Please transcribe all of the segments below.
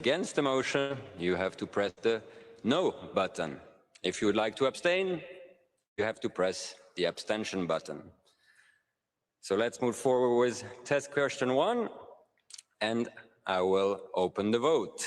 against the motion, you have to press the no button. If you would like to abstain, you have to press the abstention button. So let's move forward with test question 1, and I will open the vote.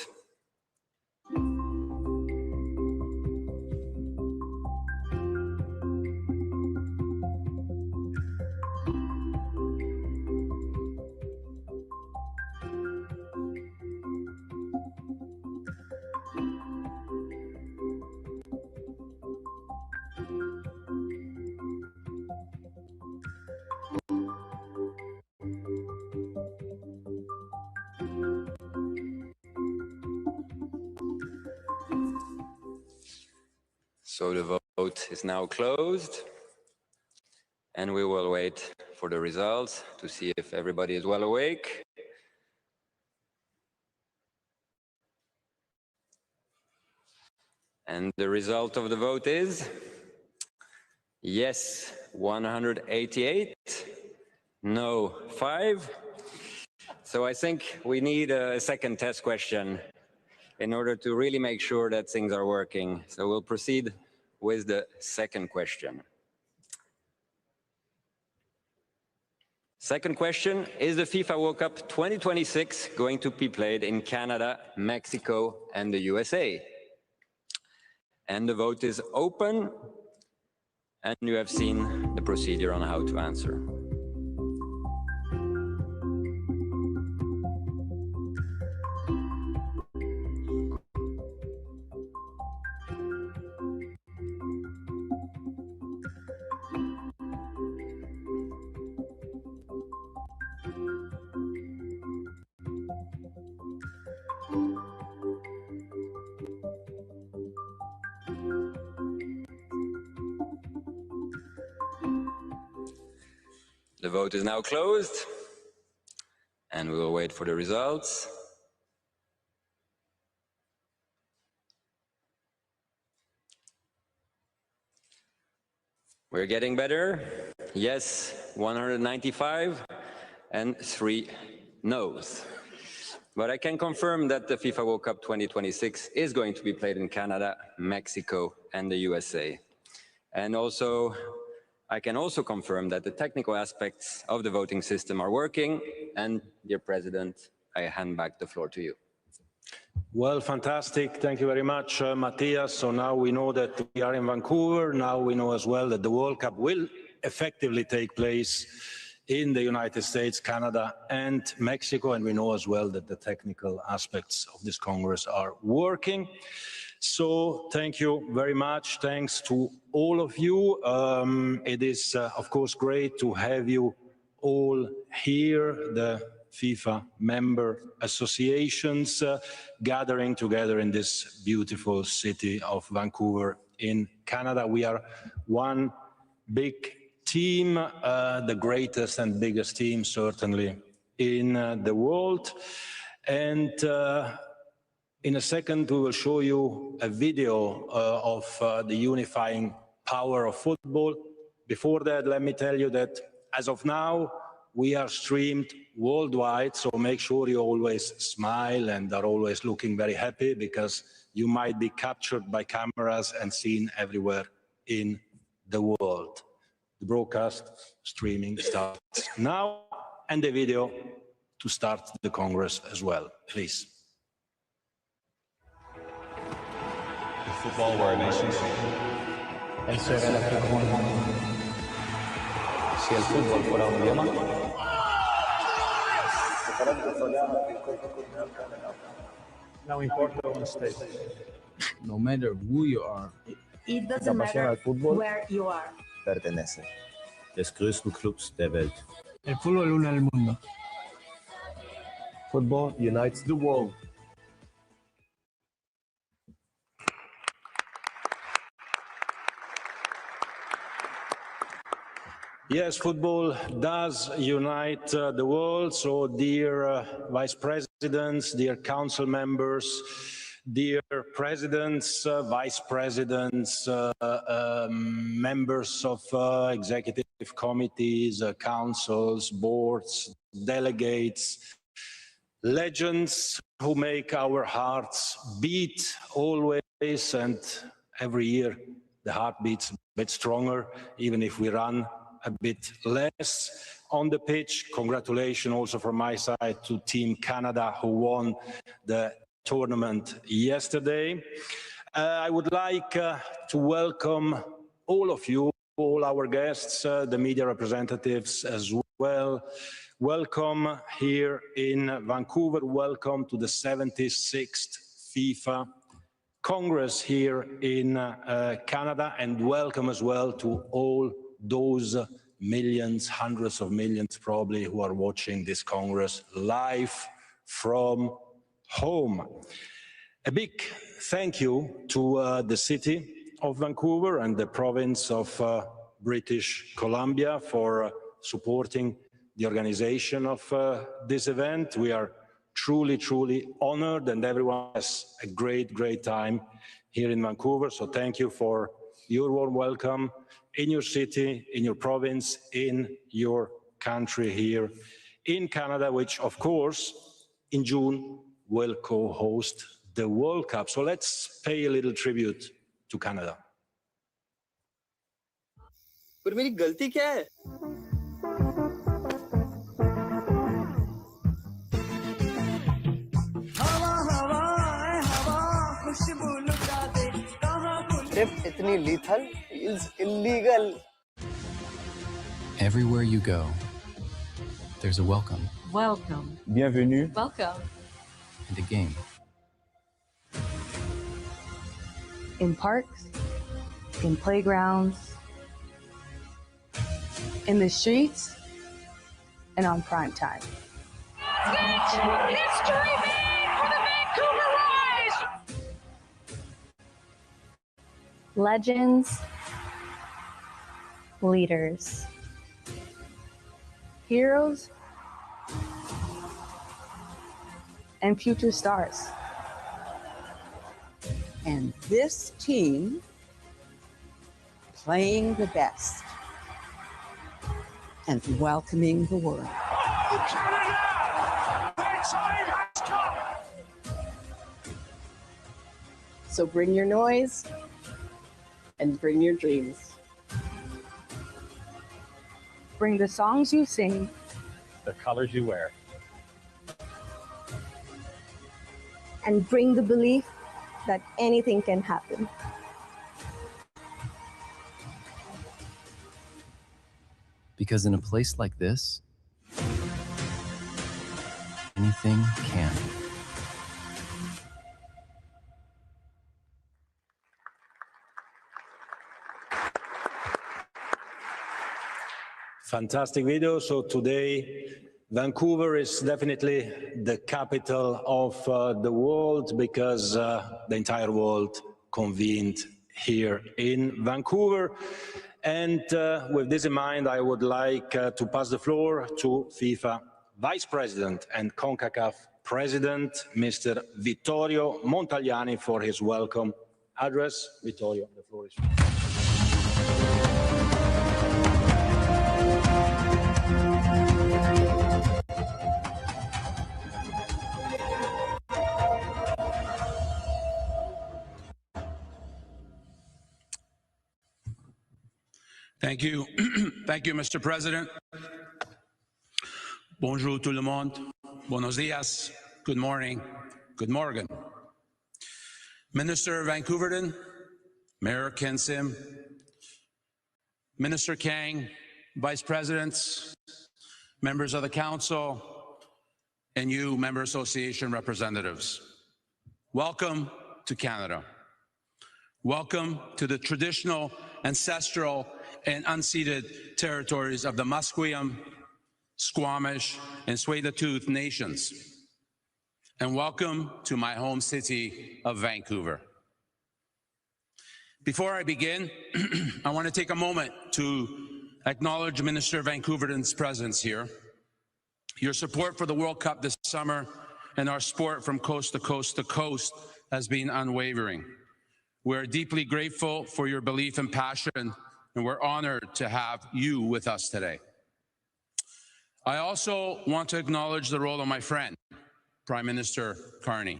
So the vote is now closed, and we will wait for the results to see if everybody is well awake. And the result of the vote is yes, 188, no, 5. So I think we need a second test question in order to really make sure that things are working. So we'll proceed with the second question. Second question, is the FIFA World Cup 2026 going to be played in Canada, Mexico, and the USA? And the vote is open, and you have seen the procedure on how to answer. The vote is now closed, and we will wait for the results. We're getting better. Yes, 195, and 3 no's. But I can confirm that the FIFA World Cup 2026 is going to be played in Canada, Mexico, and the USA. And also, I can also confirm that the technical aspects of the voting system are working. And, dear President, I hand back the floor to you. Well, fantastic. Thank you very much, Matthias. So now we know that we are in Vancouver. Now we know as well that the World Cup will effectively take place in the United States, Canada, and Mexico. And we know as well that the technical aspects of this Congress are working. So thank you very much. Thanks to all of you. It is, of course, great to have you all here, the FIFA member associations, gathering together in this beautiful city of Vancouver in Canada. We are one big team, the greatest and biggest team, certainly, in the world. And in a second, we will show you a video of the unifying power of football. Before that, let me tell you that as of now, we are streamed worldwide, so make sure you always smile and are always looking very happy, because you might be captured by cameras and seen everywhere in the world. The broadcast streaming starts now, and the video to start the Congress as well, please. Football, we're a nation state. Eso era lo que si el fútbol fuera un idioma. No importa dónde estés. No matter who you are. It doesn't matter where you are. Pertenece. Des größten Clubs der Welt. El fútbol une al mundo. Football unites the world. Yes, football does unite the world. So, dear vice presidents, dear council members, dear presidents, vice presidents, members of executive committees, councils, boards, delegates, legends who make our hearts beat always, and every year the heart beats a bit stronger, even if we run a bit less on the pitch. Congratulations also from my side to Team Canada, who won the tournament yesterday. I would like to welcome all of you, all our guests, the media representatives as well. Welcome here in Vancouver. Welcome to the 76th FIFA Congress here in Canada, and welcome as well to all those millions, hundreds of millions probably, who are watching this Congress live from home. A big thank you to the city of Vancouver and the province of British Columbia for supporting the organization of this event. We are truly, truly honored, and everyone has a great, great time here in Vancouver. So thank you for your warm welcome in your city, in your province, in your country here in Canada, which of course in June will co-host the World Cup. So let's pay a little tribute to Canada. पर मेरी गलती क्या है? Trip itni lethal is illegal. Everywhere you go, there's a welcome. Welcome. Bienvenue. Welcome. And a game. In parks, in playgrounds, in the streets, and on prime time. History made for the Vancouver Rise! Legends, leaders, heroes, and future stars. And this team playing the best and welcoming the world. Canada! The time has come! So bring your noise and bring your dreams. Bring the songs you sing, The colors you wear. and bring the belief that anything can happen. Because in a place like this, anything can. Fantastic video. So today, Vancouver is definitely the capital of the world, because the entire world convened here in Vancouver. And with this in mind, I would like to pass the floor to FIFA Vice President and CONCACAF President, Mr. Vittorio Montagliani, for his welcome address. Vittorio, the floor is yours. Thank you. Thank you, Mr. President. Bonjour tout le monde. Buenos dias. Good morning. Good morgen. Minister Vancouverton, Mayor Kensim, Minister Kang, Vice Presidents, members of the Council, and you, Member Association representatives. Welcome to Canada. Welcome to the traditional, ancestral, and unceded territories of the Musqueam, Squamish, and Tsleil-Waututh nations. And welcome to my home city of Vancouver. Before I begin, I want to take a moment to acknowledge Minister Vancouverton's presence here. Your support for the World Cup this summer and our sport from coast to coast to coast has been unwavering. We're deeply grateful for your belief and passion, and we're honored to have you with us today. I also want to acknowledge the role of my friend, Prime Minister Carney.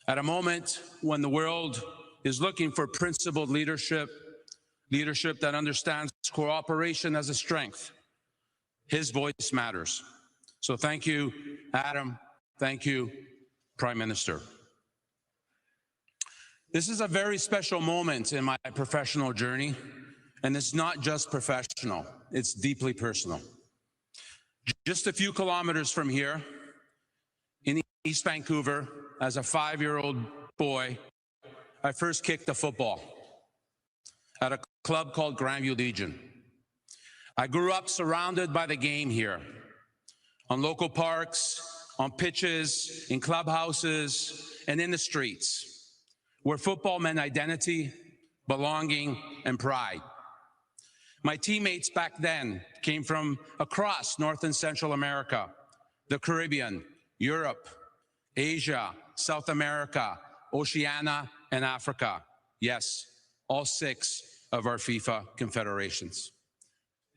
At a moment when the world is looking for principled leadership, leadership that understands cooperation as a strength, his voice matters. So thank you, Adam. Thank you, Prime Minister. This is a very special moment in my professional journey, and it's not just professional, it's deeply personal. Just a few kilometers from here, in East Vancouver, as a 5-year-old boy, I first kicked a football at a club called Grandview Legion. I grew up surrounded by the game here, on local parks, on pitches, in clubhouses, and in the streets, where football meant identity, belonging, and pride. My teammates back then came from across North and Central America, the Caribbean, Europe, Asia, South America, Oceania, and Africa. Yes, all 6 of our FIFA confederations.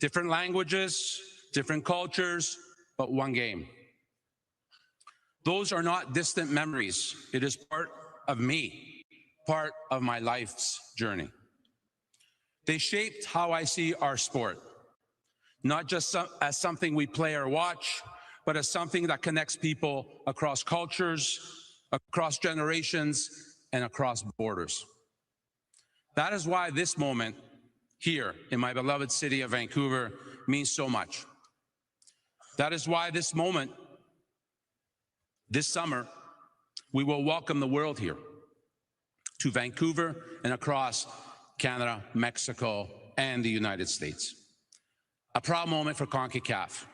Different languages, different cultures, but one game. Those are not distant memories. It is part of me, part of my life's journey. They shaped how I see our sport, not just as something we play or watch, but as something that connects people across cultures, across generations, and across borders. That is why this moment here in my beloved city of Vancouver means so much. That is why this moment, this summer, we will welcome the world here to Vancouver and across Canada, Mexico, and the United States. A proud moment for CONCACAF,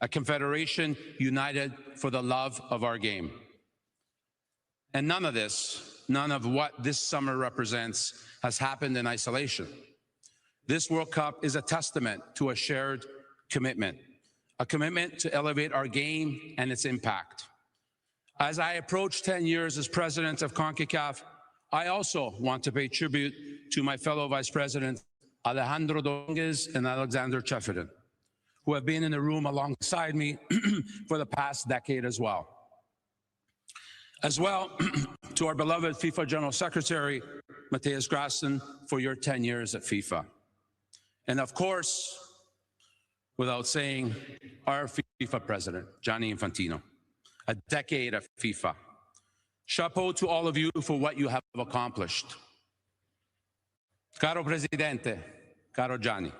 a confederation united for the love of our game. And none of what this summer represents has happened in isolation. This World Cup is a testament to a shared commitment, a commitment to elevate our game and its impact. As I approach 10 years as president of CONCACAF, I also want to pay tribute to my fellow vice presidents, Alejandro Dominguez and Alexander Cheferin, who have been in the room alongside me for the past decade as well. As well, to our beloved FIFA General Secretary, Matthias Grassen, for your 10 years at FIFA. And of course, without saying, our FIFA president, Gianni Infantino, a decade at FIFA. Chapeau to all of you for what you have accomplished. Caro Presidente, caro Gianni.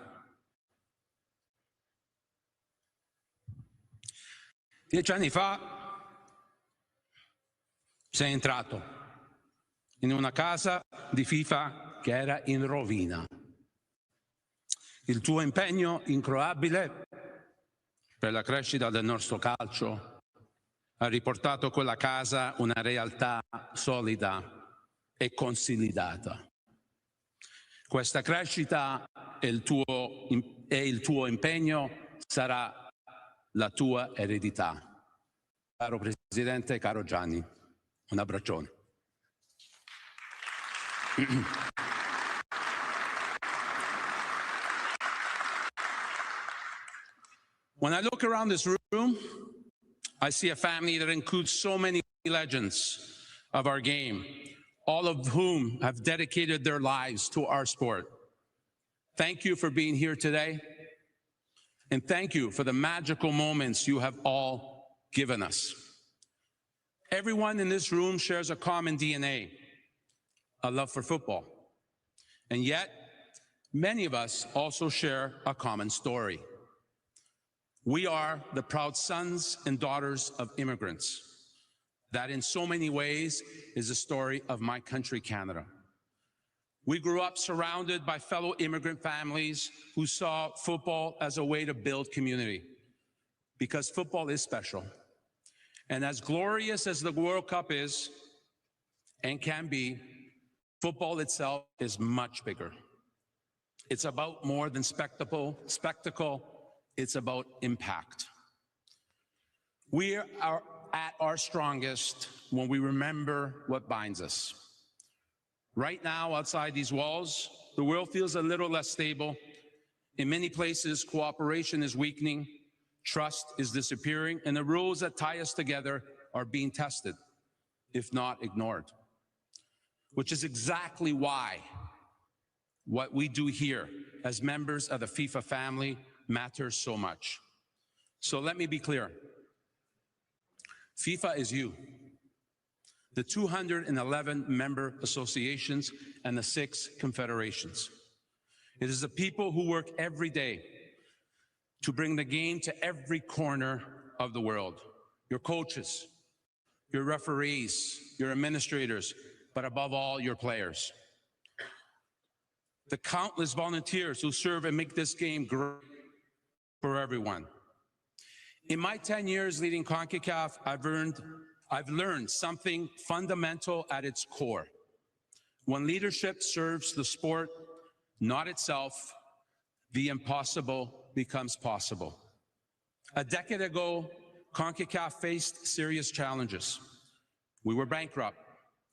10 anni fa sei entrato in una casa di FIFA che era in rovina. Il tuo impegno incrollabile per la crescita del nostro calcio ha riportato quella casa una realtà solida e consolidata. Questa crescita e il tuo impegno sarà la tua eredità. Caro Presidente, caro Gianni, un abbraccione. When I look around this room, I see a family that includes so many legends of our game, all of whom have dedicated their lives to our sport. Thank you for being here today, and thank you for the magical moments you have all given us. Everyone in this room shares a common DNA, a love for football. And yet, many of us also share a common story. We are the proud sons and daughters of immigrants. That in so many ways is the story of my country, Canada. We grew up surrounded by fellow immigrant families who saw football as a way to build community, because football is special. And as glorious as the World Cup is and can be, football itself is much bigger. It's about more than spectacle. It's about impact. We are at our strongest when we remember what binds us. Right now, outside these walls, the world feels a little less stable. In many places, cooperation is weakening, trust is disappearing, and the rules that tie us together are being tested, if not ignored. Which is exactly why what we do here as members of the FIFA family matters so much. So let me be clear. FIFA is you, the 211 member associations and the 6 confederations. It is the people who work every day to bring the game to every corner of the world. Your coaches, your referees, your administrators, but above all, your players. The countless volunteers who serve and make this game great for everyone. In my 10 years leading CONCACAF, I've learned something fundamental at its core. When leadership serves the sport, not itself, the impossible becomes possible. A decade ago, CONCACAF faced serious challenges. We were bankrupt,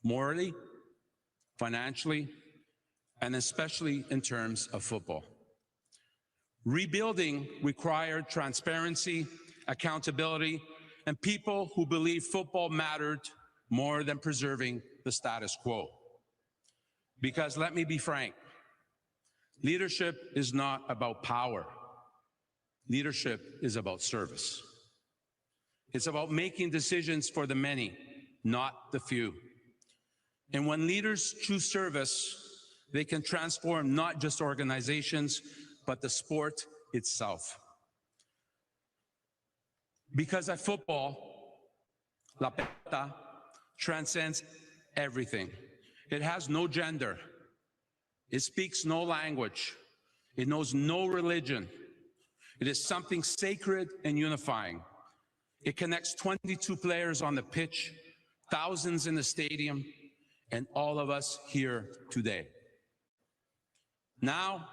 morally, financially, and especially in terms of football. Rebuilding required transparency, accountability, and people who believed football mattered more than preserving the status quo. Because let me be frank, leadership is not about power. Leadership is about service. It's about making decisions for the many, not the few. And when leaders choose service, they can transform not just organizations, but the sport itself. Because at football, La Pelota transcends everything. It has no gender. It speaks no language. It knows no religion. It is something sacred and unifying. It connects 22 players on the pitch, thousands in the stadium, and all of us here today. Now,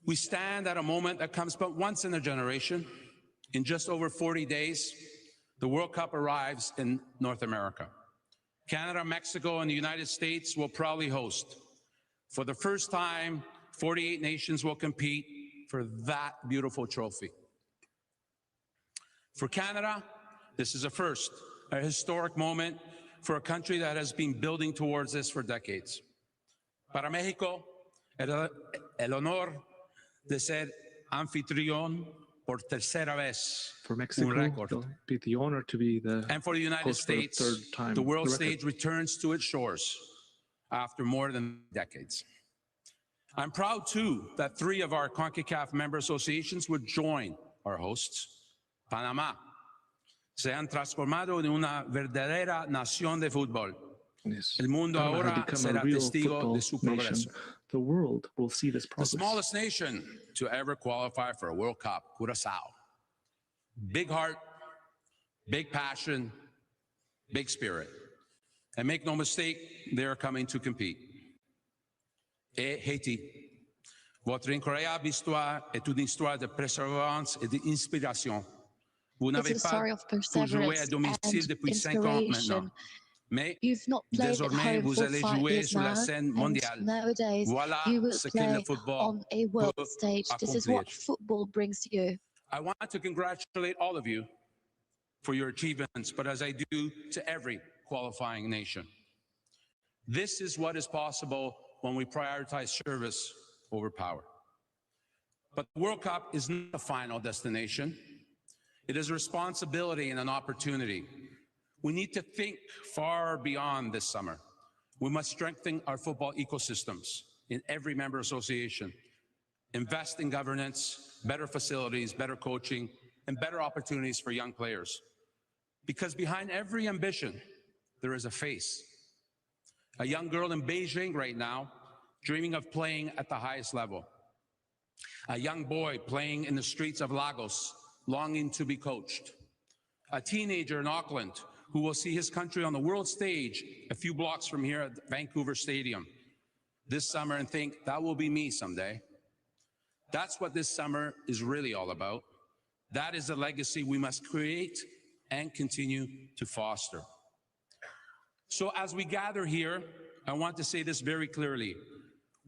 we stand at a moment that comes but once in a generation. In just over 40 days, the World Cup arrives in North America. Canada, Mexico, and the United States will proudly host. For the first time, 48 nations will compete for that beautiful trophy. For Canada, this is a first, a historic moment for a country that has been building towards this for decades. Para México, el honor de ser anfitrión por tercera vez. For Mexico, it'll be the honor to be the And for the United States, the world stage returns to its shores after more than decades. I'm proud, too, that 3 of our CONCACAF member associations would join our hosts. Panamá se han transformado en una verdadera nación de fútbol. El mundo ahora será testigo de su progreso. The world will see this progress. The smallest nation to ever qualify for a World Cup, Curaçao. Big heart, big passion, big spirit. And make no mistake, they are coming to compete. Et Haiti. Votre incroyable histoire est une histoire de persévérance et d'inspiration. Vous n'avez pas joué à domicile depuis 5 ans maintenant. Mais désormais, vous allez jouer sur la scène mondiale. Voilà ce que le football peut accomplir. I want to congratulate all of you for your achievements, but as I do to every qualifying nation. This is what is possible when we prioritize service over power. But the World Cup is not a final destination. It is a responsibility and an opportunity. We need to think far beyond this summer. We must strengthen our football ecosystems in every member association, invest in governance, better facilities, better coaching, and better opportunities for young players. Because behind every ambition, there is a face. A young girl in Beijing right now, dreaming of playing at the highest level. A young boy playing in the streets of Lagos, longing to be coached. A teenager in Auckland who will see his country on the world stage a few blocks from here at Vancouver Stadium this summer and think, that will be me someday. That's what this summer is really all about. That is a legacy we must create and continue to foster. So as we gather here, I want to say this very clearly.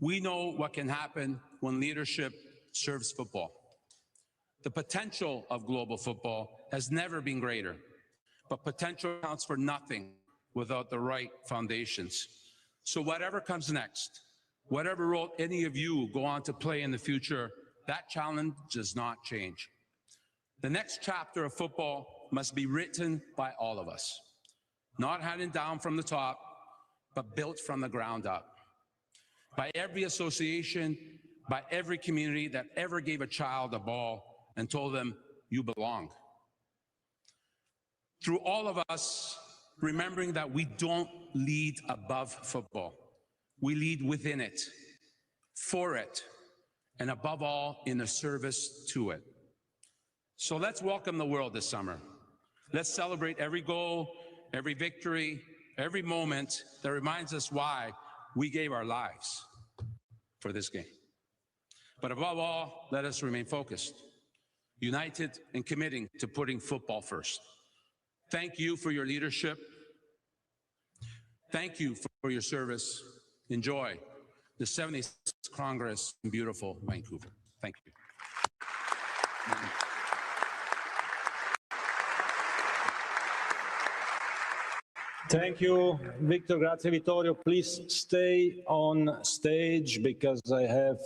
We know what can happen when leadership serves football. The potential of global football has never been greater. but potential counts for nothing without the right foundations. So whatever comes next, whatever role any of you go on to play in the future, that challenge does not change. The next chapter of football must be written by all of us, not handed down from the top, but built from the ground up. By every association, by every community that ever gave a child a ball and told them, you belong. Through all of us, remembering that we don't lead above football. We lead within it, for it, and above all, in the service to it. So let's welcome the world this summer. Let's celebrate every goal, every victory, every moment that reminds us why we gave our lives for this game. But above all, let us remain focused, united and committing to putting football first. Thank you for your leadership. Thank you for your service. Enjoy the 76th Congress in beautiful Vancouver. Thank you. Thank you, Victor. Grazie, Vittorio. Please stay on stage because I have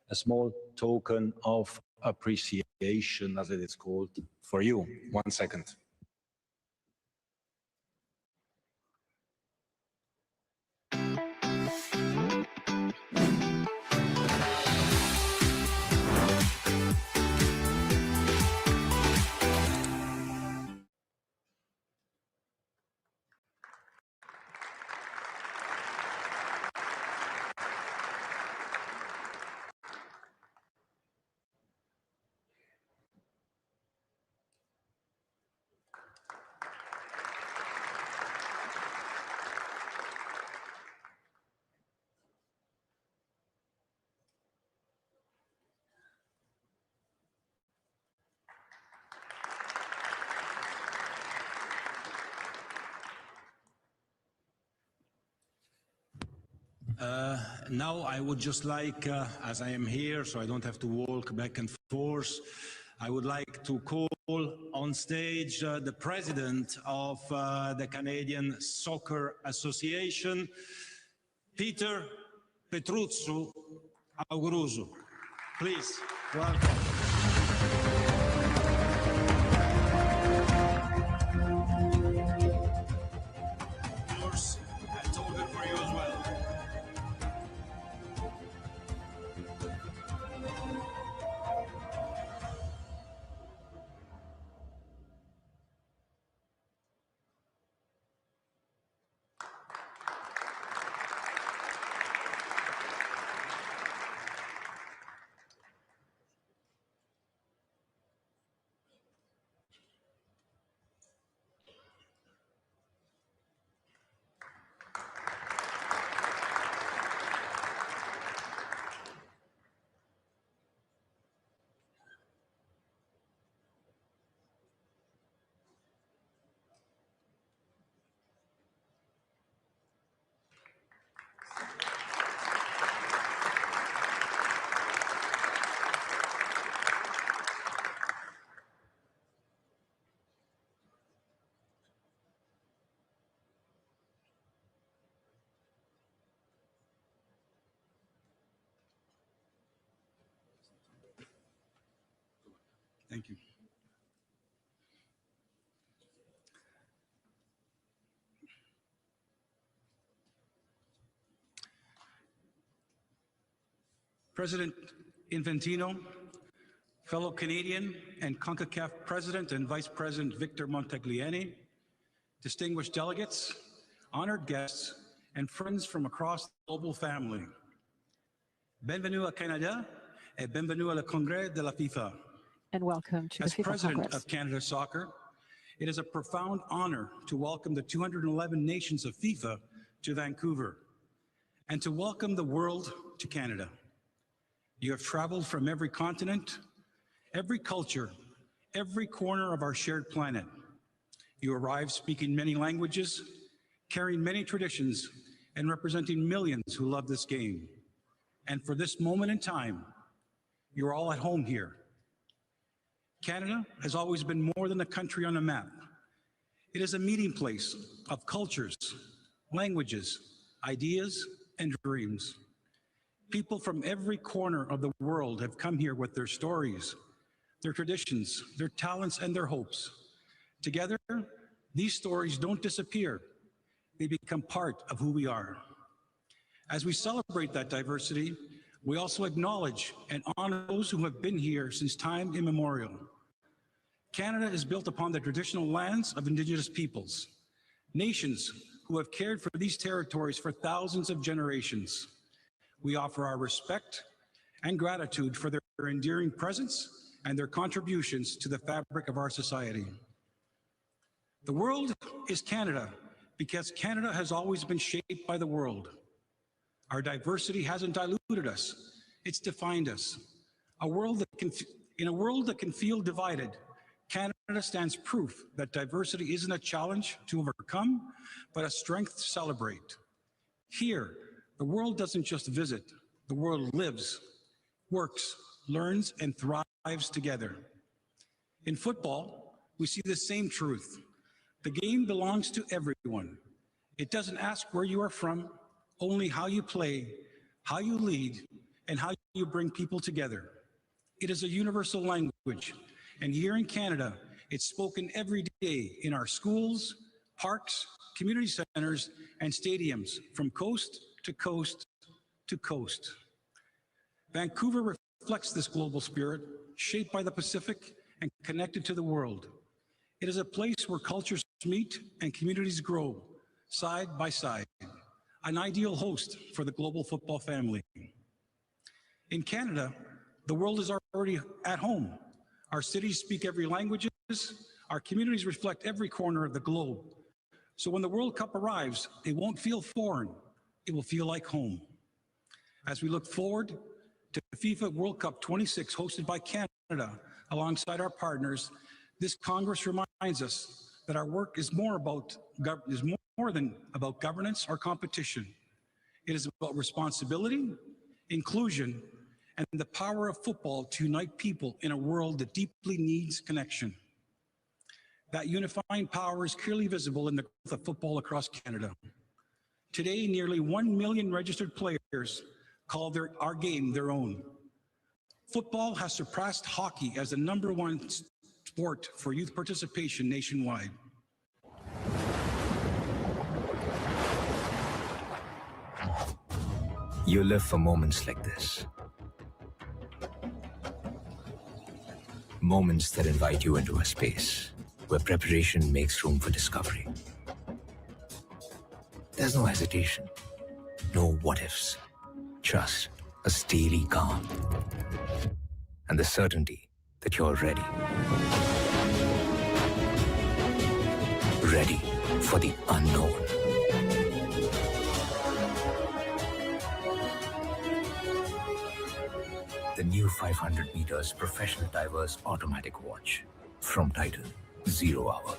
a small token of appreciation, as it is called, for you. 1 second. Now I would just like, as I am here, so I don't have to walk back and forth, I would like to call on stage the president of the Canadian Soccer Association, Peter Petruzzu Auguruzu. Please, welcome. Yours, a token for you as well. Thank you. President Infantino, fellow Canadian and CONCACAF President and Vice President Victor Montagliani, distinguished delegates, honored guests, and friends from across the global family. Bienvenue à Canada et bienvenue à le Congrès de la FIFA. And welcome to the As FIFA President Congress. of Canada Soccer, it is a profound honor to welcome the 211 nations of FIFA to Vancouver and to welcome the world to Canada. You have traveled from every continent, every culture, every corner of our shared planet. You arrived speaking many languages, carrying many traditions, and representing millions who love this game. And for this moment in time, you're all at home here. Canada has always been more than a country on a map. It is a meeting place of cultures, languages, ideas, and dreams. People from every corner of the world have come here with their stories, their traditions, their talents, and their hopes. Together, these stories don't disappear. They become part of who we are. As we celebrate that diversity, we also acknowledge and honor those who have been here since time immemorial. Canada is built upon the traditional lands of Indigenous peoples, nations who have cared for these territories for thousands of generations. We offer our respect and gratitude for their enduring presence and their contributions to the fabric of our society. The world is Canada because Canada has always been shaped by the world. Our diversity hasn't diluted us, it's defined us. In a world that can feel divided, Canada stands proof that diversity isn't a challenge to overcome, but a strength to celebrate. Here, the world doesn't just visit, the world lives, works, learns, and thrives together. In football, we see the same truth. The game belongs to everyone. It doesn't ask where you are from, only how you play, how you lead, and how you bring people together. It is a universal language, and here in Canada, it's spoken every day in our schools, parks, community centers, and stadiums from coast to coast to coast. Vancouver reflects this global spirit, shaped by the Pacific and connected to the world. It is a place where cultures meet and communities grow, side by side, an ideal host for the global football family. In Canada, the world is already at home. Our cities speak every language, our communities reflect every corner of the globe. So when the World Cup arrives, it won't feel foreign, it will feel like home. As we look forward to FIFA World Cup 26 hosted by Canada alongside our partners, this Congress reminds us that our work is more than about governance or competition. It is about responsibility, inclusion, and the power of football to unite people in a world that deeply needs connection. That unifying power is clearly visible in the growth of football across Canada. Today, nearly 1 million registered players call our game their own. Football has surpassed hockey as the #1 sport for youth participation nationwide. You live for moments like this. Moments that invite you into a space where preparation makes room for discovery. There's no hesitation, no what-ifs, just a steely calm and the certainty that you're ready. Ready for the unknown. The new 500 meters professional diver's automatic watch from Titan, 0 hour.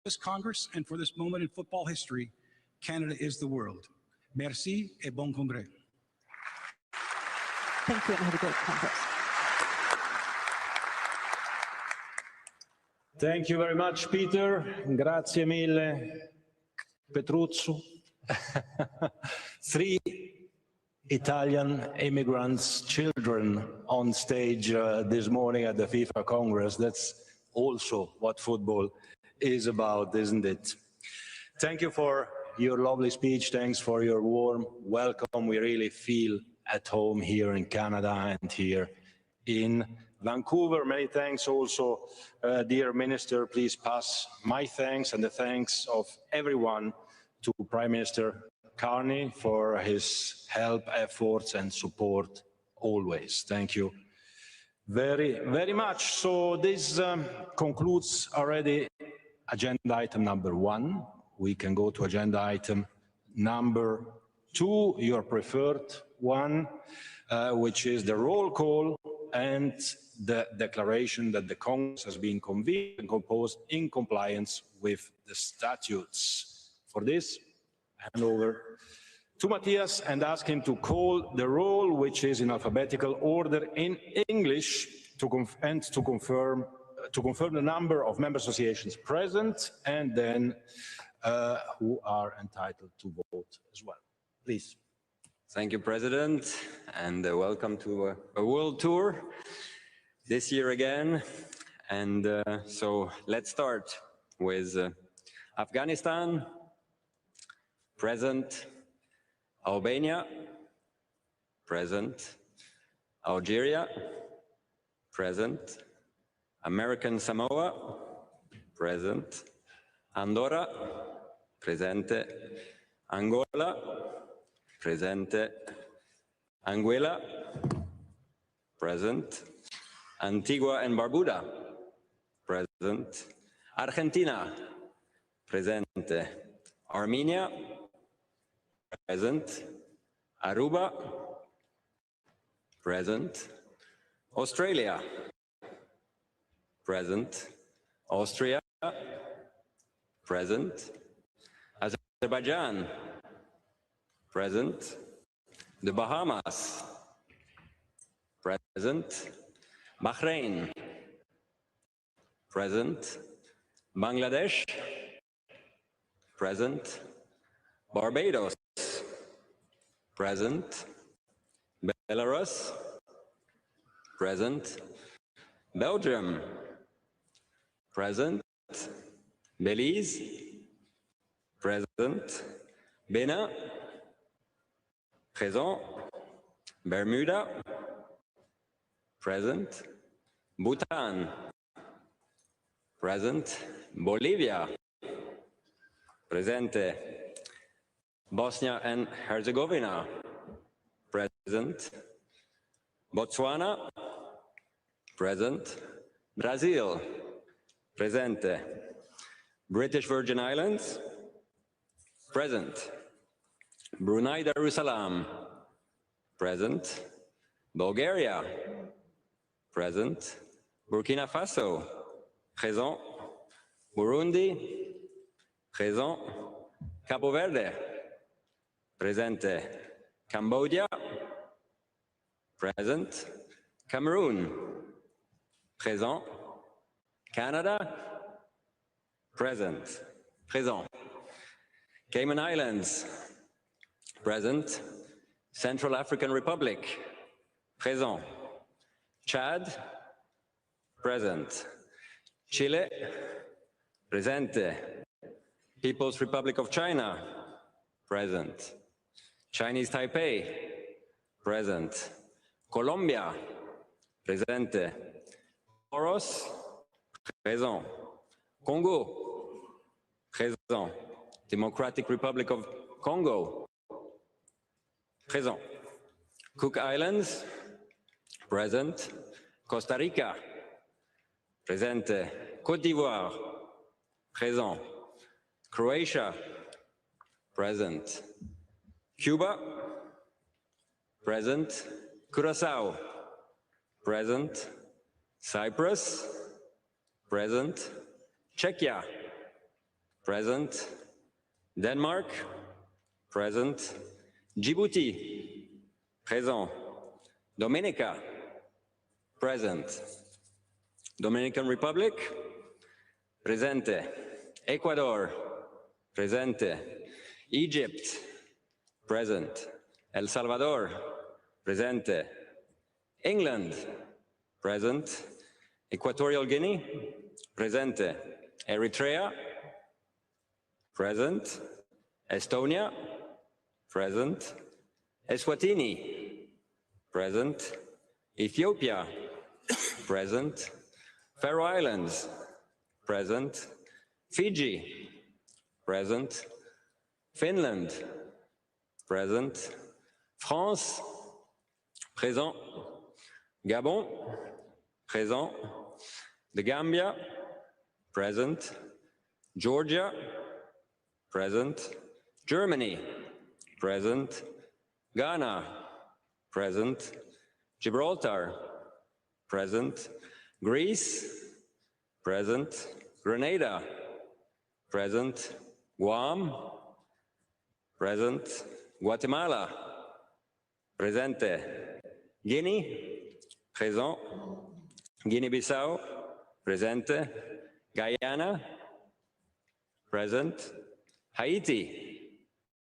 This Congress and for this moment in football history, Canada is the world. Merci et bon congrès. Thank you and have a great congress. Thank you very much, Peter. Grazie mille, Petruzzo. 3 Italian immigrants' children on stage this morning at the FIFA Congress. That's also what football is about, isn't it? Thank you for your lovely speech. Thanks for your warm welcome. We really feel at home here in Canada and here in Vancouver. Many thanks also, dear Minister. Please pass my thanks and the thanks of everyone to Prime Minister Carney for his help, efforts and support always. Thank you very, very much. So this concludes already agenda item number 1. We can go to agenda item number 2, your preferred one, which is the roll call and the declaration that the Congress has been convened and composed in compliance with the statutes. For this, I hand over to Matthias and ask him to call the roll, which is in alphabetical order in English, and to confirm to confirm the number of member associations present and then who are entitled to vote as well. Please. Thank you, President, and welcome to a world tour this year again. And so let's start with Afghanistan, present, Albania, present, Algeria, present, American Samoa, present, Andorra, presente, Angola, presente, Anguilla, present, Antigua and Barbuda, present, Argentina, presente, Armenia, present, Aruba, present, Australia, present, Austria, present, Azerbaijan, present, the Bahamas, present, Bahrain, present, Bangladesh, present, Barbados, present, Belarus, present, Belgium, present, Belize, present, Benin, présent, Bermuda, present, Bhutan, present, Bolivia, presente, Bosnia and Herzegovina, present, Botswana, present, Brazil, presente, British Virgin Islands, present, Brunei Darussalam, present, Bulgaria, present, Burkina Faso, présent, Burundi, présent, Cabo Verde, presente, Cambodia, present, Cameroon, présent, Canada, present, présent, Cayman Islands, present, Central African Republic, présent, Chad, present, Chile, presente, People's Republic of China, present, Chinese Taipei, present, Colombia, presente, Comoros, présent, Congo, présent, Democratic Republic of Congo, présent, Cook Islands, present, Costa Rica, presente, Côte d'Ivoire, présent, Croatia, present, Cuba, present, Curaçao, present, Cyprus, present, Czechia, present, Denmark, present, Djibouti, présent, Dominica, present, Dominican Republic, presente, Ecuador, presente, Egypt, present, El Salvador, presente, England, present, Equatorial Guinea, presente, Eritrea, present, Estonia, present, Eswatini, present, Ethiopia, present, Faroe Islands, present, Fiji, present, Finland, present, France, présent, Gabon, présent, the Gambia, present, Georgia, present, Germany, present, Ghana, present, Gibraltar, present, Greece, present, Grenada, present, Guam, present, Guatemala, presente, Guinea, présent, Guinée-Bissau, presente. Guyana, present. Haiti,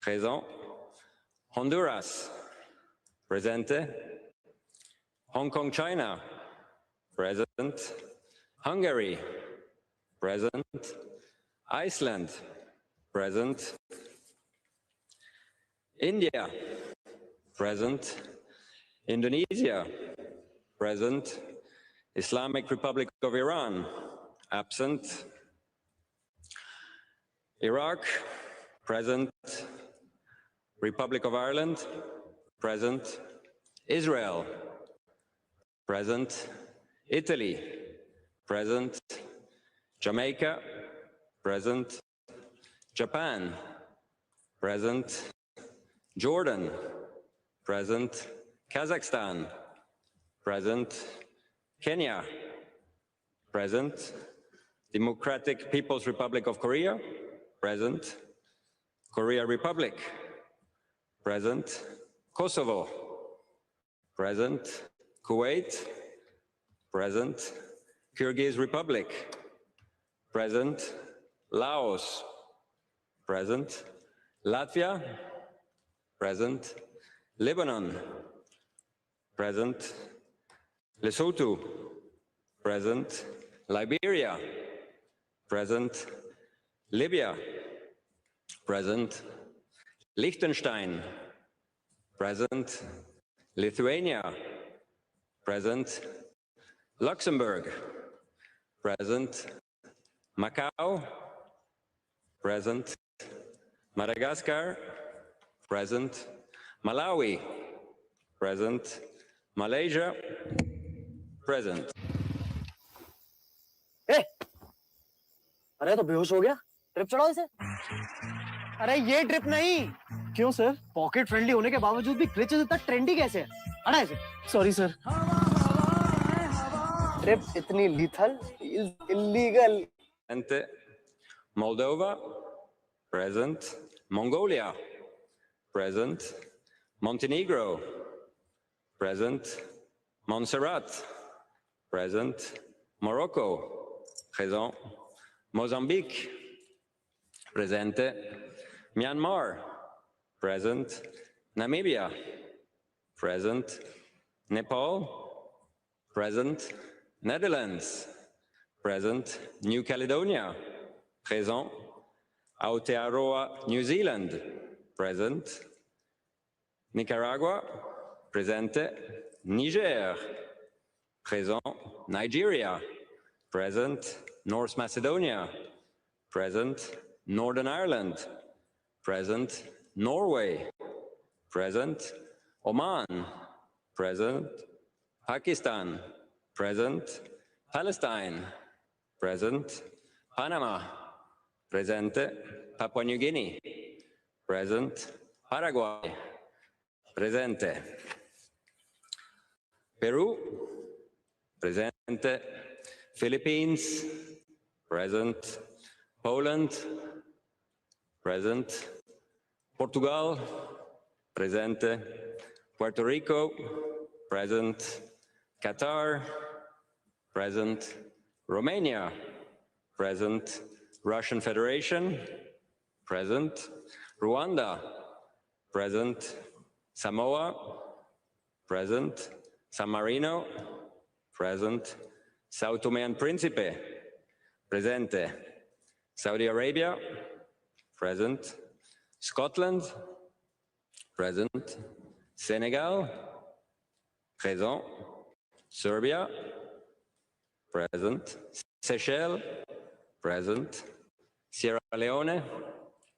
présent. Honduras, presente. Hong Kong, China, present. Hungary, present. Iceland, present. India, present. Indonesia, present. Islamic Republic of Iran, absent. Iraq, present. Republic of Ireland, present. Israel, present. Italy, present. Jamaica, present. Japan, present. Jordan, present. Kazakhstan, present. Kenya, present. Democratic People's Republic of Korea, present. Korea Republic, present. Kosovo, present. Kuwait, present. Kyrgyz Republic, present. Laos, present. Latvia, present. Lebanon, present. Lesotho, present. Liberia, present. Libya, present. Liechtenstein, present. Lithuania, present. Luxembourg, present. Macau, present. Madagascar, present. Malawi, present. Malaysia, present. अरे तो बेहोश हो गया trip चढ़ाओ इसे अरे ये trip नहीं क्यों सर पॉकेट फ्रेंडली होने के बावजूद भी ग्लिचेस इतना ट्रेंडी कैसे है हटा इसे सॉरी सर ट्रिप इतनी lethal illegal Moldova, present. Mongolia, present. Montenegro, present. Montserrat, present. Morocco, présent. Mozambique, presente. Myanmar, present. Namibia, present. Nepal, present. Netherlands, present. New Caledonia, présent. Aotearoa, New Zealand, present. Nicaragua, presente. Niger, présent. Nigeria, present. North Macedonia, present. Northern Ireland, present. Norway, present. Oman, present. Pakistan, present. Palestine, present. Panama, presente. Papua New Guinea, present. Paraguay, presente. Peru, presente. Philippines, present. Poland, present. Portugal, presente. Puerto Rico, present. Qatar, present. Romania, present. Russian Federation, present. Rwanda, present. Samoa, present. San Marino, present. Sao Tome and Principe, presente. Saudi Arabia, present. Scotland, present. Senegal, présent. Serbia, present. Seychelles, present. Sierra Leone,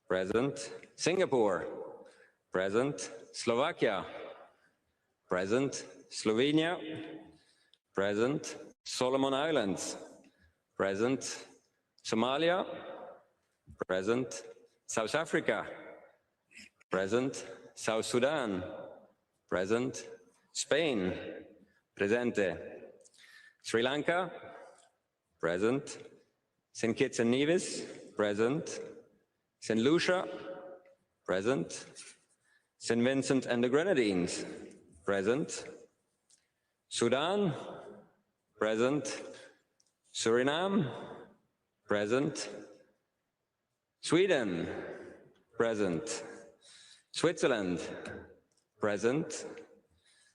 present. Singapore, present. Slovakia, present. Slovenia, present. Solomon Islands, present. Somalia, present. South Africa, present. South Sudan, present. Spain, presente. Sri Lanka, present. St. Kitts and Nevis, present. St. Lucia, present. St. Vincent and the Grenadines, present. Sudan, present. Suriname, present. Sweden, present. Switzerland, present.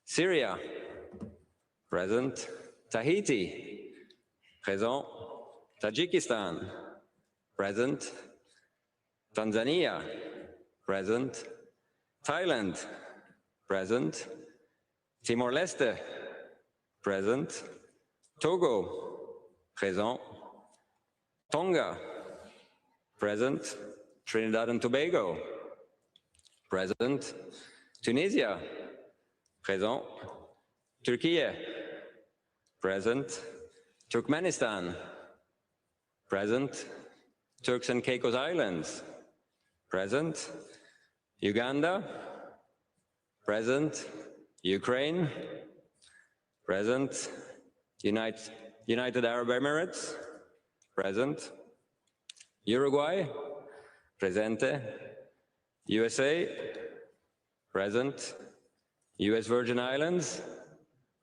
Syria, present. Tahiti, présent. Tajikistan, present. Tanzania, present. Thailand, present. Timor-Leste, present. Togo, présent. Tonga, present. Trinidad and Tobago, present. Tunisia, présent. Turkey, present. Turkmenistan, present. Turks and Caicos Islands, present. Uganda, present. Ukraine, present. United Arab Emirates, present. Uruguay, presente. USA, present. US Virgin Islands,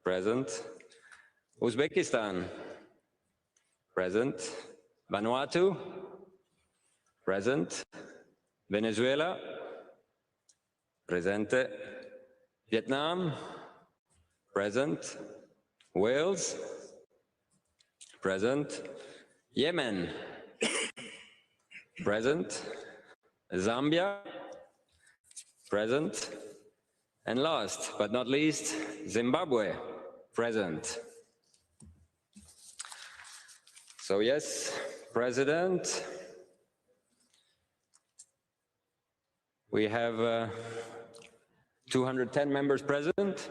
present. Uzbekistan, present. Vanuatu, present. Venezuela, presente. Vietnam, present. Wales, present. Yemen, present. Zambia, present. And last but not least, Zimbabwe, present. So yes, President, we have 210 members present,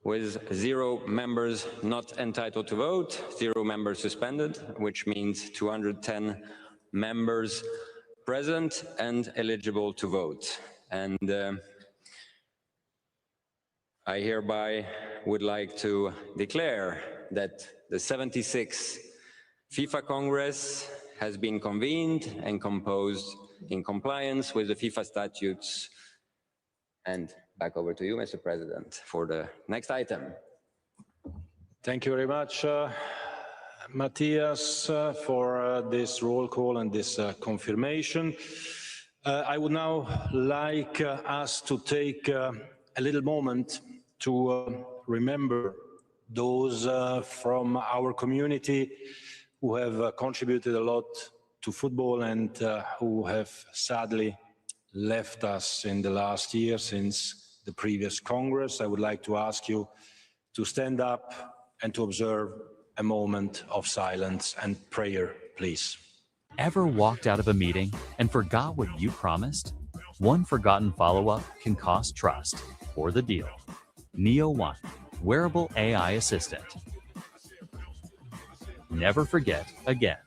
with 0 members not entitled to vote, 0 members suspended, which means 210 members present and eligible to vote. And I hereby would like to declare that the 76th FIFA Congress has been convened and composed in compliance with the FIFA statutes. And back over to you, Mr. President, for the next item. Thank you very much, Matthias, for this roll call and this confirmation. I would now like us to take a little moment to remember those from our community who have contributed a lot to football and who have sadly left us in the last year since the previous Congress. I would like to ask you to stand up and to observe a moment of silence and prayer, please. Ever walked out of a meeting and forgot what you promised? One forgotten follow-up can cost trust or the deal. Neo One, wearable AI assistant. Never forget again.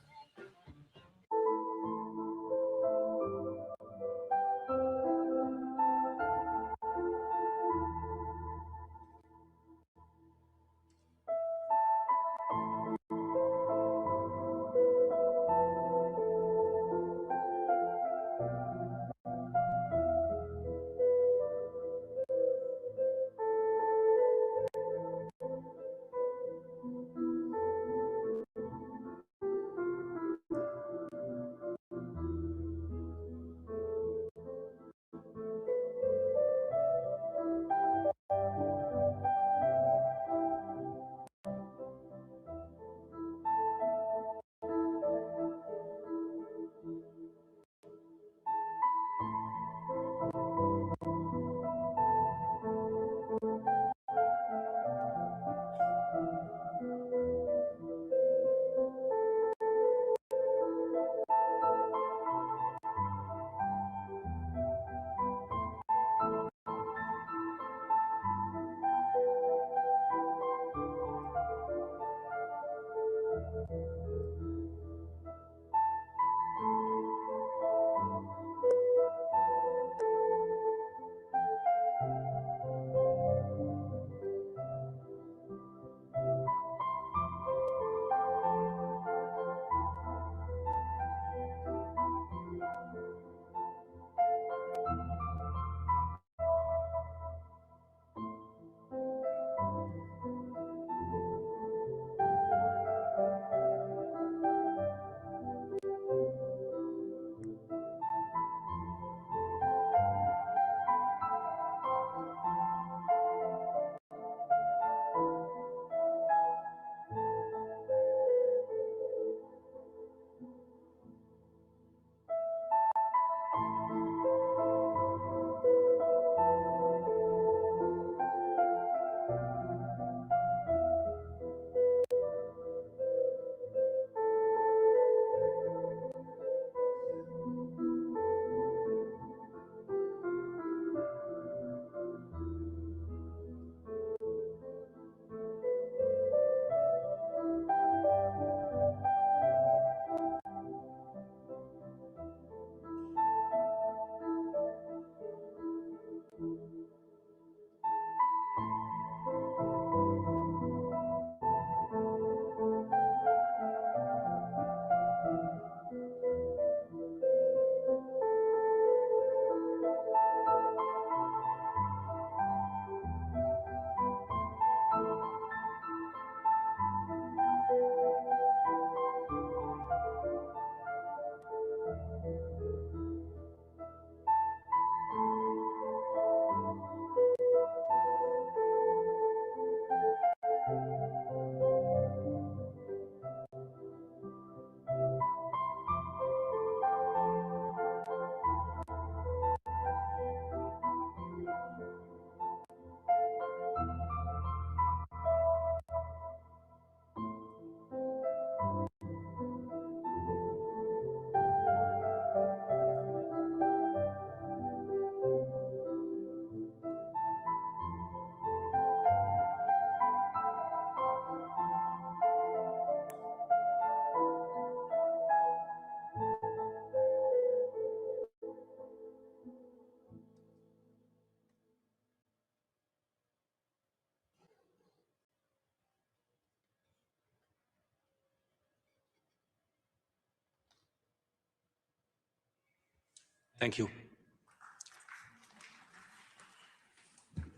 Thank you.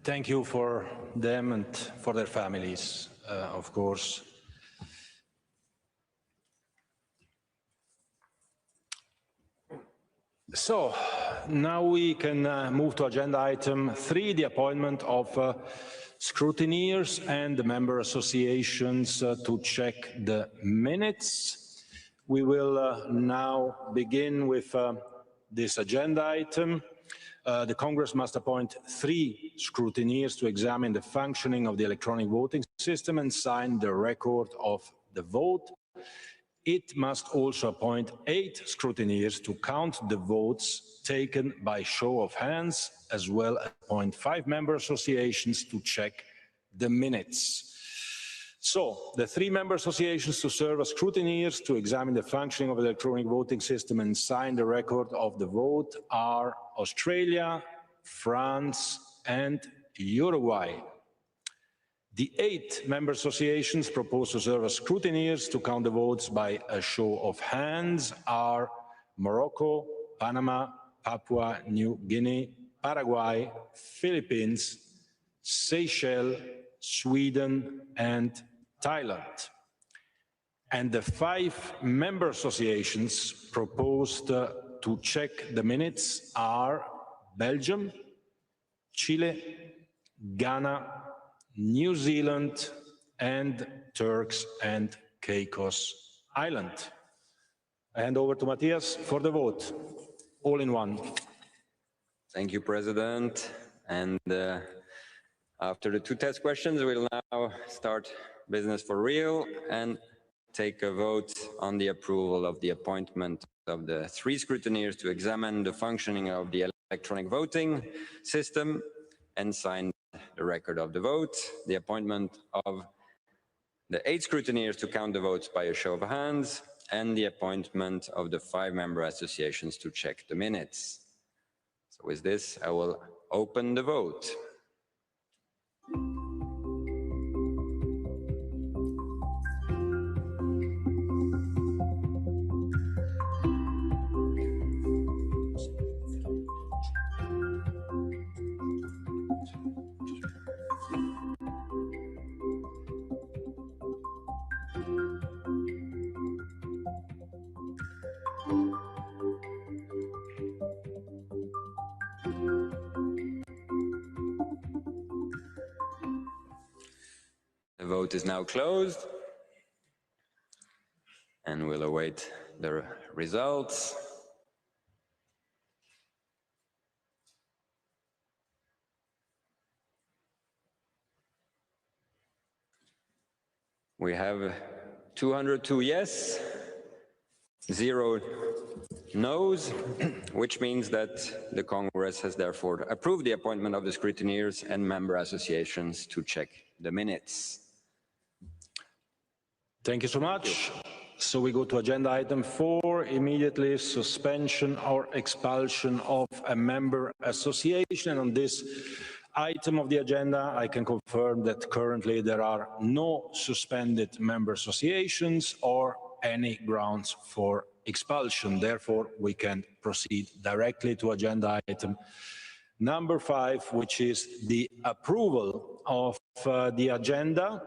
Thank you for them and for their families, of course. So now we can move to agenda item 3, the appointment of scrutineers and the member associations to check the minutes. We will now begin with this agenda item. The Congress must appoint 3 scrutineers to examine the functioning of the electronic voting system and sign the record of the vote. It must also appoint 8 scrutineers to count the votes taken by show of hands, as well as appoint 5 member associations to check the minutes. So, the 3 member associations to serve as scrutineers to examine the functioning of the electronic voting system and sign the record of the vote are Australia, France, and Uruguay. The 8 member associations proposed to serve as scrutineers to count the votes by a show of hands are Morocco, Panama, Papua New Guinea, Paraguay, Philippines, Seychelles, Sweden, and Thailand. And the 5 member associations proposed to check the minutes are Belgium, Chile, Ghana, New Zealand, and Turks and Caicos Island. I hand over to Matthias for the vote, all in one. Thank you, President. And after the 2 test questions, we'll now start business for real and take a vote on the approval of the appointment of the 3 scrutineers to examine the functioning of the electronic voting system and sign the record of the vote, the appointment of the 8 scrutineers to count the votes by a show of hands, and the appointment of the 5 member associations to check the minutes. So with this, I will open the vote. The vote is now closed, and we'll await the results. We have 202 yes, 0 no's, which means that the Congress has therefore approved the appointment of the scrutineers and member associations to check the minutes. Thank you so much. So we go to agenda item 4, immediately suspension or expulsion of a member association. And on this item of the agenda, I can confirm that currently there are no suspended member associations or any grounds for expulsion. Therefore, we can proceed directly to agenda item number 5, which is the approval of the agenda.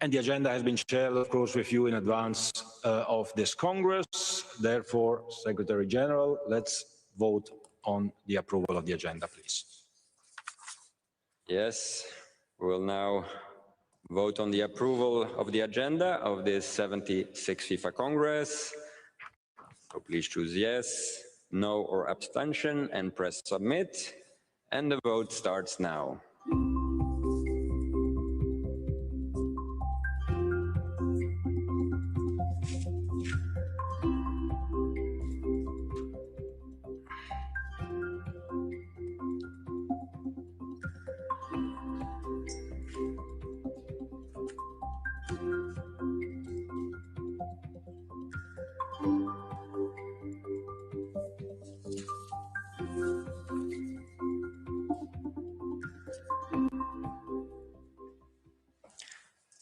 And the agenda has been shared, of course, with you in advance of this Congress. Therefore, Secretary General, let's vote on the approval of the agenda, please. Yes, we will now vote on the approval of the agenda of this 76th FIFA Congress. So please choose yes, no, or abstention and press submit. And the vote starts now.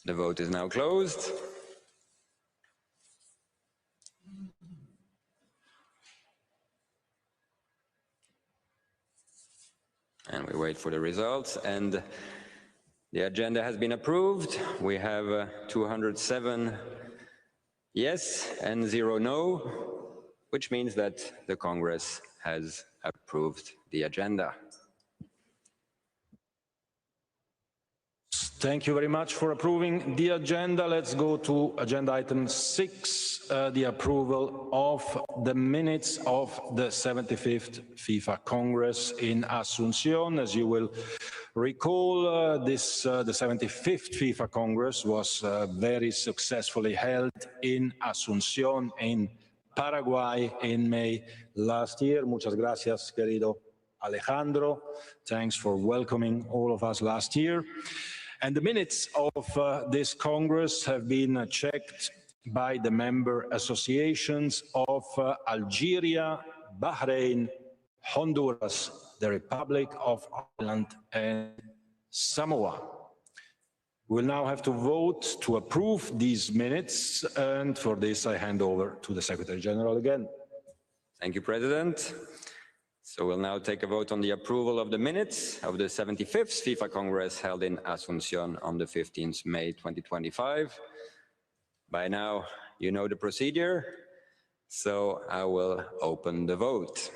The vote is now closed. And we wait for the results. And the agenda has been approved. We have 207 yes and 0 no, which means that the Congress has approved the agenda. Thank you very much for approving the agenda. Let's go to agenda item 6, the approval of the minutes of the 75th FIFA Congress in Asunción. As you will recall, the 75th FIFA Congress was very successfully held in Asunción, in Paraguay, in May last year. Muchas gracias, querido Alejandro. Thanks for welcoming all of us last year. And the minutes of this Congress have been checked by the member associations of Algeria, Bahrain, Honduras, the Republic of Ireland, and Samoa. We'll now have to vote to approve these minutes, and for this I hand over to the Secretary General again. Thank you, President. So we'll now take a vote on the approval of the minutes of the 75th FIFA Congress held in Asunción on the 15th May 2025. By now, you know the procedure, so I will open the vote.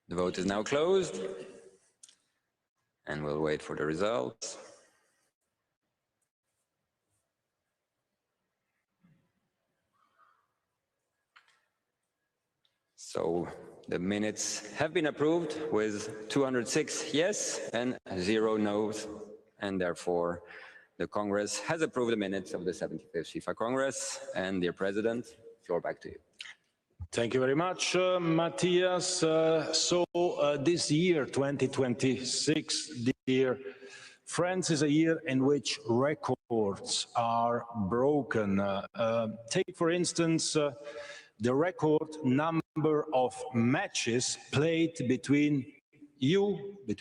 The vote is now closed, and we'll wait for the results. So the minutes have been approved with 206 yes and 0 no's, and therefore the Congress has approved the minutes of the 75th FIFA Congress. And dear President, floor back to you. Thank you very much, Matthias. This year, 2026, dear friends, is a year in which records are broken. Take, for instance, the record number of matches played between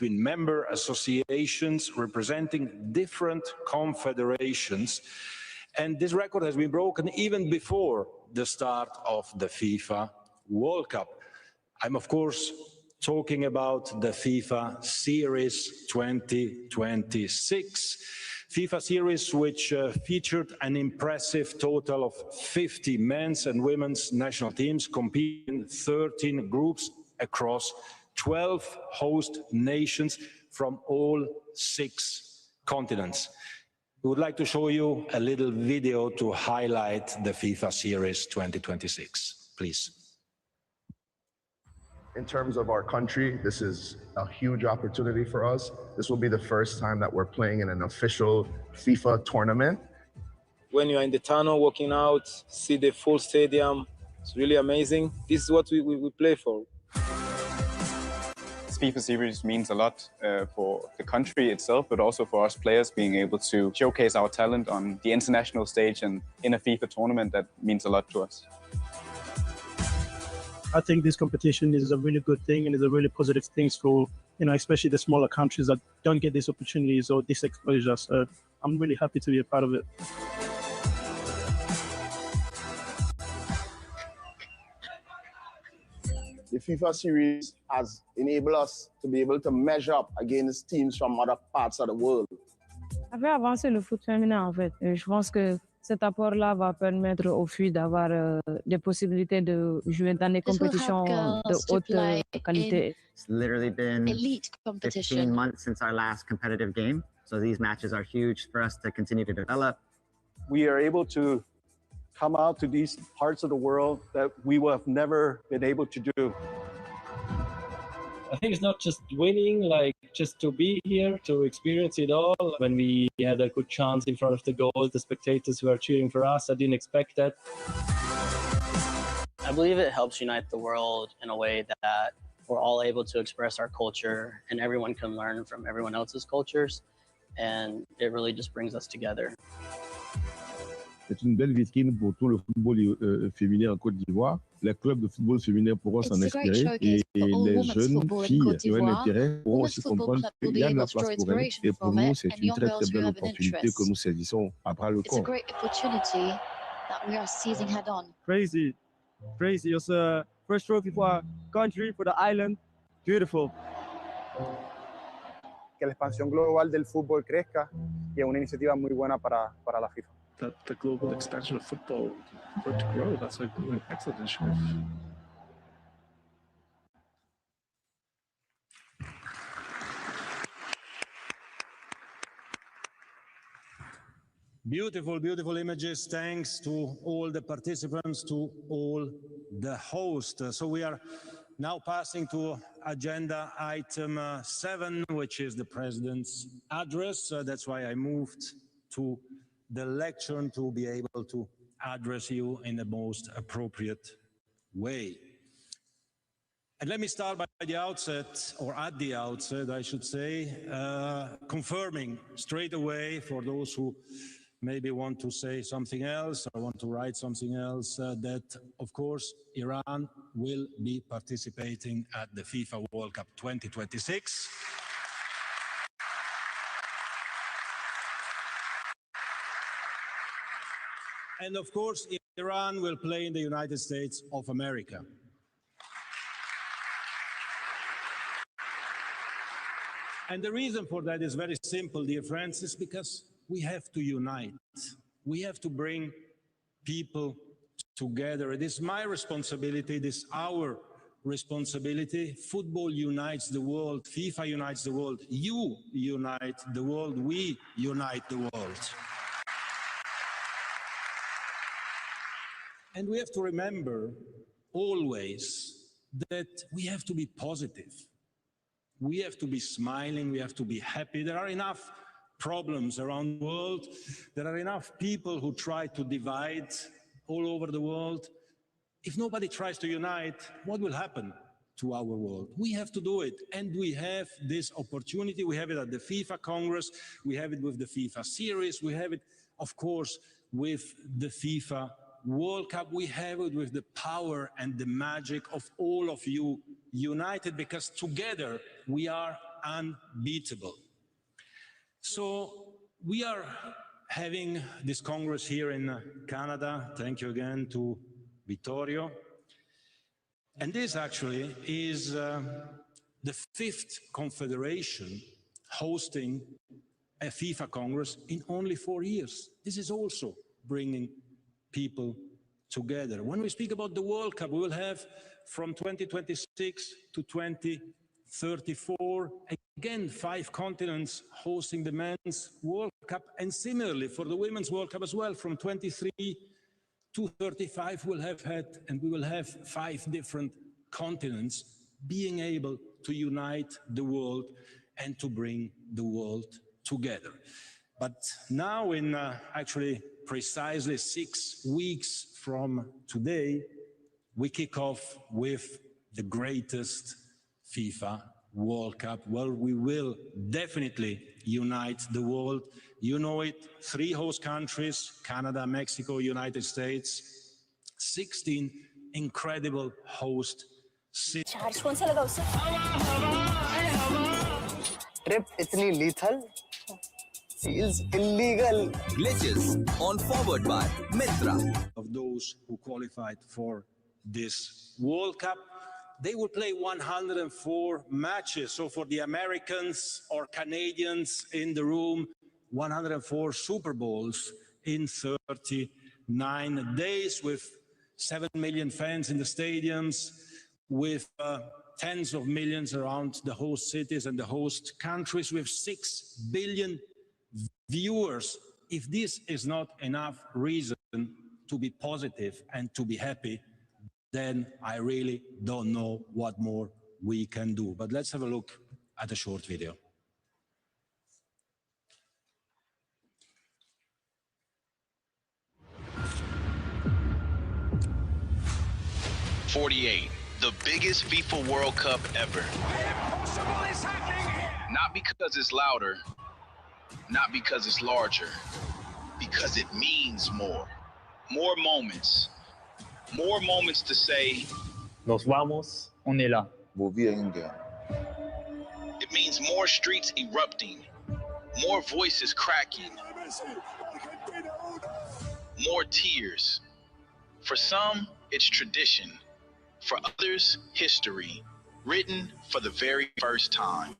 member associations representing different confederations. And this record has been broken even before the start of the FIFA World Cup. I'm, of course, talking about the FIFA Series 2026. FIFA Series, which featured an impressive total of 50 men's and women's national teams competing in 13 groups across 12 host nations from all 6 continents. We would like to show you a little video to highlight the FIFA Series 2026. Please. In terms of our country, this is a huge opportunity for us. This will be the first time that we're playing in an official FIFA tournament. When you're in the tunnel walking out, see the full stadium, it's really amazing. This is what we play for. This FIFA series means a lot for the country itself, but also for us players being able to showcase our talent on the international stage and in a FIFA tournament. That means a lot to us. I think this competition is a really good thing and is a really positive thing for, especially the smaller countries that don't get these opportunities or this exposure. So I'm really happy to be a part of it. The FIFA series has enabled us to be able to measure up against teams from other parts of the world. Ça fait avancer le foot féminin en fait. Je pense que cet apport-là va permettre aux filles d'avoir des possibilités de jouer dans des compétitions de haute qualité. It's literally been 15 months since our last competitive game. So these matches are huge for us to continue to develop. We are able to come out to these parts of the world that we would have never been able to do. I think it's not just winning, like just to be here, to experience it all. When we had a good chance in front of the goal, the spectators were cheering for us. I didn't expect that. I believe it helps unite the world in a way that we're all able to express our culture and everyone can learn from everyone else's cultures. And it really just brings us together. C'est une belle vitrine pour tout le football féminin en Côte d'Ivoire. Les clubs de football féminin pourront s'en inspirer et les jeunes filles qui ont un intérêt pourront aussi comprendre qu'il y a de la place pour elles. Et pour nous, c'est une très très belle opportunité que nous saisissons à bras le corps. Crazy. Crazy. It's the first trophy for our country, for the island. Beautiful. Que la expansión global del fútbol crezca y es una iniciativa muy buena para la FIFA. That the global expansion of football for it to grow, that's an excellent initiative. Beautiful, beautiful images. Thanks to all the participants, to all the hosts. So we are now passing to agenda item 7, which is the President's address. That's why I moved to the lectern to be able to address you in the most appropriate way. And let me start by the outset, or at the outset, I should say, confirming straight away for those who maybe want to say something else or want to write something else, that, of course, Iran will be participating at the FIFA World Cup 2026. And of course, Iran will play in the United States of America. And the reason for that is very simple, dear friends, is because we have to unite. We have to bring people together. It is my responsibility, it is our responsibility. Football unites the world, FIFA unites the world, you unite the world, we unite the world. And we have to remember always that we have to be positive. We have to be smiling, we have to be happy. There are enough problems around the world. There are enough people who try to divide all over the world. If nobody tries to unite, what will happen to our world? We have to do it, and we have this opportunity. We have it at the FIFA Congress, we have it with the FIFA series, we have it, of course, with the FIFA World Cup. We have it with the power and the magic of all of you united, because together we are unbeatable. So we are having this Congress here in Canada. Thank you again to Vittorio. And this actually is the 5th confederation hosting a FIFA Congress in only 4 years. This is also bringing people together. When we speak about the World Cup, we will have from 2026 to 2034, again, 5 continents hosting the Men's World Cup, and similarly for the Women's World Cup as well, from 23 to 35 we will have 5 different continents being able to unite the world and to bring the world together. But now in actually precisely 6 weeks from today, we kick off with the greatest FIFA World Cup. Well, we will definitely unite the world. You know it, 3 host countries, Canada, Mexico, United States, 16 incredible host cities. Trip itni lethal feels illegal. Glitches on Forward by Mitra. Of those who qualified for this World Cup, they will play 104 matches. So for the Americans or Canadians in the room, 104 Super Bowls in 39 days, with 7 million fans in the stadiums, with tens of millions around the host cities and the host countries, with 6 billion viewers. If this is not enough reason to be positive and to be happy, then I really don't know what more we can do. But let's have a look at a short video. 48, the biggest FIFA World Cup ever. Impossible is happening here. Not because it's louder, not because it's larger, because it means more. More moments to say, Nos vamos, on est là. it means more streets erupting, more voices cracking, more tears. For some, it's tradition. For others, history, written for the very first time.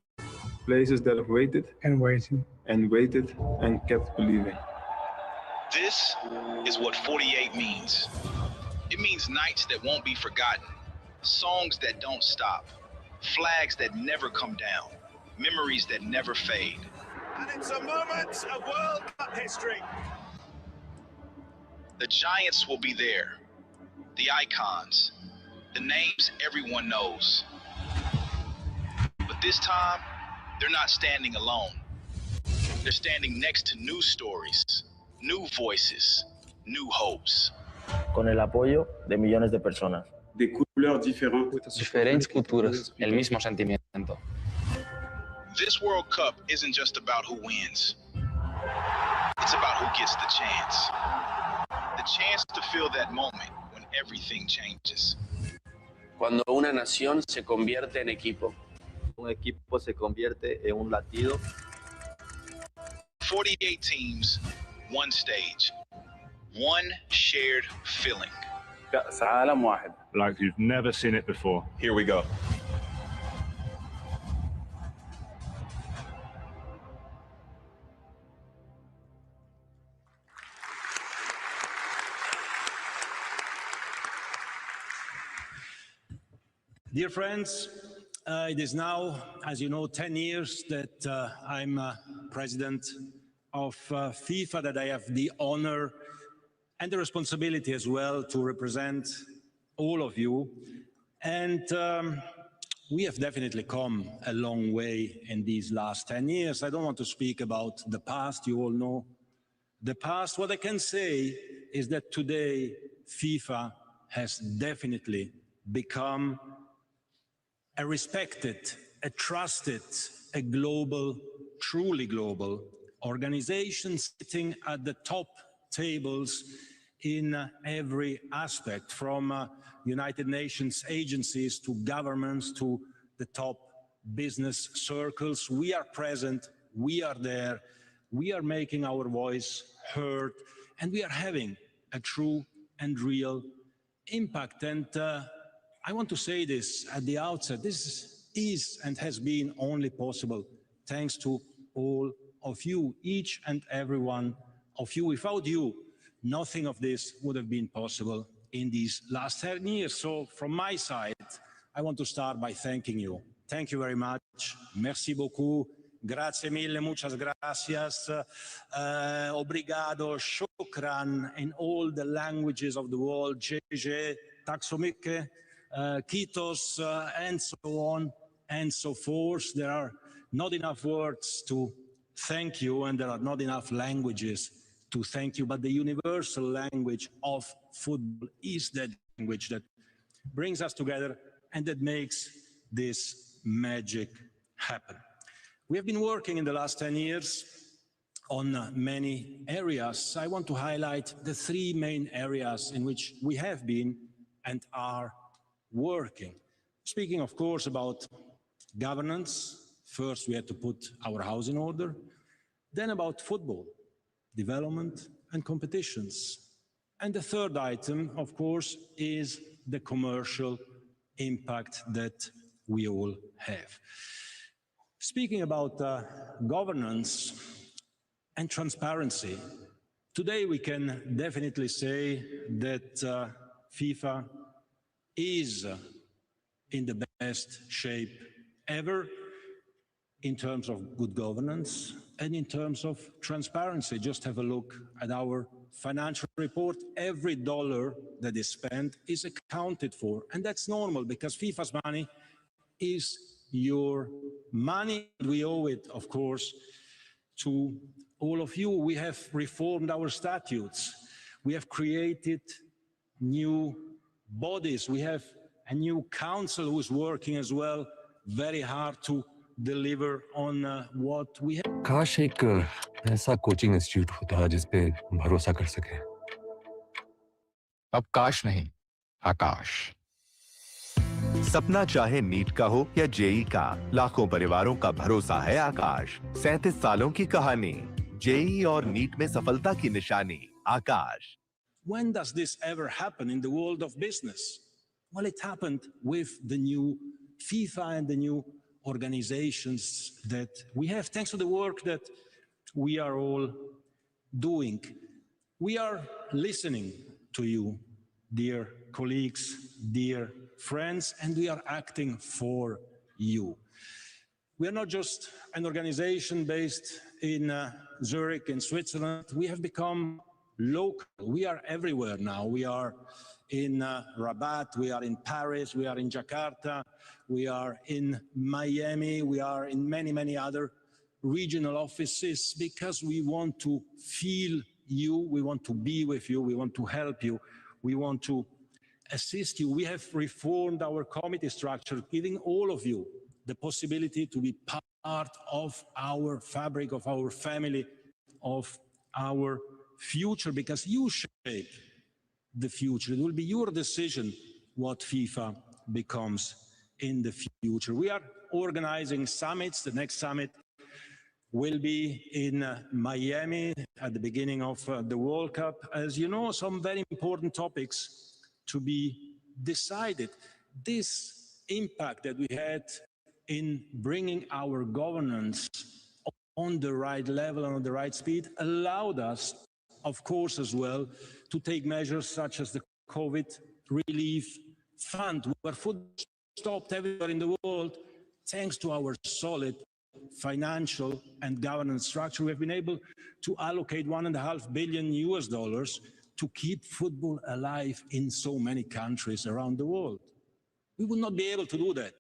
Places that have waited and waited and waited and kept believing. This is what 48 means. It means nights that won't be forgotten, songs that don't stop, flags that never come down, memories that never fade. And it's a moment of World Cup history. The giants will be there, the icons, the names everyone knows. But this time, they're not standing alone. They're standing next to new stories, new voices, new hopes. Con el apoyo de millones de personas. De couleurs différentes. Diferentes culturas, el mismo sentimiento. This World Cup isn't just about who wins. It's about who gets the chance. The chance to feel that moment when everything changes. Cuando una nación se convierte en equipo. Un equipo se convierte en un latido. 48 teams, one stage, one shared feeling. Like you've never seen it before. Here we go. Dear friends, it is now, as you know, 10 years that I'm president of FIFA, that I have the honor and the responsibility as well to represent all of you. And we have definitely come a long way in these last 10 years. I don't want to speak about the past, you all know the past. What I can say is that today FIFA has definitely become a respected, a trusted, a global, truly global organization sitting at the top tables in every aspect, from United Nations agencies to governments to the top business circles. We are present, we are there, we are making our voice heard, and we are having a true and real impact. And I want to say this at the outset, this is and has been only possible thanks to all of you, each and every one of you. Without you, nothing of this would have been possible in these last 10 years. So from my side, I want to start by thanking you. Thank you very much. Merci beaucoup. Grazie mille, muchas gracias. Obrigado, shukran, in all the languages of the world. JJ, tack så mycket. Kitos, and so on and so forth. There are not enough words to thank you, and there are not enough languages to thank you, but the universal language of football is that language that brings us together and that makes this magic happen. We have been working in the last 10 years on many areas. I want to highlight the three main areas in which we have been and are working. Speaking, of course, about governance, first we had to put our house in order, then about football, development and competitions. And the third item, of course, is the commercial impact that we all have. Speaking about governance and transparency, today we can definitely say that FIFA is in the best shape ever in terms of good governance and in terms of transparency. Just have a look at our financial report. Every dollar that is spent is accounted for, and that's normal because FIFA's money is your money. We owe it, of course, to all of you. We have reformed our statutes. We have created new bodies. We have a new council who is working as well very hard to deliver on what we have. काश एक ऐसा coaching institute होता जिस पे भरोसा कर सके। अब काश नहीं, आकाश। सपना चाहे नीट का हो या जेई का, लाखों परिवारों का भरोसा है आकाश। 37 सालों की कहानी, जेई और नीट में सफलता की निशानी, आकाश। When does this ever happen in the world of business? Well, it happened with the new FIFA and the new organizations that we have, thanks to the work that we are all doing. We are listening to you, dear colleagues, dear friends, and we are acting for you. We are not just an organization based in Zurich, in Switzerland. We have become local. We are everywhere now. We are in Rabat, we are in Paris, we are in Jakarta, we are in Miami, we are in many, many other regional offices, because we want to feel you, we want to be with you, we want to help you, we want to assist you. We have reformed our committee structure, giving all of you the possibility to be part of our fabric, of our family, of our future, because you shape the future. It will be your decision what FIFA becomes in the future. We are organizing summits. The next summit will be in Miami at the beginning of the World Cup. As you know, some very important topics to be decided. This impact that we had in bringing our governance on the right level and on the right speed allowed us, of course, as well, to take measures such as the COVID relief fund, where food stopped everywhere in the world. Thanks to our solid financial and governance structure, we have been able to allocate $1.5 billion to keep football alive in so many countries around the world. We would not be able to do that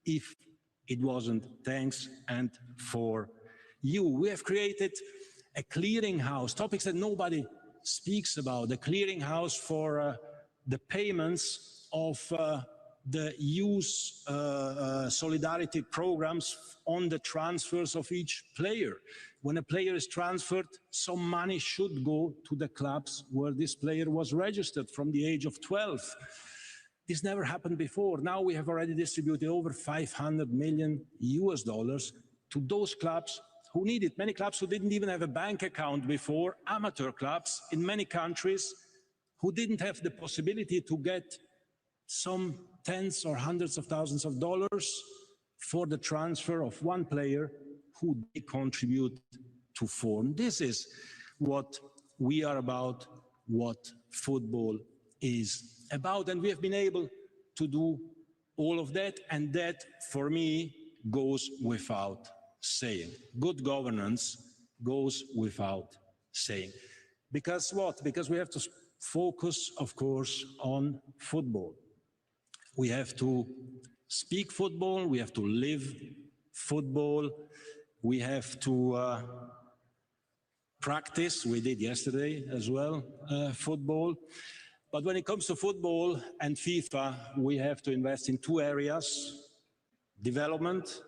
if it wasn't thanks and for you. We have created a clearinghouse, topics that nobody speaks about, the clearinghouse for the payments of the youth solidarity programs on the transfers of each player. When a player is transferred, some money should go to the clubs where this player was registered from the age of 12. This never happened before. Now we have already distributed over $500 million to those clubs who need it. Many clubs who didn't even have a bank account before, amateur clubs in many countries who didn't have the possibility to get some tens or hundreds of thousands of dollars for the transfer of one player who they contribute to form. This is what we are about, what football is about. And we have been able to do all of that, and that, for me, goes without saying. Good governance goes without saying. Because what? Because we have to focus, of course, on football. We have to speak football, we have to live football, we have to practice, we did yesterday as well, football. But when it comes to football and FIFA, we have to invest in two areas: development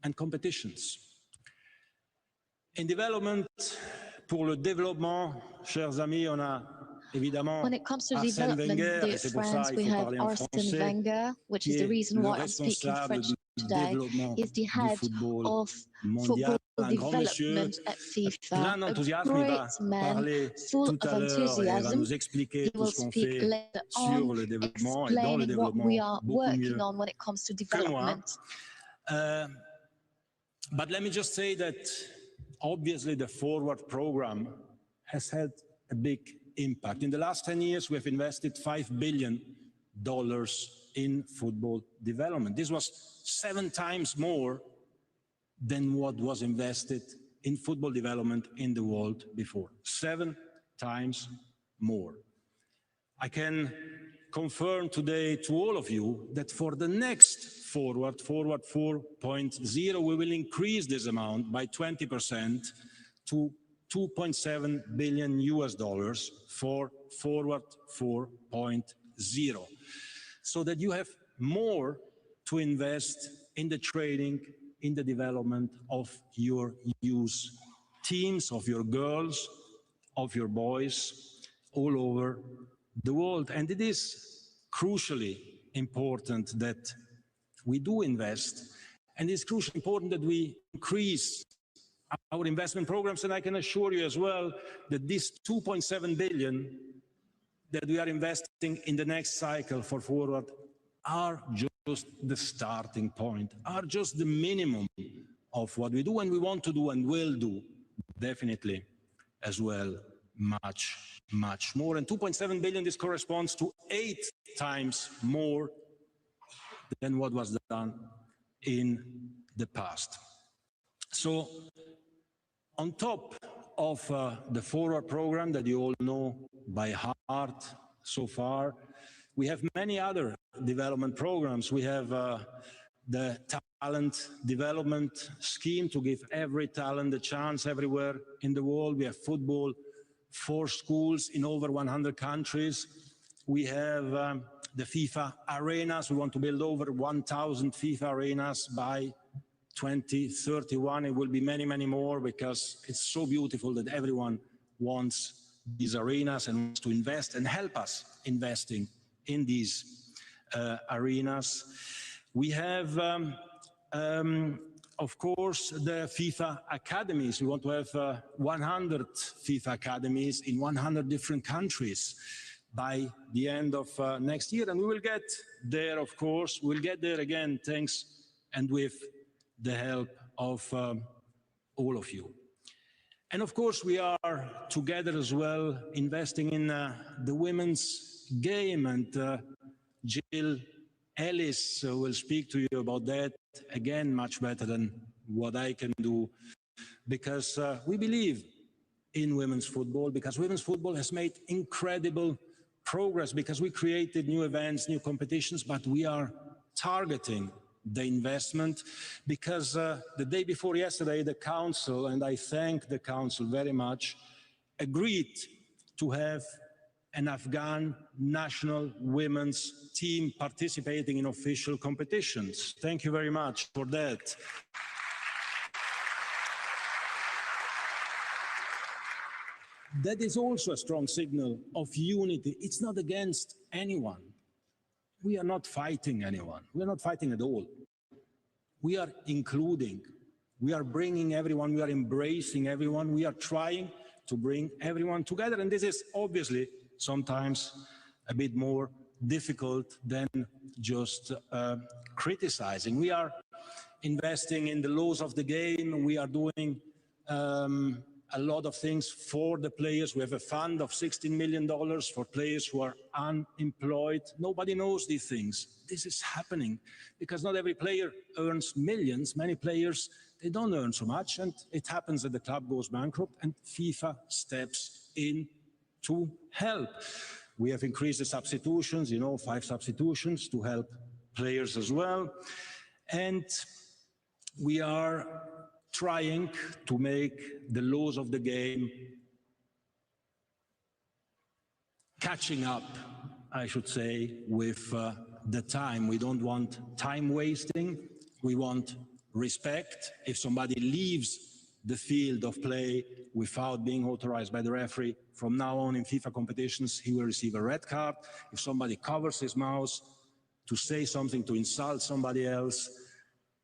and competitions. In development, pour le développement, chers amis, on a évidemment when it comes to Arsène development, Wenger, dear et c'est pour friends, ça il we faut have parler en Arsène français, Wenger, which qui is the est reason le why I'm speaking responsable French du today. développement He's the du head football of mondial. football Un grand monsieur, development at FIFA, plein a d'enthousiasme, il va great man, parler full tout of à l'heure et va enthusiasm. nous expliquer He tout will ce qu'on speak fait later sur on, le développement et dans le explaining what we développement are beaucoup working mieux on when it comes to que moi. development. But let me just say that obviously the Forward program has had a big impact. In the last 10 years, we have invested $5 billion in football development. This was 7 times more than what was invested in football development in the world before. 7 times more. I can confirm today to all of you that for the next Forward 4.0, we will increase this amount by 20% to $2.7 billion for Forward 4.0. so that you have more to invest in the training, in the development of your youth teams, of your girls, of your boys all over the world. And it is crucially important that we do invest, and it's crucially important that we increase our investment programs. And I can assure you as well that this 2.7 billion that we are investing in the next cycle for Forward are just the starting point, are just the minimum of what we do and we want to do and will do, definitely, as well, much, much more. And 2.7 billion, this corresponds to 8 times more than what was done in the past. So, on top of the Forward program that you all know by heart so far, we have many other development programs. We have the talent development scheme to give every talent a chance everywhere in the world. We have football for schools in over 100 countries. We have the FIFA arenas. We want to build over 1,000 FIFA arenas by 2031. It will be many, many more, because it's so beautiful that everyone wants these arenas and wants to invest and help us investing in these arenas. We have, of course, the FIFA academies. We want to have 100 FIFA academies in 100 different countries by the end of next year. And we will get there, of course. We'll get there again, thanks and with the help of all of you. And of course, we are together as well investing in the women's game, and Jill Ellis will speak to you about that, again, much better than what I can do, because we believe in women's football, because women's football has made incredible progress, because we created new events, new competitions, but we are targeting the investment, because the day before yesterday, the Council, and I thank the Council very much, agreed to have an Afghan national women's team participating in official competitions. Thank you very much for that. That is also a strong signal of unity. It's not against anyone. We are not fighting anyone. We are not fighting at all. We are including. We are bringing everyone. We are embracing everyone. We are trying to bring everyone together. And this is obviously sometimes a bit more difficult than just criticizing. We are investing in the laws of the game. We are doing a lot of things for the players. We have a fund of $16 million for players who are unemployed. Nobody knows these things. This is happening because not every player earns millions. Many players, they don't earn so much, and it happens that the club goes bankrupt, and FIFA steps in to help. We have increased the substitutions, 5 substitutions to help players as well. And we are trying to make the laws of the game catching up, I should say, with the time. We don't want time wasting. We want respect. If somebody leaves the field of play without being authorized by the referee, from now on in FIFA competitions, he will receive a red card. If somebody covers his mouth to say something, to insult somebody else,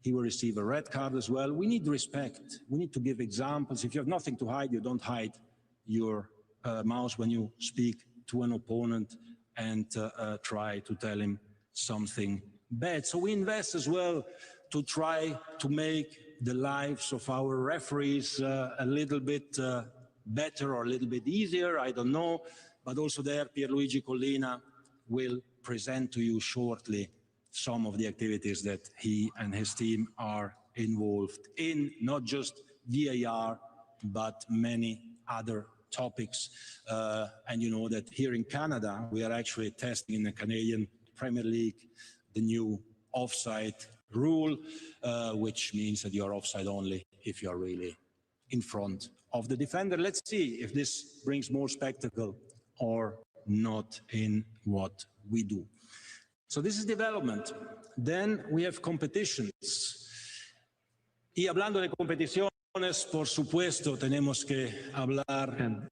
he will receive a red card as well. We need respect. We need to give examples. If you have nothing to hide, you don't hide your mouth when you speak to an opponent and try to tell him something bad. So we invest as well to try to make the lives of our referees a little bit better or a little bit easier, I don't know. But also there, Pierluigi Collina will present to you shortly some of the activities that he and his team are involved in, not just VAR, but many other topics. And you know that here in Canada, we are actually testing in the Canadian Premier League the new offside rule, which means that you are offside only if you are really in front of the defender. Let's see if this brings more spectacle or not in what we do. So this is development. Then we have competitions. Y hablando de competiciones, por supuesto, tenemos que hablar en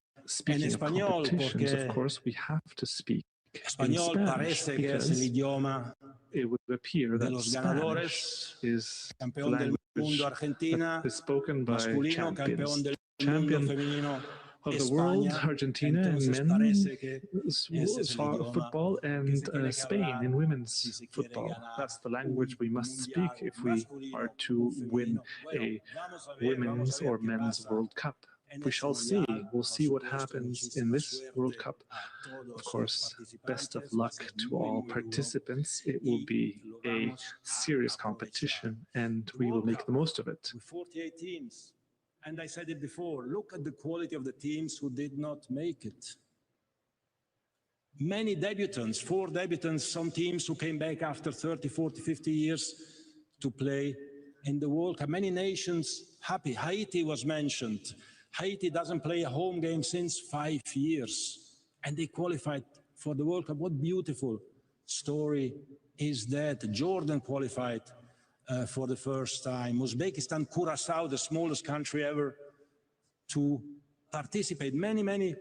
español, porque of course, we have to speak español in Spanish parece que es el idioma it would appear de that los Spanish ganadores, is campeón del mundo Argentina, that is spoken by masculino, campeón champions. del mundo Champion femenino, of the world, España. Argentina, and Entonces men parece que ese es el idioma football, que and se tiene que Spain hablar in si women's se quiere football. ganar That's the language we must speak mundial if we masculino are o to win femenino. a women's or men's World Cup. We shall see. We'll see what happens in this World Cup. Of course, best of luck to all participants. It will be a serious competition, and we will make the most of it. With 48 teams. And I said it before, look at the quality of the teams who did not make it. Many debutants, 4 debutants, some teams who came back after 30, 40, 50 years to play in the World Cup. Many nations happy. Haiti was mentioned. Haiti doesn't play a home game since 5 years, and they qualified for the World Cup. What beautiful story is that? Jordan qualified for the first time. Uzbekistan, Curaçao, the smallest country ever to participate. Many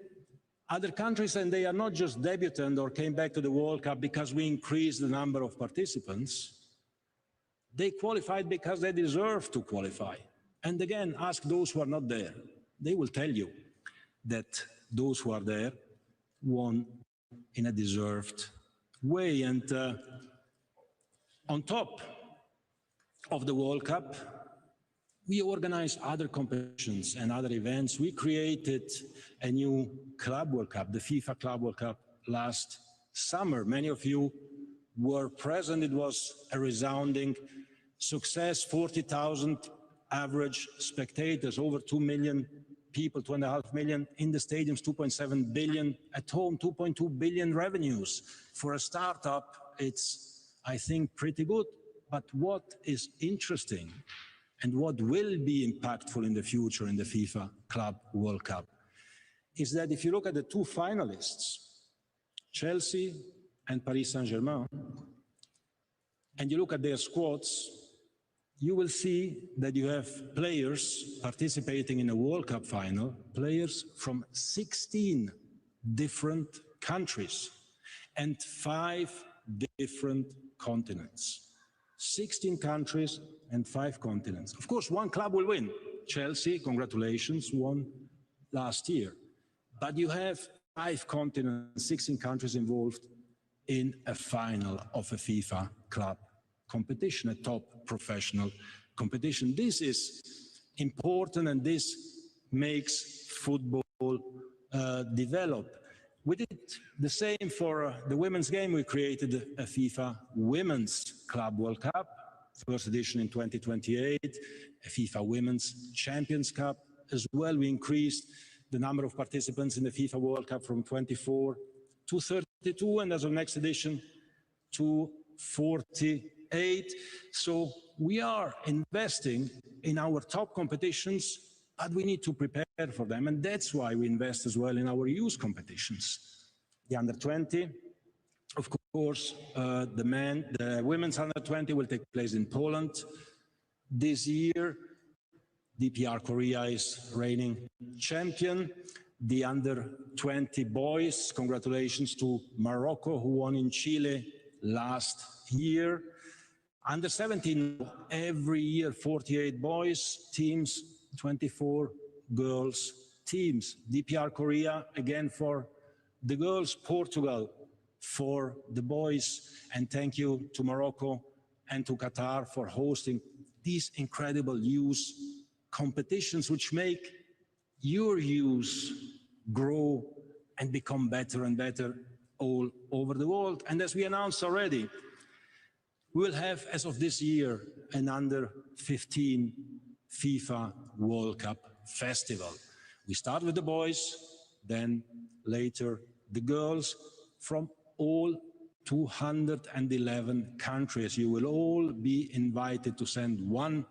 other countries, and they are not just debutant or came back to the World Cup because we increased the number of participants. They qualified because they deserve to qualify. And again, ask those who are not there. They will tell you that those who are there won in a deserved way. And on top of the World Cup, we organize other competitions and other events. We created a new Club World Cup, the FIFA Club World Cup, last summer. Many of you were present. It was a resounding success, 40,000 average spectators, over 2 million people, 2.5 million in the stadiums, 2.7 billion at home, 2.2 billion revenues. For a startup, it's, I think, pretty good. But what is interesting and what will be impactful in the future in the FIFA Club World Cup is that if you look at the 2 finalists, Chelsea and Paris Saint-Germain, and you look at their squads, you will see that you have players participating in a World Cup final, players from 16 different countries and 5 different continents. 16 countries and 5 continents. Of course, one club will win. Chelsea, congratulations, won last year. But you have 5 continents, 16 countries involved in a final of a FIFA club competition, a top professional competition. This is important, and this makes football develop. We did the same for the women's game. We created a FIFA Women's Club World Cup, first edition in 2028, a FIFA Women's Champions Cup as well. We increased the number of participants in the FIFA World Cup from 24 to 32, and as of next edition to 48. So we are investing in our top competitions, but we need to prepare for them. And that's why we invest as well in our youth competitions. The under 20, of course, the women's under 20 will take place in Poland this year. DPR Korea is reigning champion. The under 20 boys, congratulations to Morocco, who won in Chile last year. Under 17, every year, 48 boys teams, 24 girls teams. DPR Korea, again for the girls, Portugal for the boys, and thank you to Morocco and to Qatar for hosting these incredible youth competitions, which make your youth grow and become better and better all over the world. And as we announced already, we'll have, as of this year, an under 15 FIFA World Cup festival. We start with the boys, then later the girls from all 211 countries. You will all be invited to send one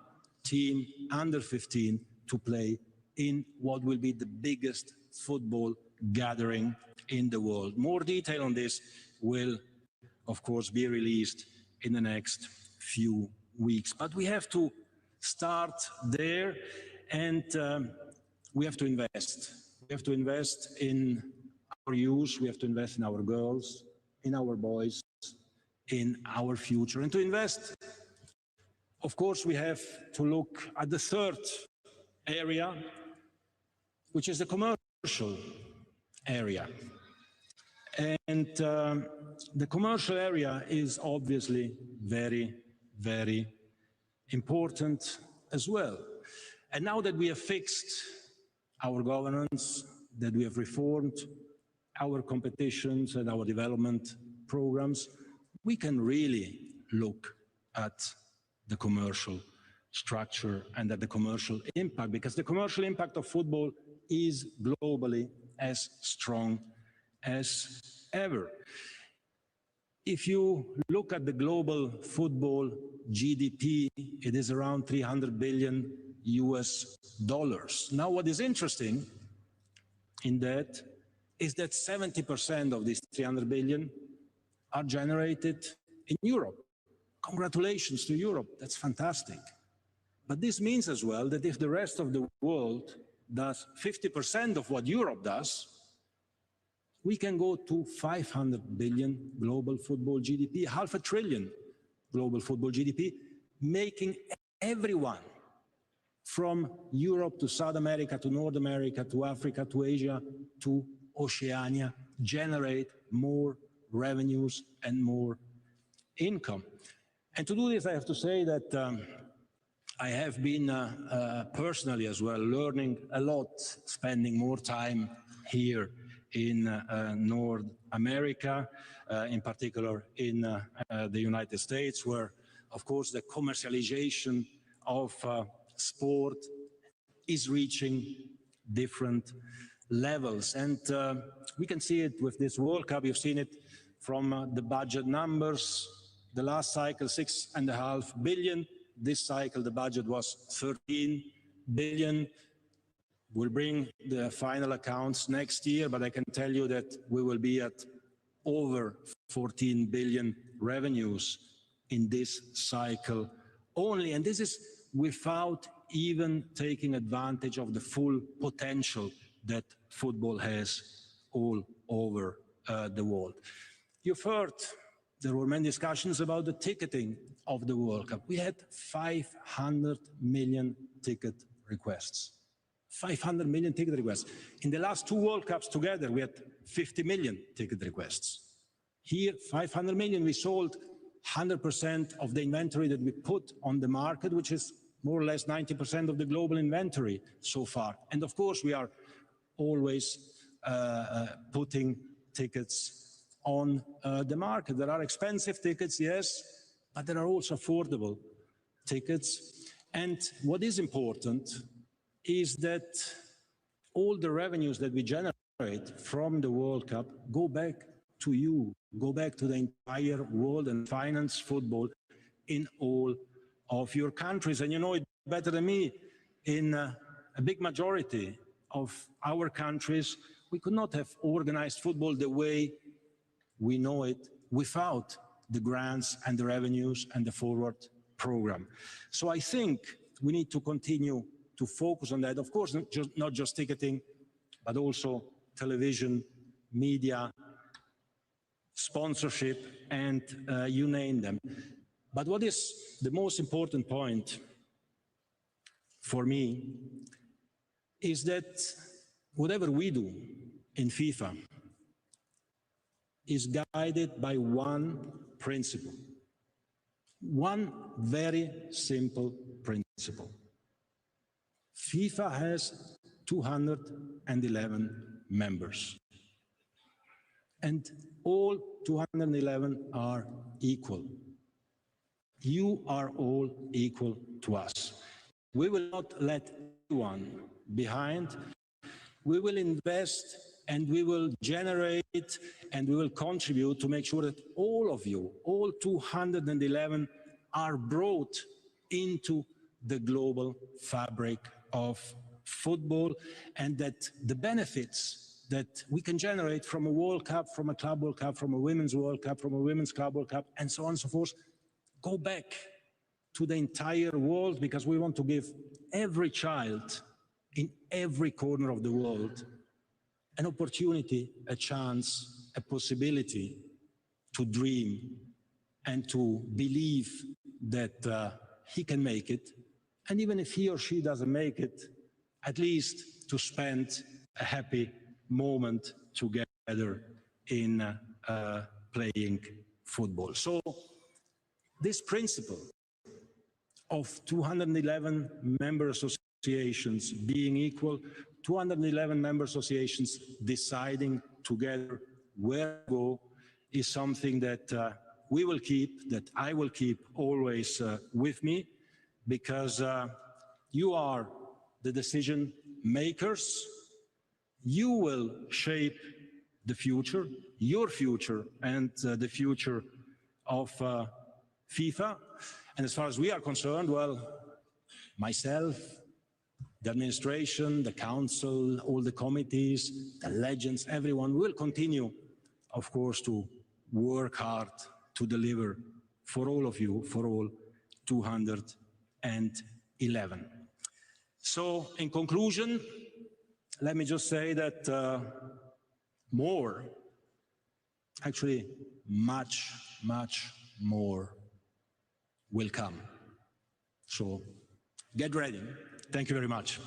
team under 15 to play in what will be the biggest football gathering in the world. More detail on this will of course, be released in the next few weeks. But we have to start there, and we have to invest. We have to invest in our youth, we have to invest in our girls, in our boys, in our future. And to invest, of course, we have to look at the third area, which is the commercial area. And the commercial area is obviously very, very important as well. And now that we have fixed our governance, that we have reformed our competitions and our development programs, we can really look at the commercial structure and at the commercial impact, because the commercial impact of football is globally as strong as ever. If you look at the global football GDP, it is around $300 billion US. Now, what is interesting in that is that 70% of these 300 billion are generated in Europe. Congratulations to Europe, that's fantastic. But this means as well that if the rest of the world does 50% of what Europe does, we can go to 500 billion global football GDP, $500 billion global football GDP, making everyone from Europe to South America, to North America, to Africa, to Asia, to Oceania, generate more revenues and more income. And to do this, I have to say that I have been personally as well learning a lot, spending more time here in North America, in particular in the United States, where, of course, the commercialization of sport is reaching different levels. And we can see it with this World Cup. You've seen it from the budget numbers. The last cycle, $6.5 billion. This cycle, the budget was $13 billion. We'll bring the final accounts next year, but I can tell you that we will be at over 14 billion revenues in this cycle only. And this is without even taking advantage of the full potential that football has all over the world. You've heard there were many discussions about the ticketing of the World Cup. We had 500 million ticket requests. 500 million ticket requests. In the last two World Cups together, we had 50 million ticket requests. Here, 500 million, we sold 100% of the inventory that we put on the market, which is more or less 90% of the global inventory so far. And of course, we are always putting tickets on the market. There are expensive tickets, yes, but there are also affordable tickets. And what is important is that all the revenues that we generate from the World Cup go back to you, go back to the entire world and finance football in all of your countries. And you know it better than me, in a big majority of our countries, we could not have organized football the way we know it without the grants and the revenues and the forward program. So I think we need to continue to focus on that. Of course, not just ticketing, but also television, media, sponsorship, and you name them. But what is the most important point for me is that whatever we do in FIFA is guided by one principle, one very simple principle. FIFA has 211 members, and all 211 are equal. You are all equal to us. We will not let anyone behind. We will invest and we will generate and we will contribute to make sure that all of you, all 211, are brought into the global fabric of football, and that the benefits that we can generate from a World Cup, from a Club World Cup, from a Women's World Cup, from a Women's Club World Cup, and so on and so forth, go back to the entire world, because we want to give every child in every corner of the world an opportunity, a chance, a possibility to dream and to believe that he can make it. And even if he or she doesn't make it, at least to spend a happy moment together in playing football. So this principle of 211 member associations being equal, 211 member associations deciding together where to go, is something that we will keep, that I will keep always with me, because you are the decision makers. You will shape the future, your future, and the future of FIFA. And as far as we are concerned, well, myself, the administration, the council, all the committees, the legends, everyone will continue, of course, to work hard to deliver for all of you, for all 211. So, in conclusion, let me just say that more, actually much, much more will come. So, get ready. Thank you very much.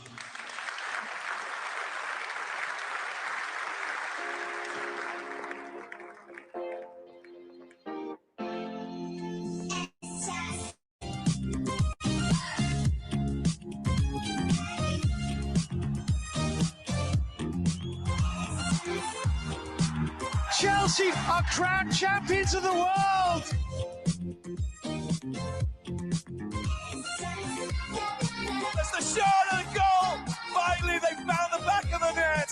Chelsea are crowned champions of the world! That's the shot and the goal! Finally, they found the back of the net!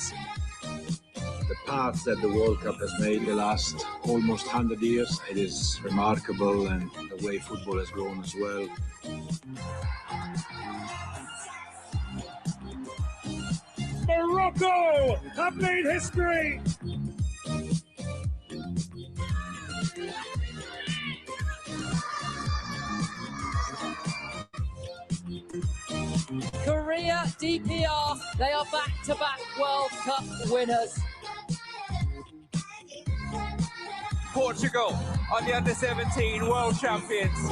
The path that the World Cup has made the last almost 100 years, it is remarkable, and the way football has grown as well. Morocco have made history! Korea, DPR, they are back-to-back World Cup winners. Portugal are the under-17 world champions.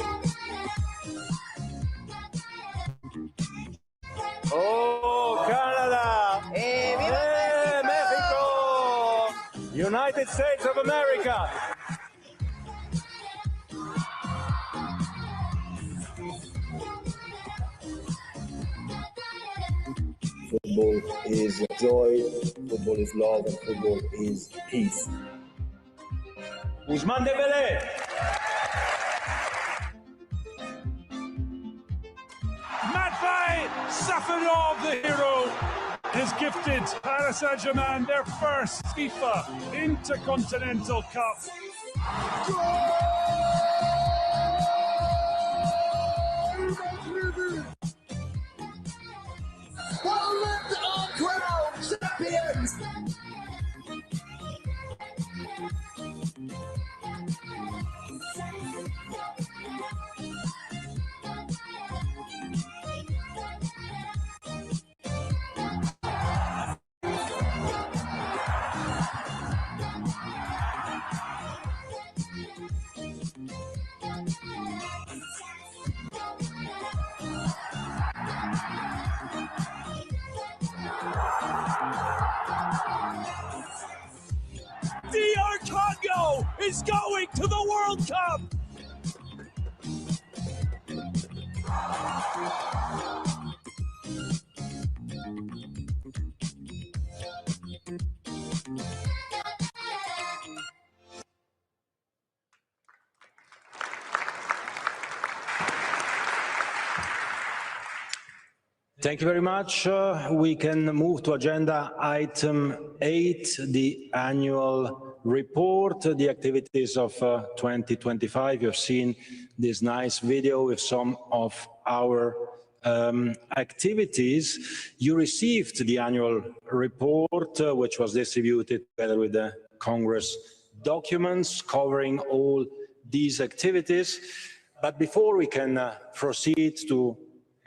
Oh, Canada! Hey, Mexico! United States of America! Football is joy, football is love, and football is peace. Ousmane Dembélé. Matvei Safanov, the hero, has gifted Paris Saint-Germain their first FIFA Intercontinental Cup. Holland are crowned champions! DR Congo is going to the World Cup! Thank you very much. We can move to agenda item 8, the annual report, the activities of 2025. You've seen this nice video with some of our activities. You received the annual report, which was distributed together with the Congress documents covering all these activities. But before we can proceed to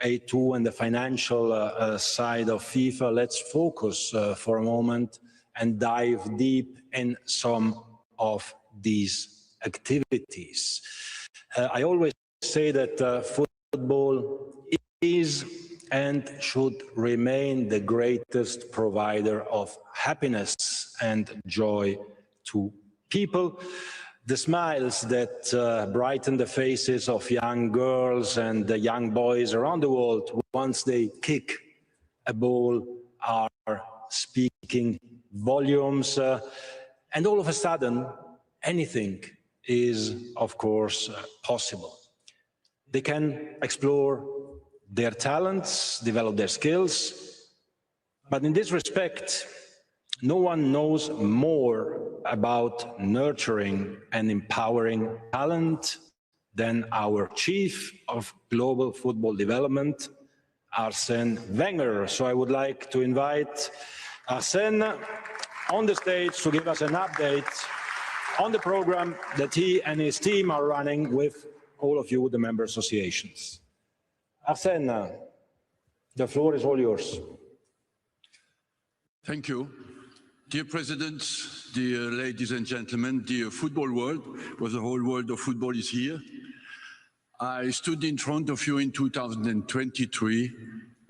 A2 and the financial side of FIFA, let's focus for a moment and dive deep in some of these activities. I always say that football is and should remain the greatest provider of happiness and joy to people. The smiles that brighten the faces of young girls and young boys around the world once they kick a ball are speaking volumes. And all of a sudden, anything is, of course, possible. They can explore their talents, develop their skills, but in this respect, no one knows more about nurturing and empowering talent than our Chief of Global Football Development, Arsène Wenger. So I would like to invite Arsène on the stage to give us an update on the program that he and his team are running with all of you, the member associations. Arsène, the floor is all yours. Thank you. Dear President, dear ladies and gentlemen, dear football world, because the whole world of football is here. I stood in front of you in 2023,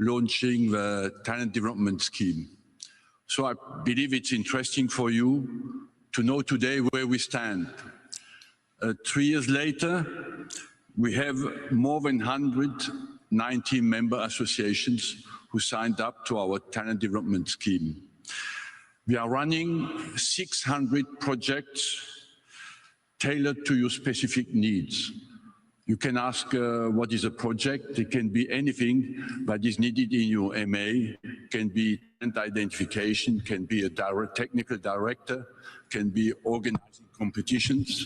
launching the talent development scheme. So I believe it's interesting for you to know today where we stand. 3 years later, we have more than 190 member associations who signed up to our talent development scheme. We are running 600 projects tailored to your specific needs. You can ask what is a project. It can be anything that is needed in your MA, can be talent identification, can be a technical director, can be organizing competitions.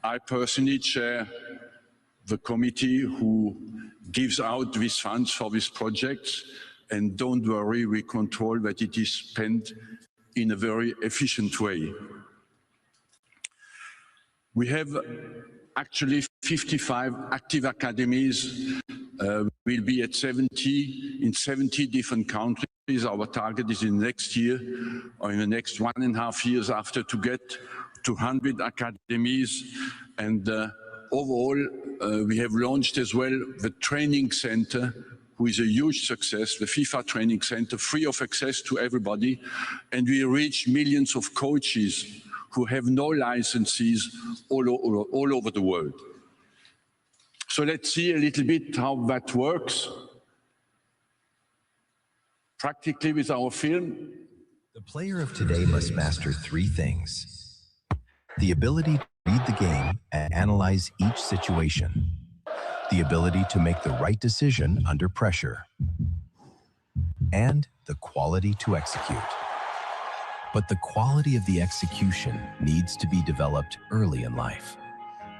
I personally chair the committee who gives out these funds for these projects, and don't worry, we control that it is spent in a very efficient way. We have actually 55 active academies. We'll be at 70 in 70 different countries. Our target is in next year or in the next 1.5 years after to get to 100 academies. And overall, we have launched as well the training center, who is a huge success, the FIFA Training Center, free of access to everybody. And we reach millions of coaches who have no licenses all over the world. So let's see a little bit how that works. Practically with our film. The player of today must master 3 things: the ability to read the game and analyze each situation, the ability to make the right decision under pressure, and the quality to execute. But the quality of the execution needs to be developed early in life.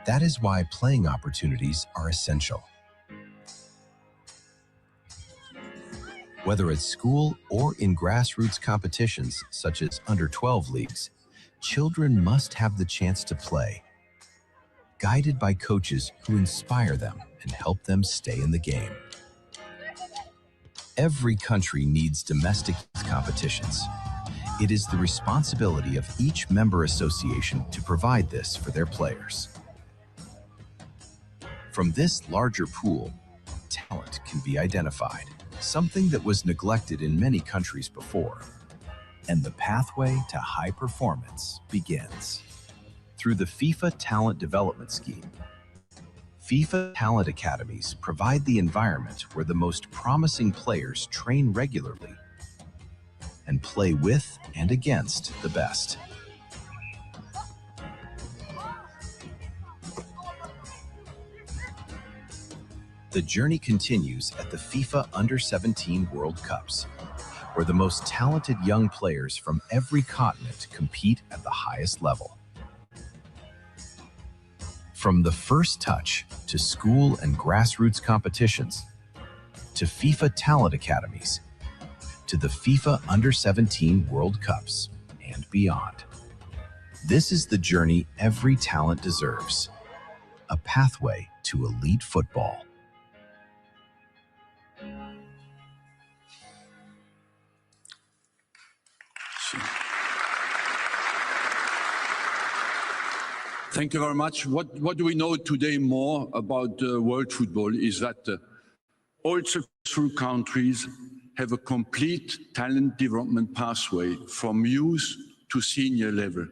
That is why playing opportunities are essential. Whether at school or in grassroots competitions such as under-12 leagues, children must have the chance to play, guided by coaches who inspire them and help them stay in the game. Every country needs domestic competitions. It is the responsibility of each member association to provide this for their players. From this larger pool, talent can be identified, something that was neglected in many countries before. And the pathway to high performance begins. Through the FIFA Talent Development Scheme, FIFA Talent Academies provide the environment where the most promising players train regularly and play with and against the best. The journey continues at the FIFA Under-17 World Cups, where the most talented young players from every continent compete at the highest level. From the first touch to school and grassroots competitions, to FIFA Talent Academies, to the FIFA Under-17 World Cups, and beyond. This is the journey every talent deserves, a pathway to elite football. Thank you very much. What do we know today more about world football is that all successful countries have a complete talent development pathway from youth to senior level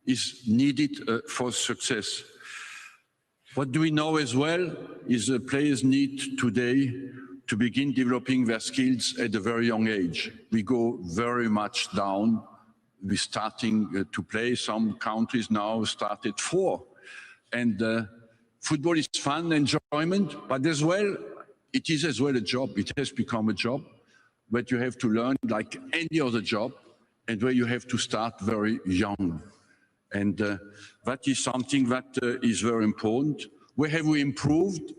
is needed for success. What do we know as well is players need today to begin developing their skills at a very young age. We go very much down. We're starting to play. Some countries now start at 4. And football is fun, enjoyment, but as well, it is as well a job. It has become a job that you have to learn like any other job and where you have to start very young. And that is something that is very important. Where have we improved?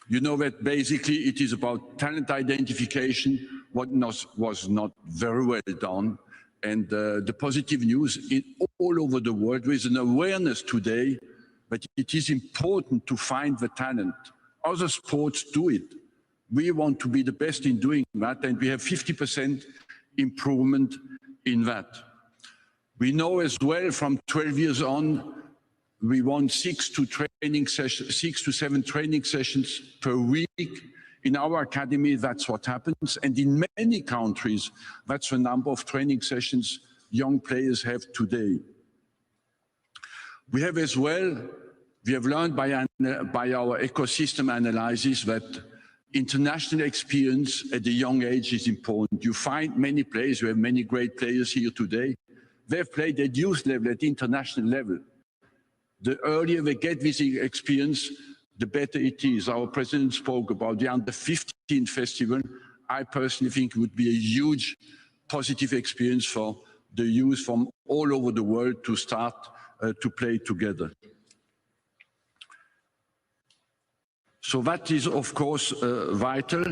You know that basically it is about talent identification, what was not very well done. And the positive news all over the world, there is an awareness today that it is important to find the talent. Other sports do it. We want to be the best in doing that, and we have 50% improvement in that. We know as well from 12 years on, we want 6 to 7 training sessions per week. In our academy, that's what happens. And in many countries, that's the number of training sessions young players have today. We have as well, we have learned by our ecosystem analysis that international experience at a young age is important. You find many players, we have many great players here today. They've played at youth level, at international level. The earlier they get this experience, the better it is. Our president spoke about the Under-15 festival. I personally think it would be a huge positive experience for the youth from all over the world to start to play together. So that is, of course, vital.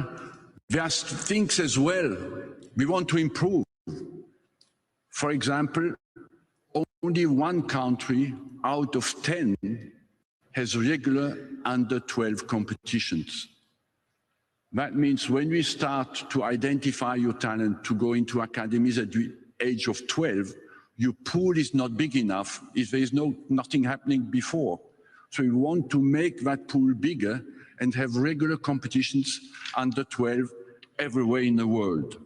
There are things as well we want to improve. For example, only one country out of 10 has regular under-12 competitions. That means when we start to identify your talent to go into academies at the age of 12, your pool is not big enough if there is nothing happening before. So we want to make that pool bigger and have regular competitions under 12 everywhere in the world.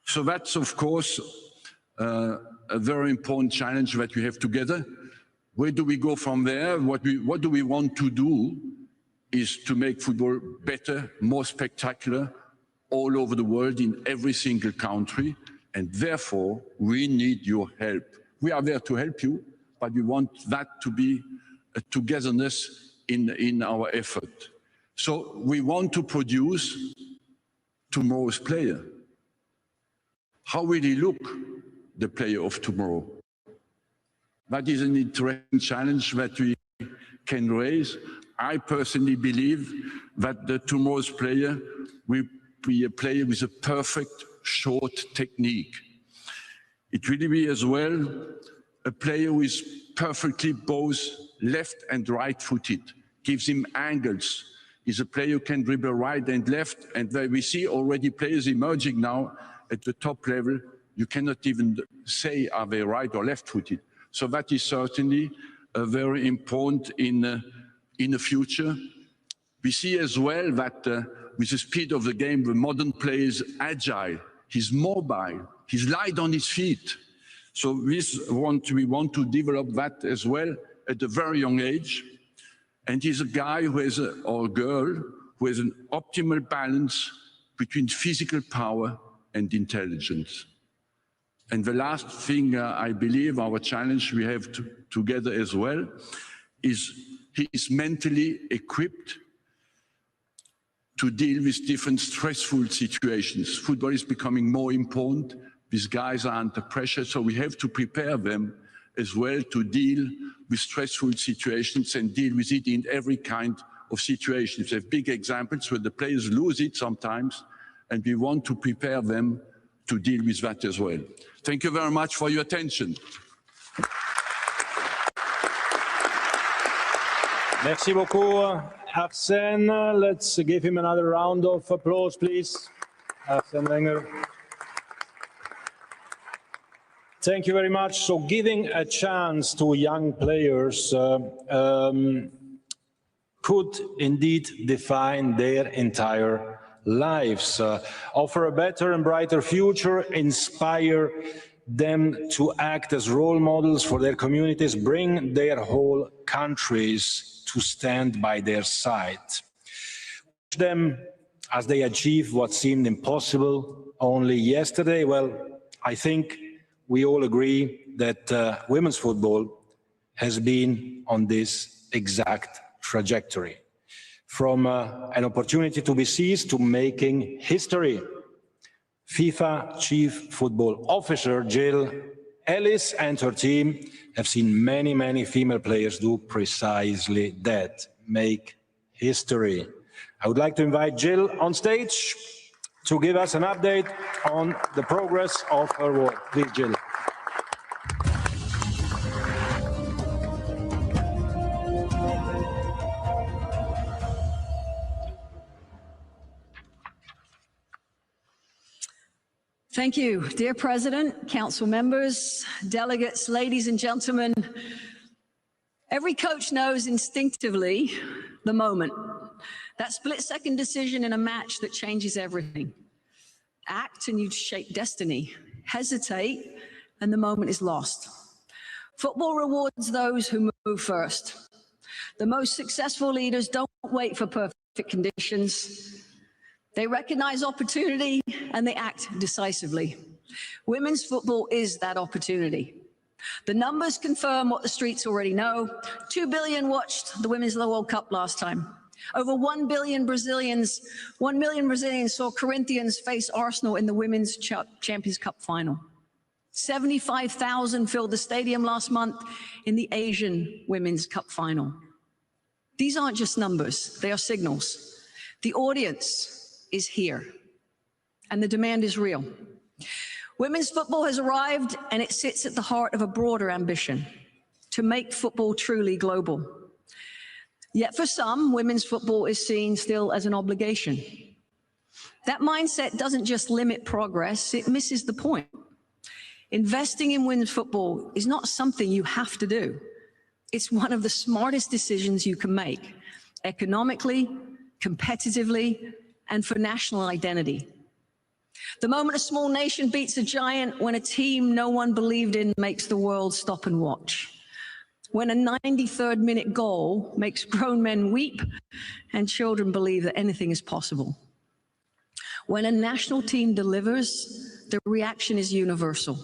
So that's, of course, a very important challenge that we have together. Where do we go from there? What do we want to do is to make football better, more spectacular, all over the world in every single country. And therefore, we need your help. We are there to help you, but we want that to be a togetherness in our effort. So we want to produce tomorrow's player. How will he look, the player of tomorrow? That is an interesting challenge that we can raise. I personally believe that the tomorrow's player will be a player with a perfect short technique. It will be as well a player who is perfectly both left and right-footed, gives him angles. He's a player who can dribble right and left, and we see already players emerging now at the top level. You cannot even say are they right or left-footed. So that is certainly very important in the future. We see as well that with the speed of the game, the modern player is agile, he's mobile, he's light on his feet. So we want to develop that as well at a very young age. And he's a guy who has or a girl who has an optimal balance between physical power and intelligence. And the last thing I believe our challenge we have together as well is he is mentally equipped to deal with different stressful situations. Football is becoming more important. These guys are under pressure, so we have to prepare them as well to deal with stressful situations and deal with it in every kind of situations. We have big examples where the players lose it sometimes, and we want to prepare them to deal with that as well. Thank you very much for your attention. Merci beaucoup, Arsène. Let's give him another round of applause, please. Arsène Wenger. Thank you very much. So giving a chance to young players could indeed define their entire lives, offer a better and brighter future, inspire them to act as role models for their communities, bring their whole countries to stand by their side. Watch them as they achieve what seemed impossible only yesterday. Well, I think we all agree that women's football has been on this exact trajectory. From an opportunity to be seized to making history. FIFA Chief Football Officer Jill Ellis and her team have seen many, many female players do precisely that, make history. I would like to invite Jill on stage to give us an update on the progress of her work. Please, Jill. Thank you, dear President, Council members, delegates, ladies and gentlemen. Every coach knows instinctively the moment, that split-second decision in a match that changes everything. Act and you shape destiny. Hesitate and the moment is lost. Football rewards those who move first. The most successful leaders don't wait for perfect conditions. They recognize opportunity and they act decisively. Women's football is that opportunity. The numbers confirm what the streets already know. 2 billion watched the Women's World Cup last time. Over 1 million Brazilians saw Corinthians face Arsenal in the Women's Champions Cup final. 75,000 filled the stadium last month in the Asian Women's Cup final. These aren't just numbers, they are signals. The audience is here, and the demand is real. Women's football has arrived, and it sits at the heart of a broader ambition, to make football truly global. Yet for some, women's football is seen still as an obligation. That mindset doesn't just limit progress, it misses the point. Investing in women's football is not something you have to do. It's one of the smartest decisions you can make, economically, competitively, and for national identity. The moment a small nation beats a giant, when a team no one believed in makes the world stop and watch. When a 93rd minute goal makes grown men weep and children believe that anything is possible. When a national team delivers, the reaction is universal.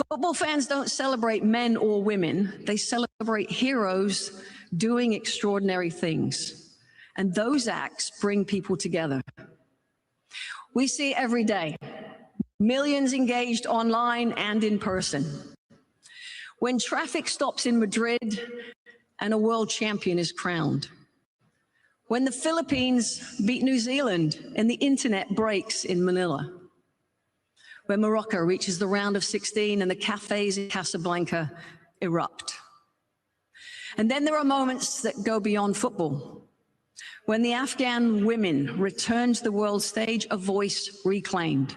Football fans don't celebrate men or women, they celebrate heroes doing extraordinary things. And those acts bring people together. We see it every day. Millions engaged online and in person. When traffic stops in Madrid and a world champion is crowned. When the Philippines beat New Zealand and the internet breaks in Manila. When Morocco reaches the round of 16 and the cafes in Casablanca erupt. And then there are moments that go beyond football. When the Afghan women return to the world stage, a voice reclaimed.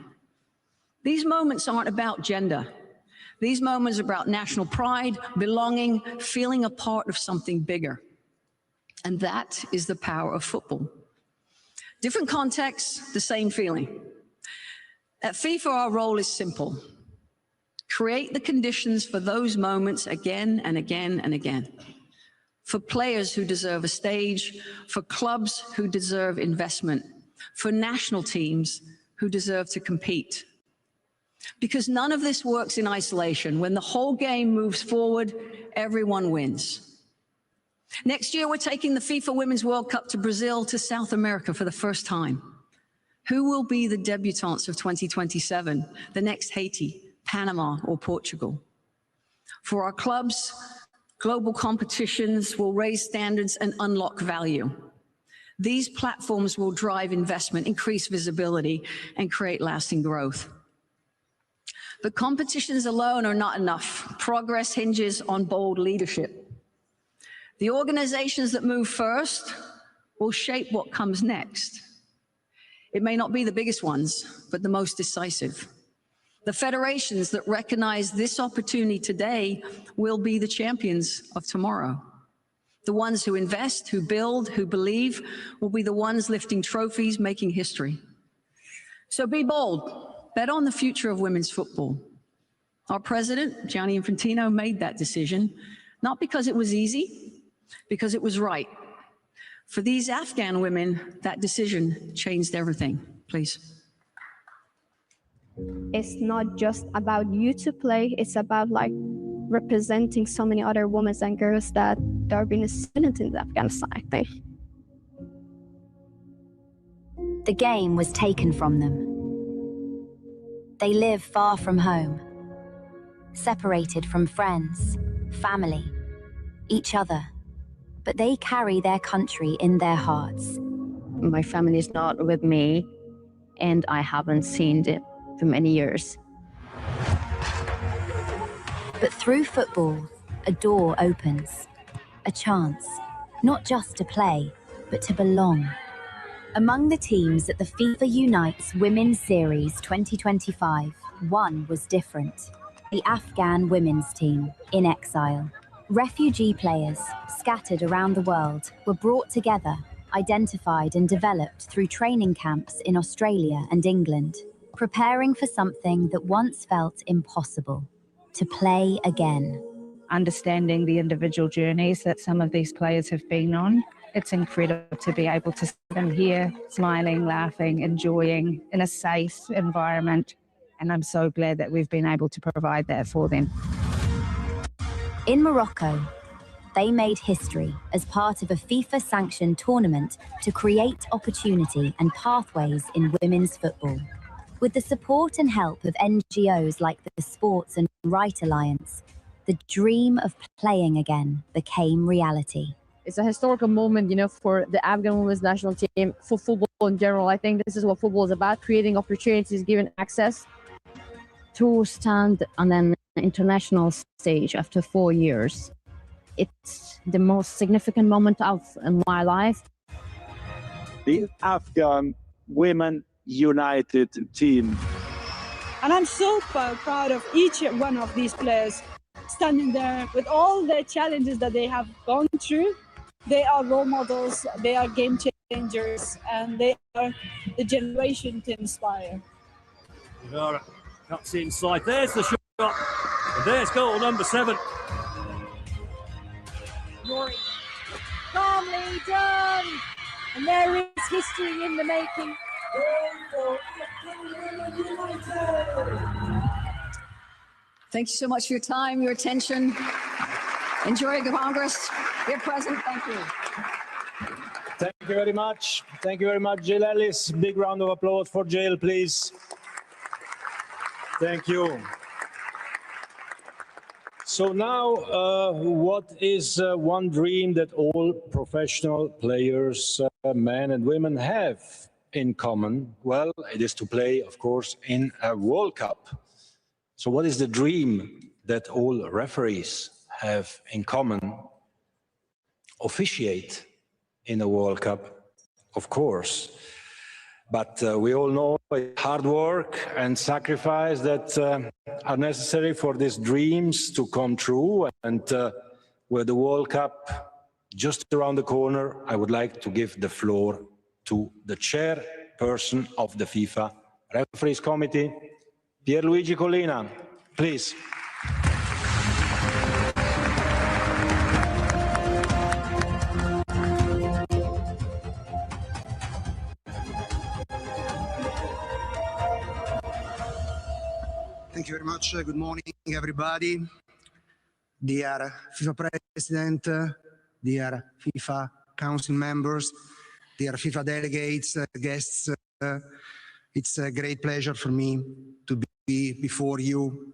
These moments aren't about gender. These moments are about national pride, belonging, feeling a part of something bigger. And that is the power of football. Different contexts, the same feeling. At FIFA, our role is simple. Create the conditions for those moments again and again and again. For players who deserve a stage, for clubs who deserve investment, for national teams who deserve to compete. Because none of this works in isolation. When the whole game moves forward, everyone wins. Next year, we're taking the FIFA Women's World Cup to Brazil, to South America for the first time. Who will be the debutantes of 2027, the next Haiti, Panama, or Portugal? For our clubs, Global competitions will raise standards and unlock value. These platforms will drive investment, increase visibility, and create lasting growth. But competitions alone are not enough. Progress hinges on bold leadership. The organizations that move first will shape what comes next. It may not be the biggest ones, but the most decisive. The federations that recognize this opportunity today will be the champions of tomorrow. The ones who invest, who build, who believe, will be the ones lifting trophies, making history. So be bold. Bet on the future of women's football. Our president, Gianni Infantino, made that decision, not because it was easy, because it was right. For these Afghan women, that decision changed everything. Please. It's not just about you to play, it's about like representing so many other women and girls that are being students in Afghanistan, I think. The game was taken from them. They live far from home, separated from friends, family, each other, but they carry their country in their hearts. My family is not with me, and I haven't seen it for many years. But through football, a door opens, a chance, not just to play, but to belong. Among the teams at the FIFA Unites Women's Series 2025, one was different. The Afghan women's team, in exile. Refugee players, scattered around the world, were brought together, identified and developed through training camps in Australia and England, preparing for something that once felt impossible, to play again. Understanding the individual journeys that some of these players have been on, it's incredible to be able to see them here, smiling, laughing, enjoying in a safe environment. And I'm so glad that we've been able to provide that for them. In Morocco, they made history as part of a FIFA-sanctioned tournament to create opportunity and pathways in women's football. With the support and help of NGOs like the Sports and Right Alliance, the dream of playing again became reality. It's a historical moment, you know, for the Afghan women's national team, for football in general. I think this is what football is about, creating opportunities, giving access to stand on an international stage after 4 years. It's the most significant moment in my life. The Afghan Women United team. And I'm so proud of each one of these players standing there with all the challenges that they have gone through. They are role models, they are game changers, and they are the generation to inspire. Can't see inside. There's the shot. And there's goal number 7. Rory, calmly done. And there is history in the making. Thank you so much for your time, your attention. Enjoy the Congress. Dear President, thank you. Thank you very much. Thank you very much, Jill Ellis. Big round of applause for Jill, please. Thank you. So now, what is one dream that all professional players, men and women, have in common? Well, it is to play, of course, in a World Cup. So what is the dream that all referees have in common? Officiate in a World Cup, of course. But we all know hard work and sacrifice that are necessary for these dreams to come true. And with the World Cup just around the corner, I would like to give the floor to the chairperson of the FIFA Referees Committee, Pierluigi Collina, please. Thank you very much. Good morning, everybody. Dear FIFA President, dear FIFA Council members, dear FIFA delegates, guests, it's a great pleasure for me to be before you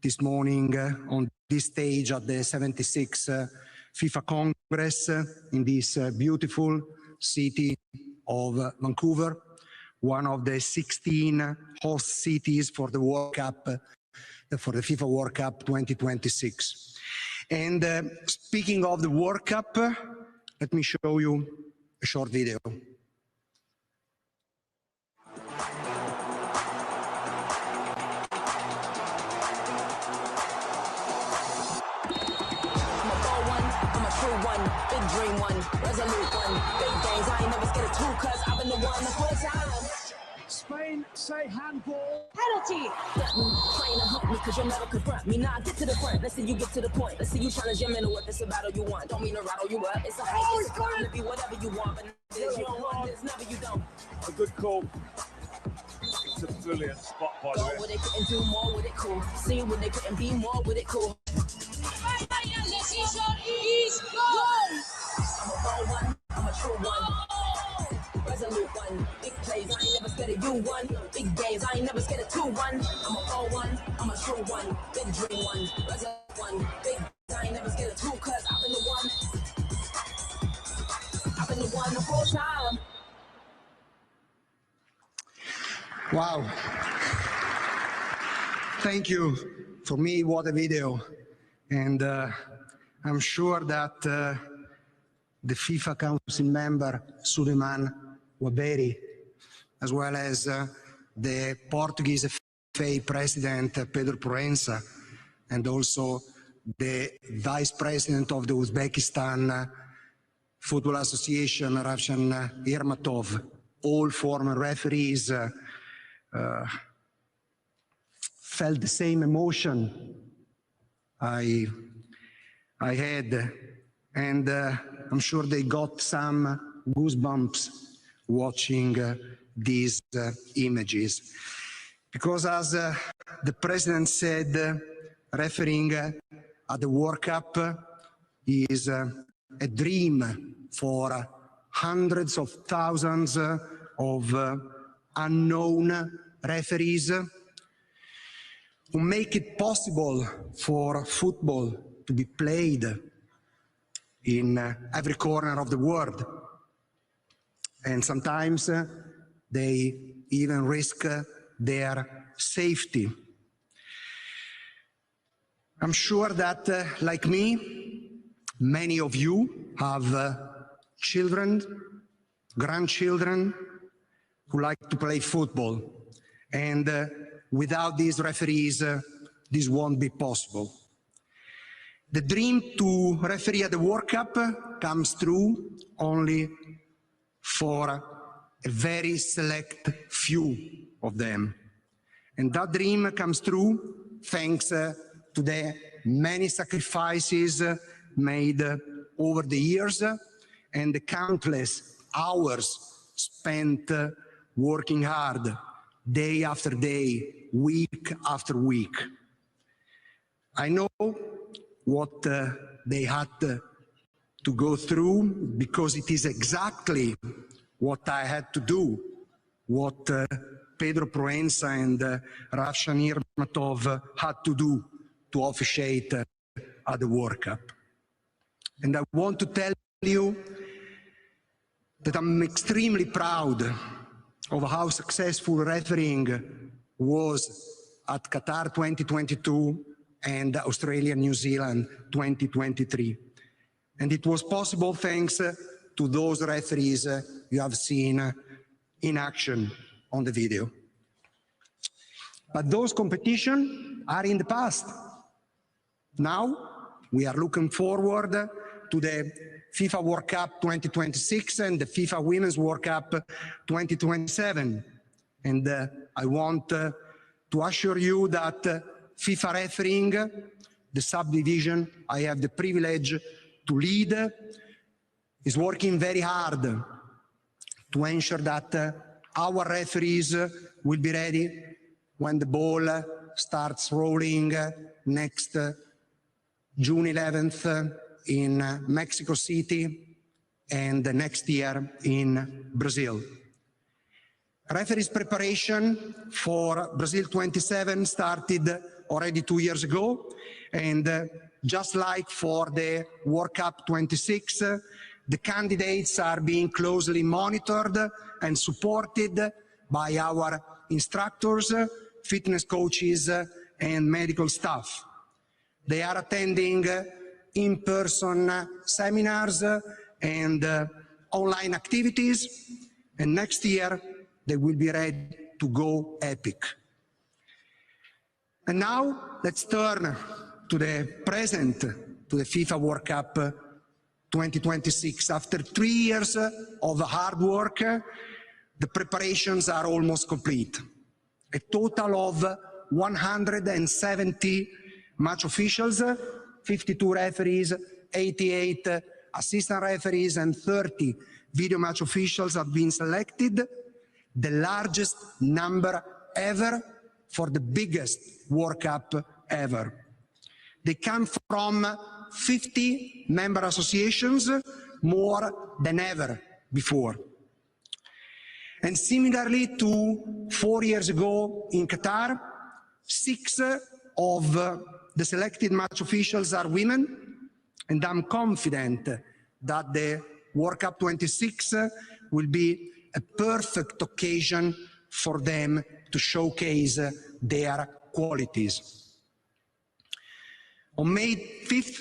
this morning on this stage at the 76th FIFA Congress in this beautiful city of Vancouver, one of the 16 host cities for the World Cup, for the FIFA World Cup 2026. And speaking of the World Cup, let me show you a short video. Big dream one, resolute one, big games. I ain't never scared of two, cause I've been the one the whole time. Spain say handball. Penalty. Playing to hump me cause you'll never confront me. Nah, get to the front. Let's see you get to the point. Let's see you challenge your mental. If it's a battle you want, don't mean to rattle you up. It's a hype, it's a crime to be whatever you want. But this you don't want, this never you don't. A good call. It's a brilliant spot, by the way. Go where they couldn't do more with it, cool. See where they couldn't be more with it, cool. I'm a bold one, I'm a true one. Resolute one, big plays, I ain't never scared of you one. Big games, I ain't never scared of 2-1. I'm a bold one, I'm a true one. Big dream one, resolute one. Big I ain't never scared of 2, cause I've been the one. I've been the one the whole time. Wow. Thank you. For me, what a video. And I'm sure that the FIFA Council member, Suleiman Waberi, as well as the Portuguese FA President, Pedro Proença, and also the Vice President of the Uzbekistan Football Association, Ravshan Irmatov, all former referees, felt the same emotion I had, and I'm sure they got some goosebumps watching these images. Because as the President said, refereeing at the World Cup is a dream for hundreds of thousands of unknown referees who make it possible for football to be played in every corner of the world. And sometimes they even risk their safety. I'm sure that, like me, many of you have children, grandchildren who like to play football. And without these referees, this won't be possible. The dream to referee at the World Cup comes true only for a very select few of them. And that dream comes true thanks to the many sacrifices made over the years and the countless hours spent working hard, day after day, week after week. I know what they had to go through because it is exactly what I had to do, what Pedro Proença and Ravshan Irmatov had to do to officiate at the World Cup. And I want to tell you that I'm extremely proud of how successful refereeing was at Qatar 2022 and Australia, New Zealand 2023. And it was possible thanks to those referees you have seen in action on the video. But those competitions are in the past. Now we are looking forward to the FIFA World Cup 2026 and the FIFA Women's World Cup 2027. And I want to assure you that FIFA refereeing, the subdivision I have the privilege to lead, is working very hard to ensure that our referees will be ready when the ball starts rolling next June 11th in Mexico City and next year in Brazil. Referees preparation for Brazil 27 started already 2 years ago. And just like for the World Cup 26, the candidates are being closely monitored and supported by our instructors, fitness coaches, and medical staff. They are attending in-person seminars and online activities, and next year they will be ready to go epic. And now let's turn to the present, to the FIFA World Cup 2026. After 3 years of hard work, the preparations are almost complete. A total of 170 match officials, 52 referees, 88 assistant referees, and 30 video match officials have been selected, the largest number ever for the biggest World Cup ever. They come from 50 member associations, more than ever before. And similarly to 4 years ago in Qatar, 6 of the selected match officials are women, and I'm confident that the World Cup 26 will be a perfect occasion for them to showcase their qualities. On May 5th,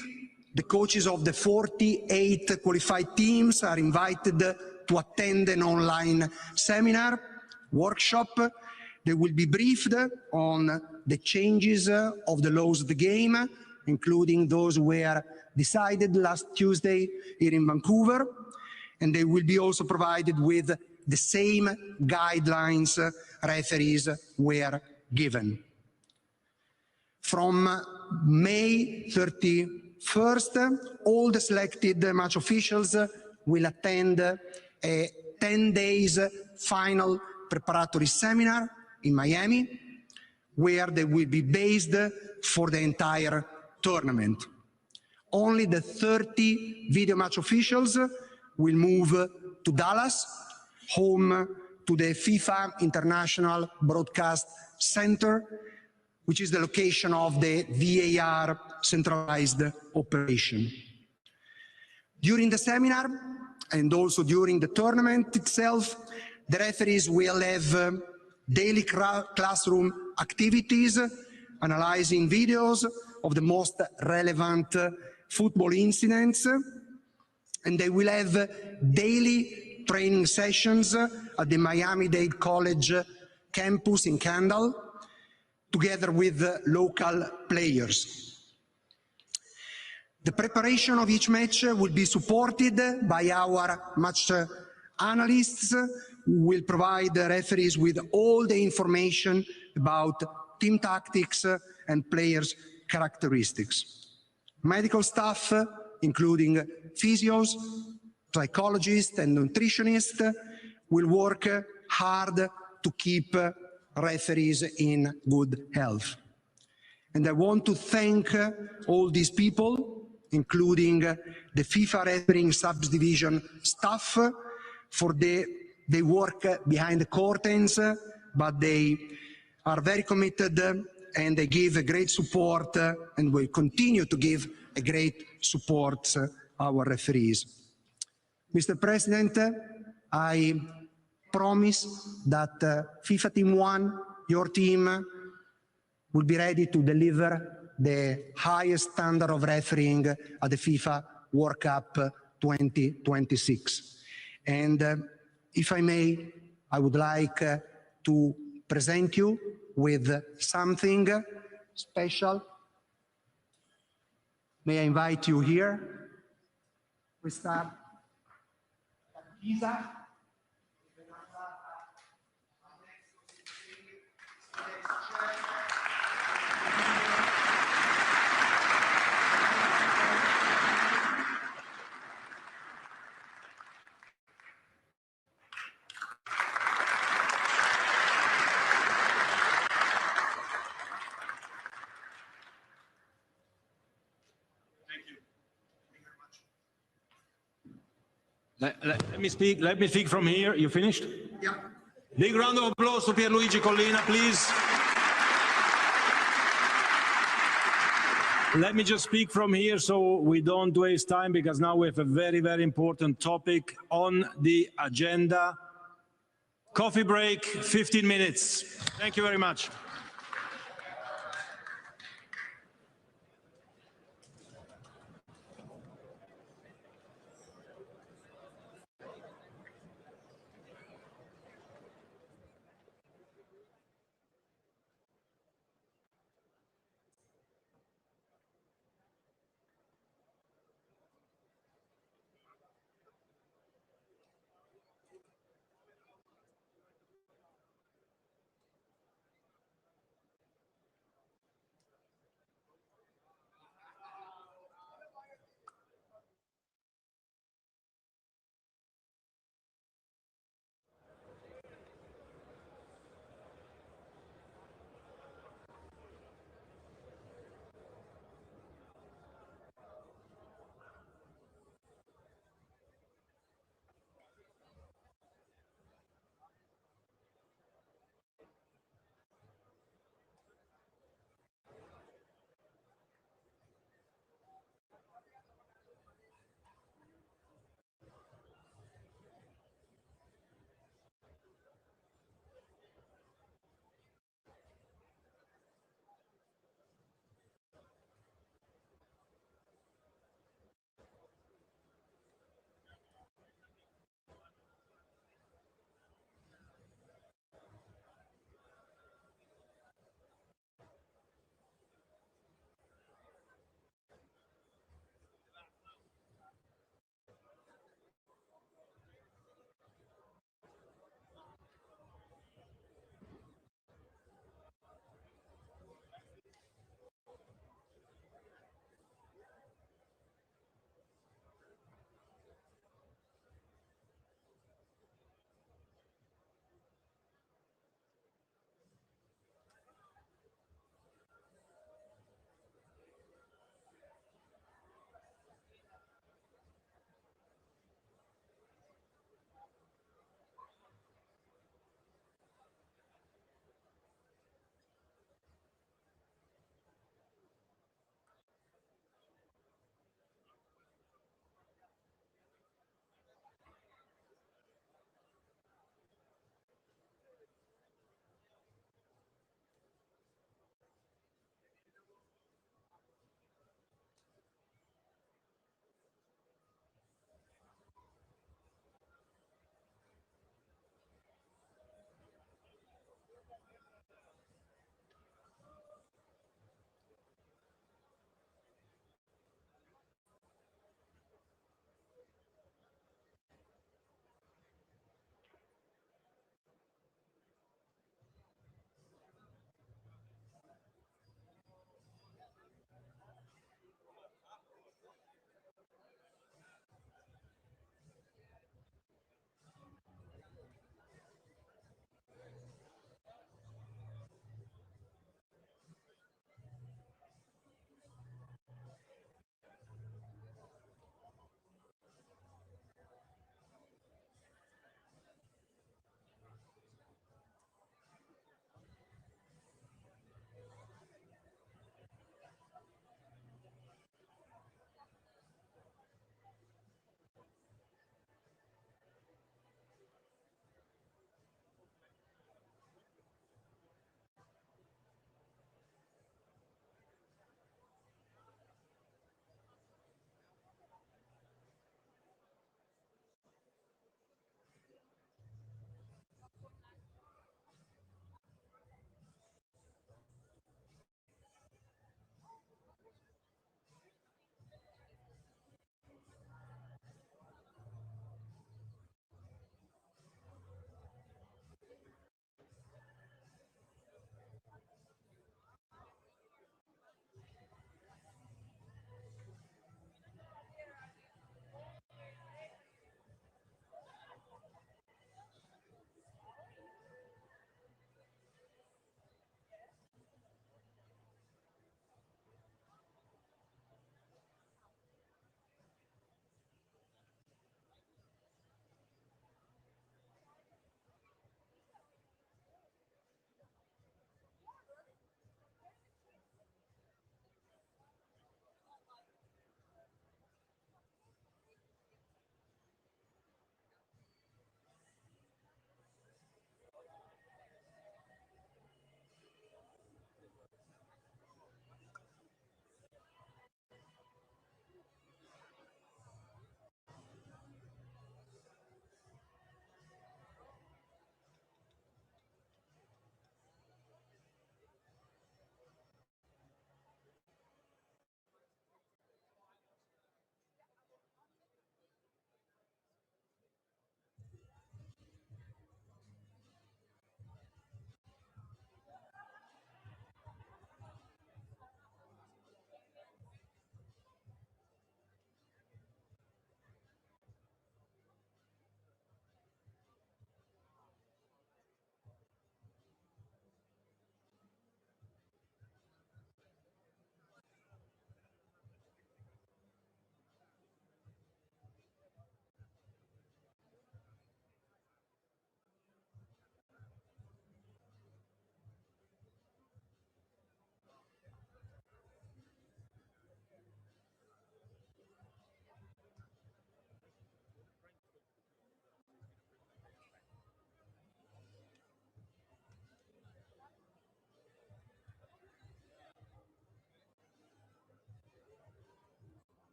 the coaches of the 48 qualified teams are invited to attend an online seminar, workshop. They will be briefed on the changes of the laws of the game, including those were decided last Tuesday here in Vancouver, and they will be also provided with the same guidelines referees were given. From May 31st, all the selected match officials will attend a 10 days final preparatory seminar in Miami, where they will be based for the entire tournament. Only the 30 video match officials will move to Dallas, home to the FIFA International Broadcast Center, which is the location of the VAR centralized operation. During the seminar, and also during the tournament itself, the referees will have daily classroom activities, analyzing videos of the most relevant football incidents, and they will have daily training sessions at the Miami-Dade College campus in Kendall, together with local players. The preparation of each match will be supported by our match analysts, who will provide the referees with all the information about team tactics and players' characteristics. Medical staff, including physios, psychologists, and nutritionists, will work hard to keep referees in good health. And I want to thank all these people, including the FIFA refereeing subdivision staff, for they work behind the curtains, but they are very committed and they give a great support and will continue to give a great support our referees. Mr. President, I promise that FIFA Team 1, your team, will be ready to deliver the highest standard of refereeing at the FIFA World Cup 2026. And if I may, I would like to present you with something special. May I invite you here? We start at Pisa. Let me speak from here. You finished? Yeah. Big round of applause to Pierluigi Collina, please. let me just speak from here so we don't waste time, because now we have a very, very important topic on the agenda. Coffee break, 15 minutes. Thank you very much.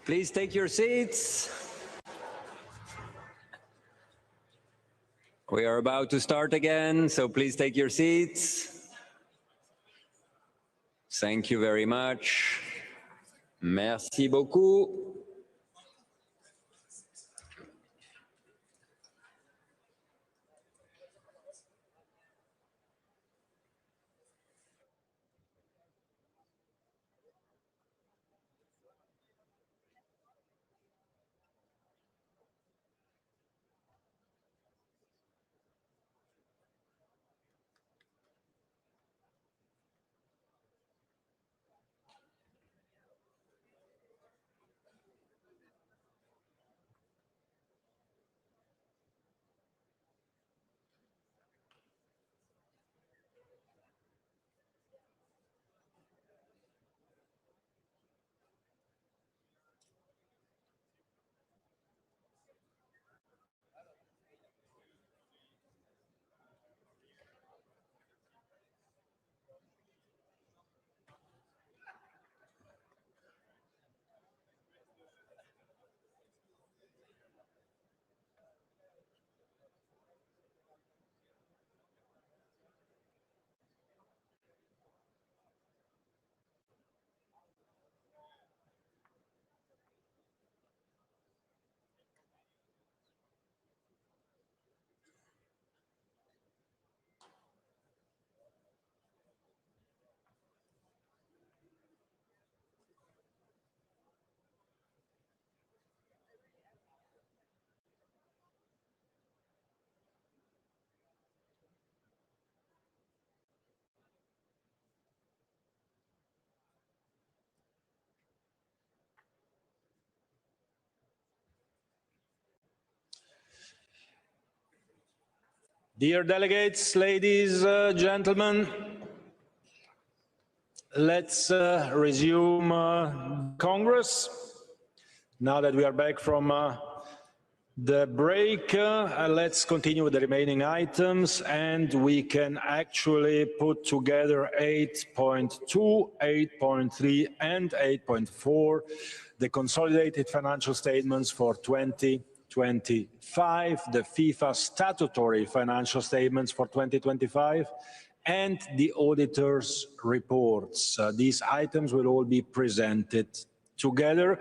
Please take your seats. We are about to start again, so please take your seats. Thank you very much. Merci beaucoup. Dear delegates, ladies, gentlemen, let's resume Congress. Now that we are back from the break, let's continue with the remaining items, and we can actually put together 8.2, 8.3, and 8.4, the consolidated financial statements for 2025, the FIFA statutory financial statements for 2025, and the auditor's reports. These items will all be presented together.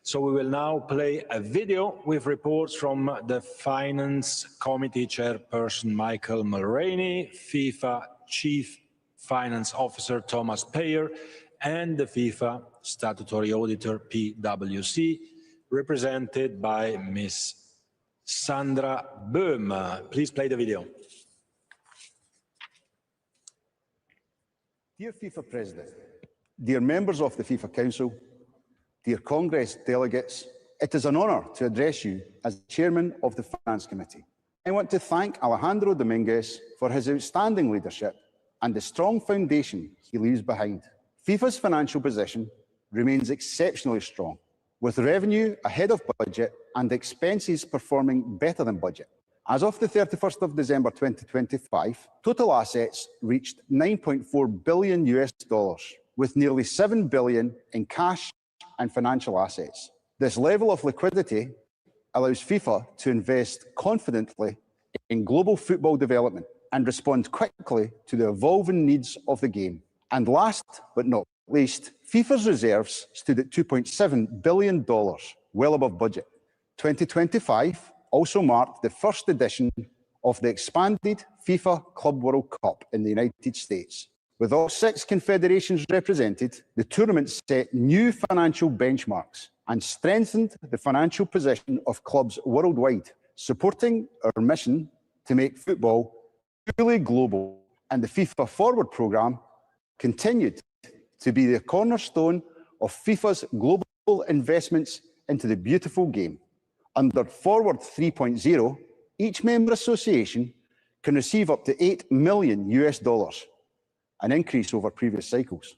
So we will now play a video with reports from the Finance Committee Chairperson Michael Mulroney, FIFA Chief Finance Officer Thomas Payer, and the FIFA Statutory Auditor PwC, represented by Ms. Sandra Böhm. Please play the video. Dear FIFA President, dear members of the FIFA Council, dear Congress delegates, it is an honour to address you as Chairman of the Finance Committee. I want to thank Alejandro Dominguez for his outstanding leadership and the strong foundation he leaves behind. FIFA's financial position remains exceptionally strong, with revenue ahead of budget and expenses performing better than budget. As of the 31st of December 2025, total assets reached $9.4 billion, with nearly $7 billion in cash and financial assets. This level of liquidity allows FIFA to invest confidently in global football development and respond quickly to the evolving needs of the game. And last but not least, FIFA's reserves stood at $2.7 billion, well above budget. 2025 also marked the first edition of the expanded FIFA Club World Cup in the United States. With all 6 confederations represented, the tournament set new financial benchmarks and strengthened the financial position of clubs worldwide, supporting our mission to make football truly global, and the FIFA Forward programme continued to be the cornerstone of FIFA's global investments into the beautiful game. Under Forward 3.0, each member association can receive up to $8 million, an increase over previous cycles,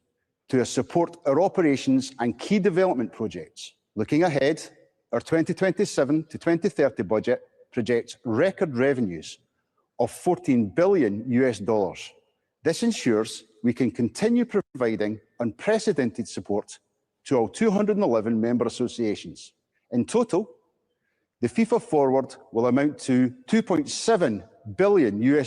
to support our operations and key development projects. Looking ahead, our 2027 to 2030 budget projects record revenues of $14 billion. This ensures we can continue providing unprecedented support to all 211 member associations. In total, the FIFA Forward will amount to $2.7 billion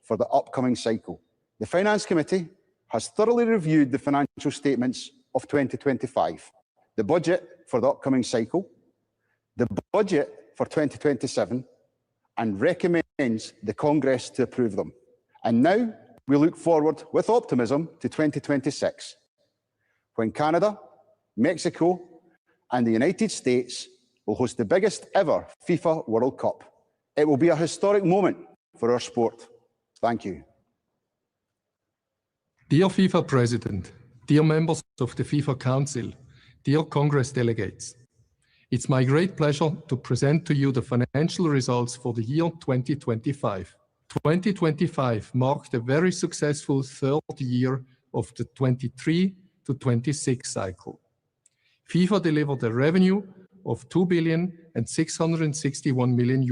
for the upcoming cycle. The Finance Committee has thoroughly reviewed the financial statements of 2025, the budget for the upcoming cycle, the budget for 2027, and recommends the Congress to approve them. And now we look forward with optimism to 2026, when Canada, Mexico, and the United States will host the biggest ever FIFA World Cup. It will be a historic moment for our sport. Thank you. Dear FIFA President, dear members of the FIFA Council, dear Congress delegates, it's my great pleasure to present to you the financial results for the year 2025. 2025 marked a very successful third year of the 23 to 26 cycle. FIFA delivered a revenue of $2,661 million,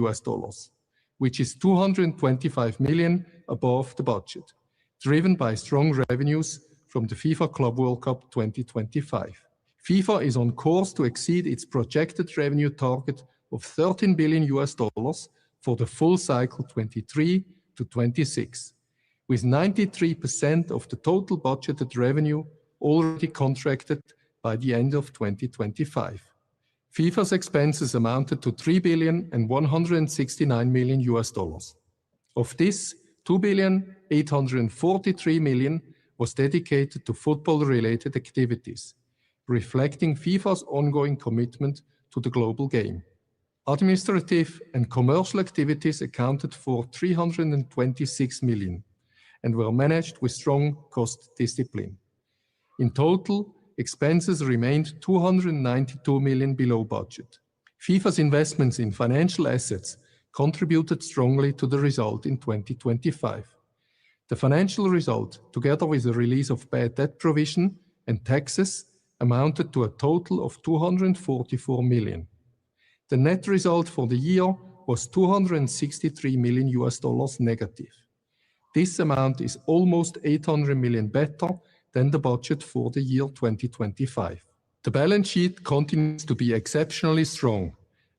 which is $225 million above the budget, driven by strong revenues from the FIFA Club World Cup 2025. FIFA is on course to exceed its projected revenue target of $13 billion for the full cycle 23 to 26, with 93% of the total budgeted revenue already contracted by the end of 2025. FIFA's expenses amounted to $3,169 million. Of this, $2,843 million was dedicated to football-related activities, reflecting FIFA's ongoing commitment to the global game. Administrative and commercial activities accounted for $326 million and were managed with strong cost discipline. In total, expenses remained $292 million below budget. FIFA's investments in financial assets contributed strongly to the result in 2025. The financial result, together with the release of bad debt provision and taxes, amounted to a total of $244 million. The net result for the year was $263 million negative. This amount is almost $800 million better than the budget for the year 2025. The balance sheet continues to be exceptionally strong.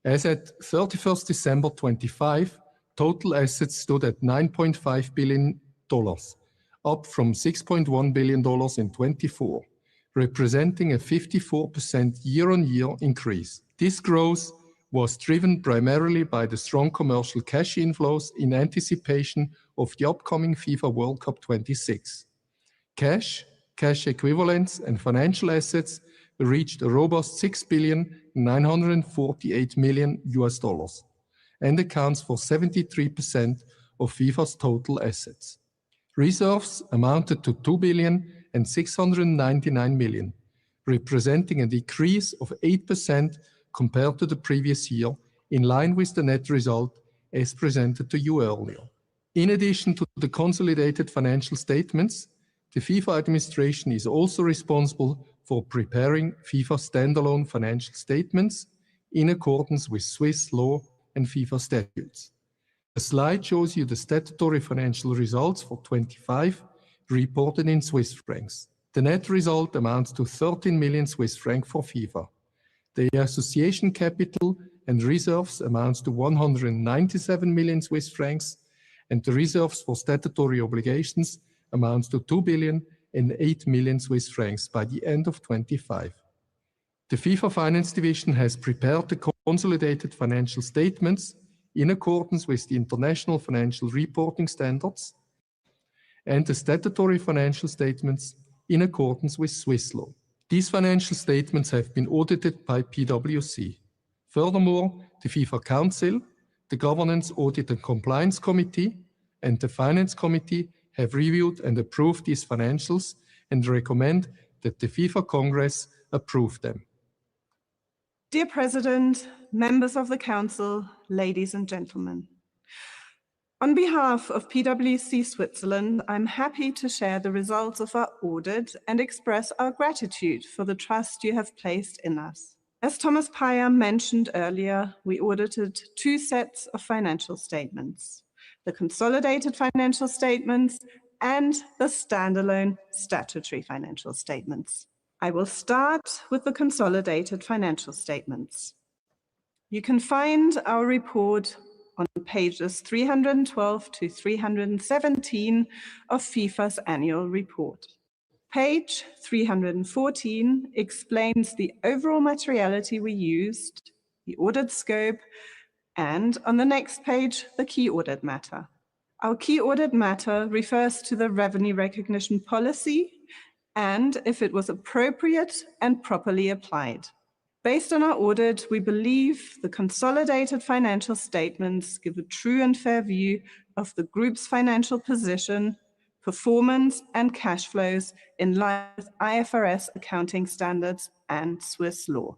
As at 31st December 25, total assets stood at $9.5 billion, up from $6.1 billion in 24, representing a 54% year-on-year increase. This growth was driven primarily by the strong commercial cash inflows in anticipation of the upcoming FIFA World Cup 26. Cash equivalents, and financial assets reached a robust $6,948 million and accounts for 73% of FIFA's total assets. Reserves amounted to $2,699 million, representing a decrease of 8% compared to the previous year, in line with the net result as presented to you earlier. In addition to the consolidated financial statements, the FIFA administration is also responsible for preparing FIFA standalone financial statements in accordance with Swiss law and FIFA statutes. The slide shows you the statutory financial results for 25 reported in Swiss francs. The net result amounts to 13 million Swiss francs for FIFA. The association capital and reserves amounts to 197 million Swiss francs, and the reserves for statutory obligations amounts to 2,008 million Swiss francs by the end of 25. The FIFA Finance Division has prepared the consolidated financial statements in accordance with the International Financial Reporting Standards and the statutory financial statements in accordance with Swiss law. These financial statements have been audited by PwC. Furthermore, the FIFA Council, the Governance, Audit and Compliance Committee, and the Finance Committee have reviewed and approved these financials and recommend that the FIFA Congress approve them. Dear President, members of the Council, ladies and gentlemen. On behalf of PwC Switzerland, I'm happy to share the results of our audit and express our gratitude for the trust you have placed in us. As Thomas Payer mentioned earlier, we audited 2 sets of financial statements, the consolidated financial statements and the standalone statutory financial statements. I will start with the consolidated financial statements. You can find our report on pages 312 to 317 of FIFA's annual report. Page 314 explains the overall materiality we used, the audit scope, and on the next page, the key audit matter. Our key audit matter refers to the revenue recognition policy and if it was appropriate and properly applied. Based on our audit, we believe the consolidated financial statements give a true and fair view of the group's financial position, performance, and cash flows in line with IFRS accounting standards and Swiss law.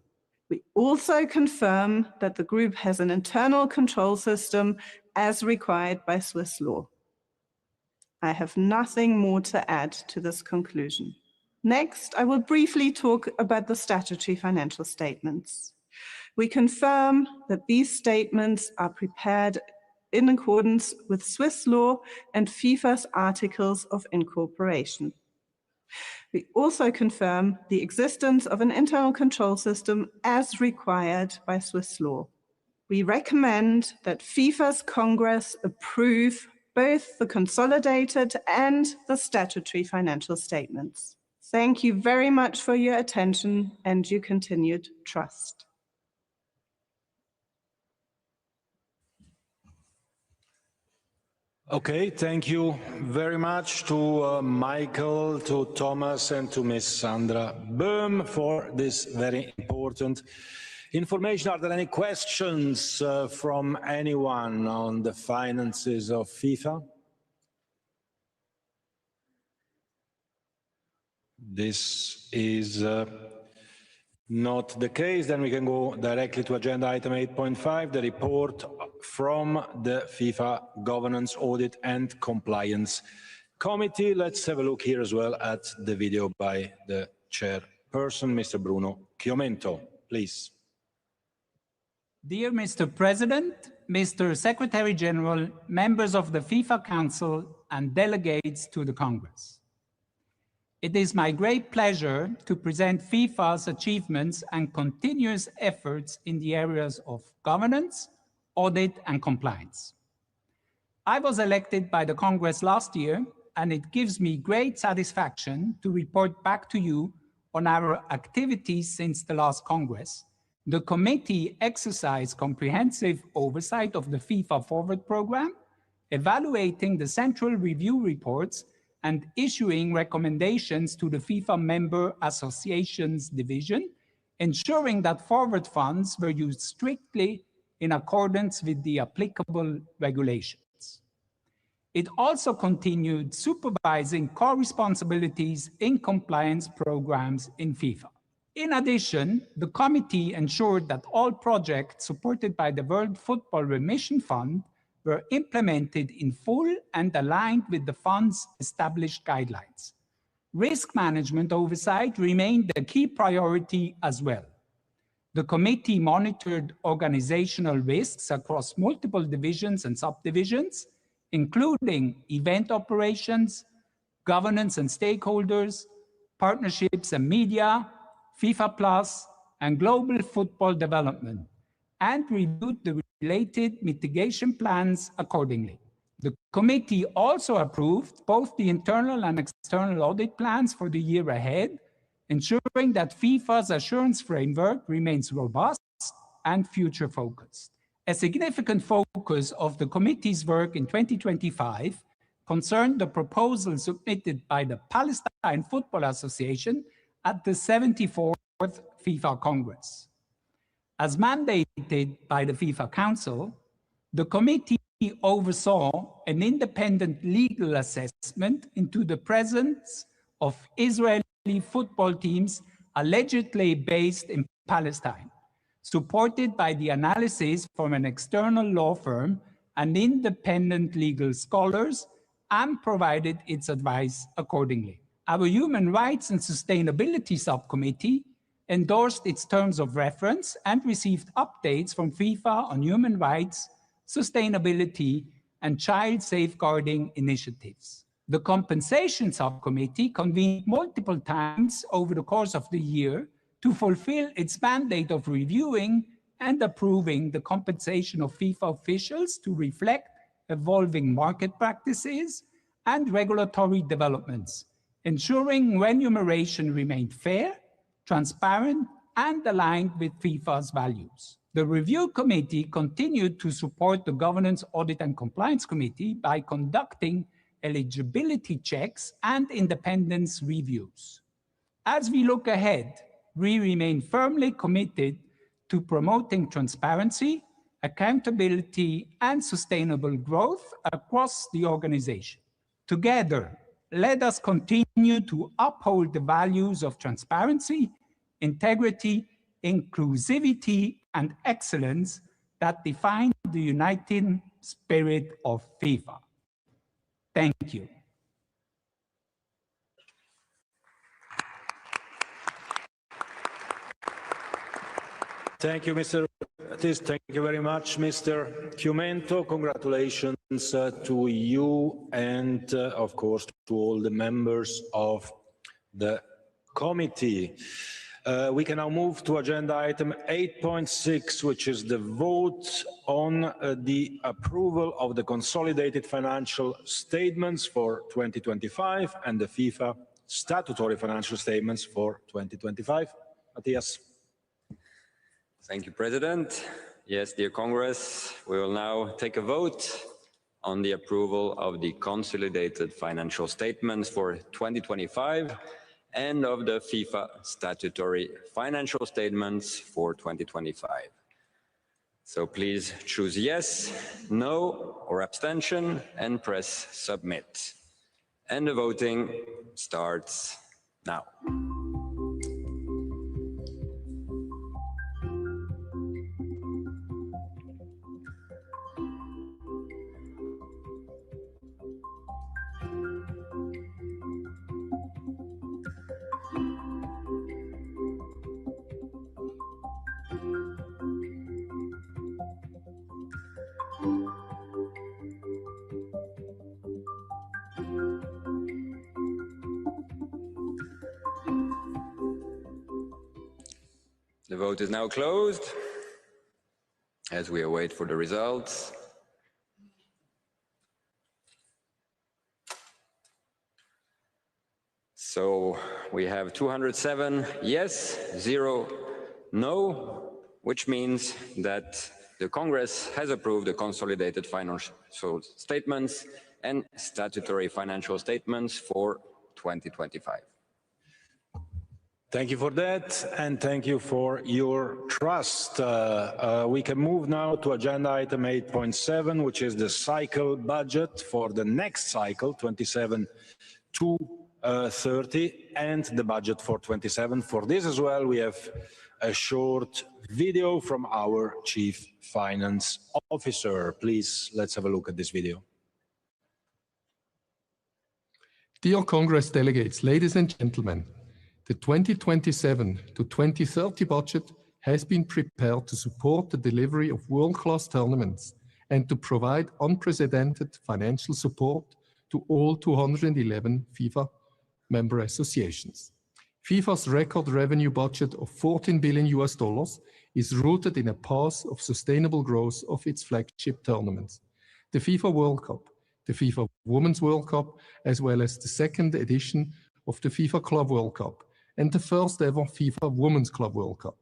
We also confirm that the group has an internal control system as required by Swiss law. I have nothing more to add to this conclusion. Next, I will briefly talk about the statutory financial statements. We confirm that these statements are prepared in accordance with Swiss law and FIFA's articles of incorporation. We also confirm the existence of an internal control system as required by Swiss law. We recommend that FIFA's Congress approve both the consolidated and the statutory financial statements. Thank you very much for your attention and your continued trust. Okay, thank you very much to Michael, to Thomas, and to Ms. Sandra Böhm for this very important information. Are there any questions from anyone on the finances of FIFA? This is not the case. Then we can go directly to agenda item 8.5, the report from the FIFA Governance Audit and Compliance Committee. Let's have a look here as well at the video by the chairperson, Mr. Bruno Chiomento, please. Dear Mr. President, Mr. Secretary General, members of the FIFA Council and delegates to the Congress. It is my great pleasure to present FIFA's achievements and continuous efforts in the areas of governance, audit, and compliance. I was elected by the Congress last year, and it gives me great satisfaction to report back to you on our activities since the last Congress. The committee exercised comprehensive oversight of the FIFA Forward program, evaluating the central review reports and issuing recommendations to the FIFA member associations division, ensuring that forward funds were used strictly in accordance with the applicable regulations. It also continued supervising core responsibilities in compliance programs in FIFA. In addition, the committee ensured that all projects supported by the World Football Remission Fund were implemented in full and aligned with the fund's established guidelines. Risk management oversight remained a key priority as well. The committee monitored organizational risks across multiple divisions and subdivisions, including event operations, governance and stakeholders, partnerships and media, FIFA Plus, and global football development, and reviewed the related mitigation plans accordingly. The committee also approved both the internal and external audit plans for the year ahead, ensuring that FIFA's assurance framework remains robust and future-focused. A significant focus of the committee's work in 2025 concerned the proposal submitted by the Palestine Football Association at the 74th FIFA Congress. As mandated by the FIFA Council, the committee oversaw an independent legal assessment into the presence of Israeli football teams allegedly based in Palestine, supported by the analysis from an external law firm and independent legal scholars, and provided its advice accordingly. Our Human Rights and Sustainability Subcommittee endorsed its terms of reference and received updates from FIFA on human rights, sustainability, and child safeguarding initiatives. The Compensation Subcommittee convened multiple times over the course of the year to fulfill its mandate of reviewing and approving the compensation of FIFA officials to reflect evolving market practices and regulatory developments, ensuring remuneration remained fair, transparent, and aligned with FIFA's values. The review committee continued to support the Governance, Audit and Compliance Committee by conducting eligibility checks and independence reviews. As we look ahead, we remain firmly committed to promoting transparency, accountability, and sustainable growth across the organization. Together, let us continue to uphold the values of transparency, integrity, inclusivity, and excellence that define the united spirit of FIFA. Thank you. Thank you, Mr. Battiste. Thank you very much, Mr. Chiumento. Congratulations to you and, of course, to all the members of the committee. We can now move to agenda item 8.6, which is the vote on the approval of the consolidated financial statements for 2025 and the FIFA statutory financial statements for 2025. Matthias. Thank you, President. Yes, dear Congress, we will now take a vote on the approval of the consolidated financial statements for 2025 and of the FIFA statutory financial statements for 2025. So please choose yes, no, or abstention and press submit. And the voting starts now. The vote is now closed as we await for the results. So we have 207 yes, 0 no, which means that the Congress has approved the consolidated financial statements and statutory financial statements for 2025. Thank you for that, and thank you for your trust. We can move now to agenda item 8.7, which is the cycle budget for the next cycle, 27 to 30, and the budget for 27. For this as well, we have a short video from our Chief Finance Officer. Please, let's have a look at this video. Dear Congress delegates, ladies and gentlemen, the 2027 to 2030 budget has been prepared to support the delivery of world-class tournaments and to provide unprecedented financial support to all 211 FIFA member associations. FIFA's record revenue budget of $14 billion is rooted in a path of sustainable growth of its flagship tournaments, the FIFA World Cup, the FIFA Women's World Cup, as well as the second edition of the FIFA Club World Cup, and the first ever FIFA Women's Club World Cup.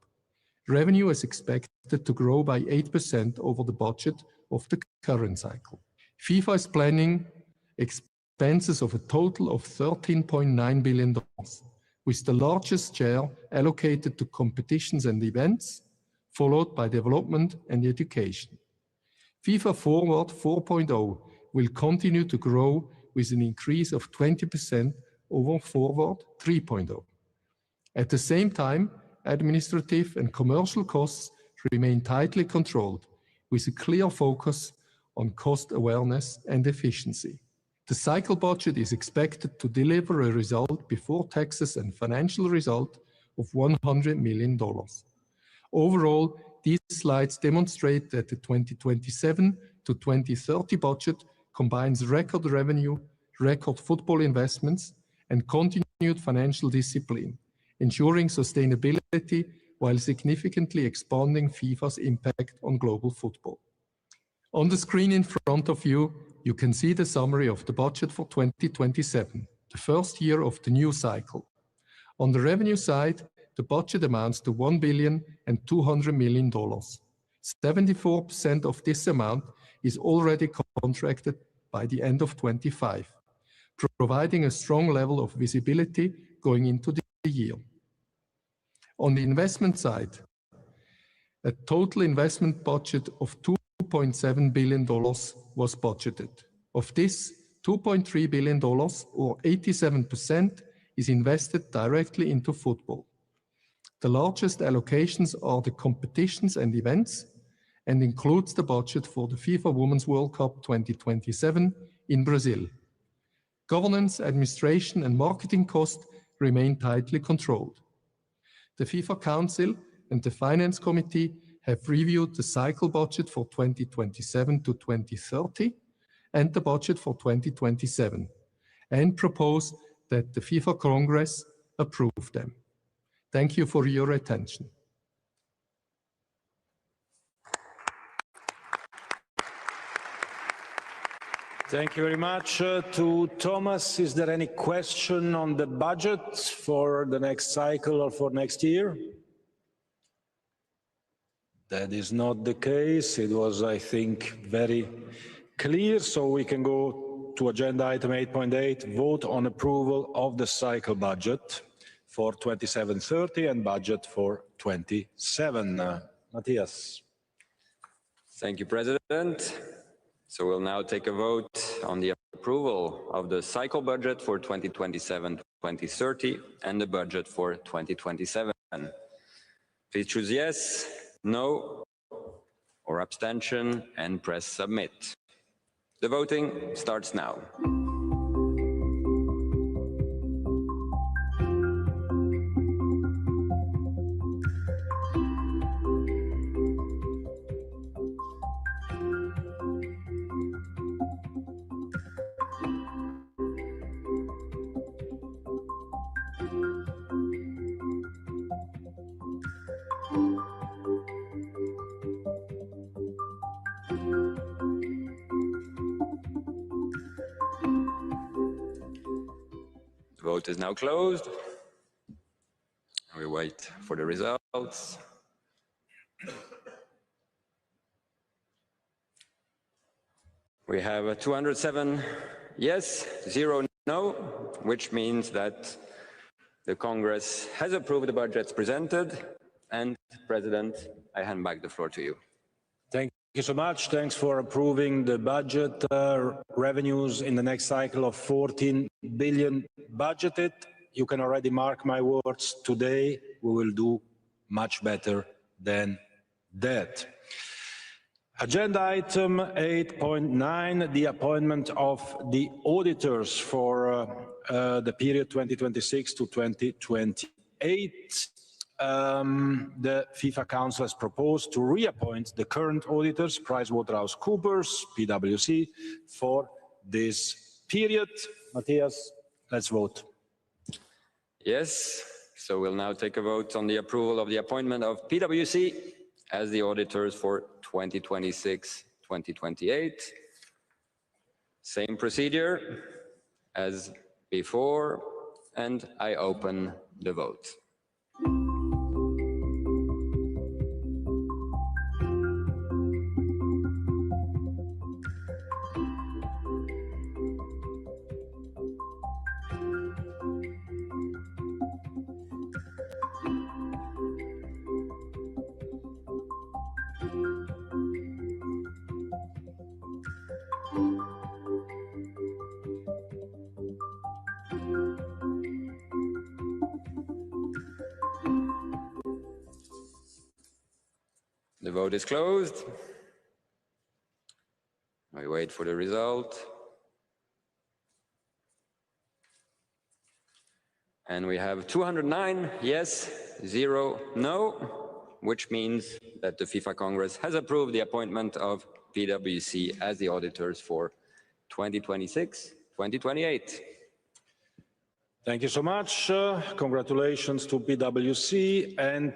Revenue is expected to grow by 8% over the budget of the current cycle. FIFA is planning expenses of a total of $13.9 billion, with the largest share allocated to competitions and events, followed by development and education. FIFA Forward 4.0 will continue to grow with an increase of 20% over Forward 3.0. At the same time, administrative and commercial costs remain tightly controlled, with a clear focus on cost awareness and efficiency. The cycle budget is expected to deliver a result before taxes and financial result of $100 million. Overall, these slides demonstrate that the 2027 to 2030 budget combines record revenue, record football investments, and continued financial discipline, ensuring sustainability while significantly expanding FIFA's impact on global football. On the screen in front of you, you can see the summary of the budget for 2027, the first year of the new cycle. On the revenue side, the budget amounts to $1,200 million. 74% of this amount is already contracted by the end of 2025, providing a strong level of visibility going into the year. On the investment side, a total investment budget of $2.7 billion was budgeted. Of this, $2.3 billion, or 87%, is invested directly into football. The largest allocations are the competitions and events, and includes the budget for the FIFA Women's World Cup 2027 in Brazil. Governance, administration, and marketing costs remain tightly controlled. The FIFA Council and the Finance Committee have reviewed the cycle budget for 2027 to 2030 and the budget for 2027, and propose that the FIFA Congress approve them. Thank you for your attention. Thank you very much to Thomas. Is there any question on the budget for the next cycle or for next year? That is not the case. It was, I think, very clear. So we can go to agenda item 8.8, vote on approval of the cycle budget for 27-30 and budget for 27. Matthias. Thank you, President. So we'll now take a vote on the approval of the cycle budget for 2027-2030 and the budget for 2027. Please choose yes, no, or abstention and press submit. The voting starts now. Vote is now closed. We wait for the results. We have 207 yes, 0 no, which means that the Congress has approved the budgets presented. And President, I hand back the floor to you. Thank you so much. Thanks for approving the budget. Revenues in the next cycle of 14 billion budgeted. You can already mark my words. Today we will do much better than that. Agenda item 8.9, the appointment of the auditors for the period 2026 to 2028. The FIFA Council has proposed to reappoint the current auditors, PricewaterhouseCoopers, PwC, for this period. Matthias, let's vote. Yes, so we'll now take a vote on the approval of the appointment of PwC as the auditors for 2026-2028. Same procedure as before, and I open the vote. The vote is closed. We wait for the result. And we have 209 yes, 0 no, which means that the FIFA Congress has approved the appointment of PwC as the auditors for 2026-2028. Thank you so much. Congratulations to PwC. And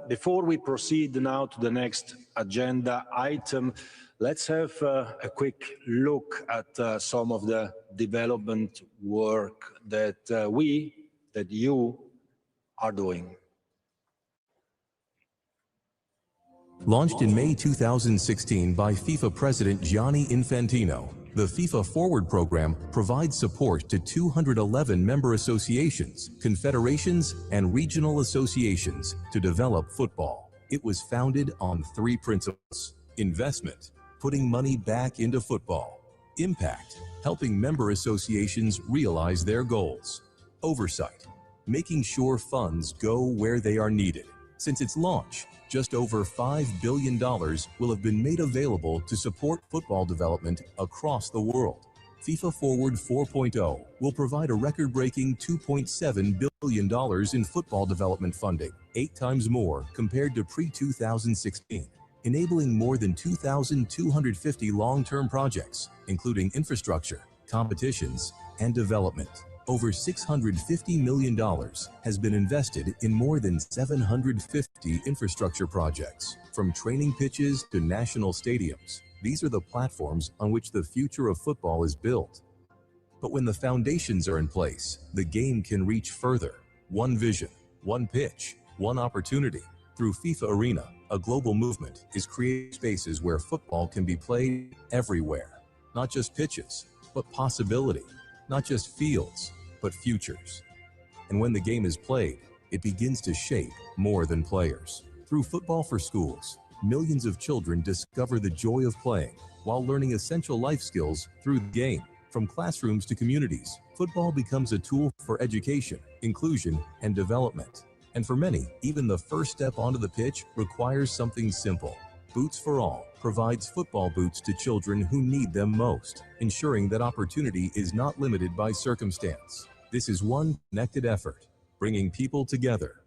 before we proceed now to the next agenda item, let's have a quick look at some of the development work that you are doing. Launched in May 2016 by FIFA President Gianni Infantino, the FIFA Forward program provides support to 211 member associations, confederations, and regional associations to develop football. It was founded on 3 principles: investment, putting money back into football; impact, helping member associations realize their goals; oversight, making sure funds go where they are needed. Since its launch, just over $5 billion will have been made available to support football development across the world. FIFA Forward 4.0 will provide a record-breaking $2.7 billion in football development funding, 8 times more compared to pre-2016, enabling more than 2,250 long-term projects, including infrastructure, competitions, and development. Over $650 million has been invested in more than 750 infrastructure projects, from training pitches to national stadiums. These are the platforms on which the future of football is built. But when the foundations are in place, the game can reach further. One vision, one pitch, one opportunity. Through FIFA Arena, a global movement is creating spaces where football can be played everywhere. Not just pitches, but possibility. Not just fields, but futures. And when the game is played, it begins to shape more than players. Through Football for Schools, millions of children discover the joy of playing while learning essential life skills through the game. From classrooms to communities, football becomes a tool for education, inclusion, and development. And for many, even the first step onto the pitch requires something simple. Boots for All provides football boots to children who need them most, ensuring that opportunity is not limited by circumstance. This is one connected effort, bringing people together.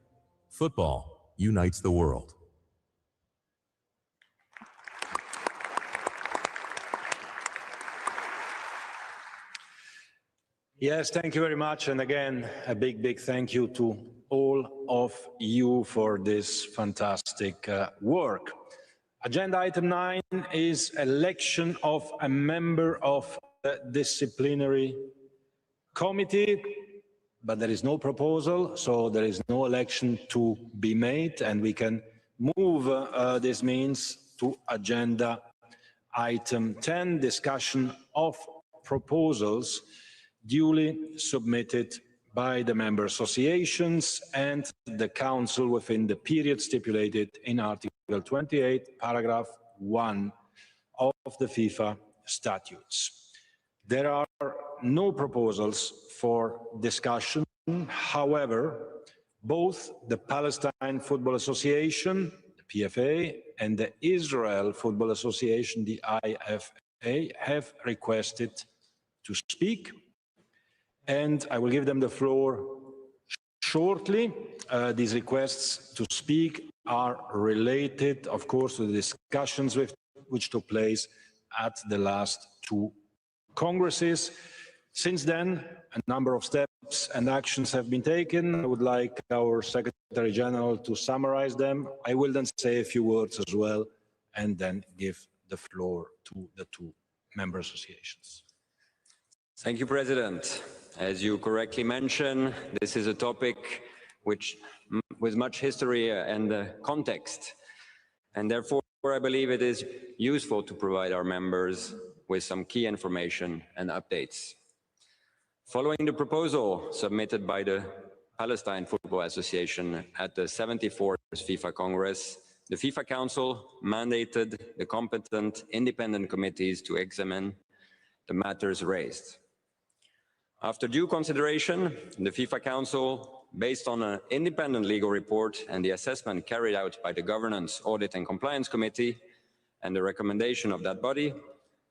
Football unites the world. Yes, thank you very much. And again, a big thank you to all of you for this fantastic work. Agenda item 9 is election of a member of the disciplinary committee, but there is no proposal, so there is no election to be made, and we can move, this means, to agenda item 10, discussion of proposals duly submitted by the member associations and the council within the period stipulated in Article 28, paragraph 1 of the FIFA statutes. There are no proposals for discussion. However, both the Palestine Football Association, the PFA, and the Israel Football Association, the IFA, have requested to speak. And I will give them the floor shortly. These requests to speak are related, of course, to the discussions which took place at the last 2 congresses. Since then, a number of steps and actions have been taken. I would like our Secretary General to summarize them. I will then say a few words as well, and then give the floor to the 2 member associations. Thank you, President. As you correctly mentioned, this is a topic which, with much history and context, and therefore I believe it is useful to provide our members with some key information and updates. Following the proposal submitted by the Palestine Football Association at the 74th FIFA Congress, the FIFA Council mandated the competent independent committees to examine the matters raised. After due consideration, the FIFA Council based on an independent legal report and the assessment carried out by the Governance, Audit and Compliance Committee and the recommendation of that body,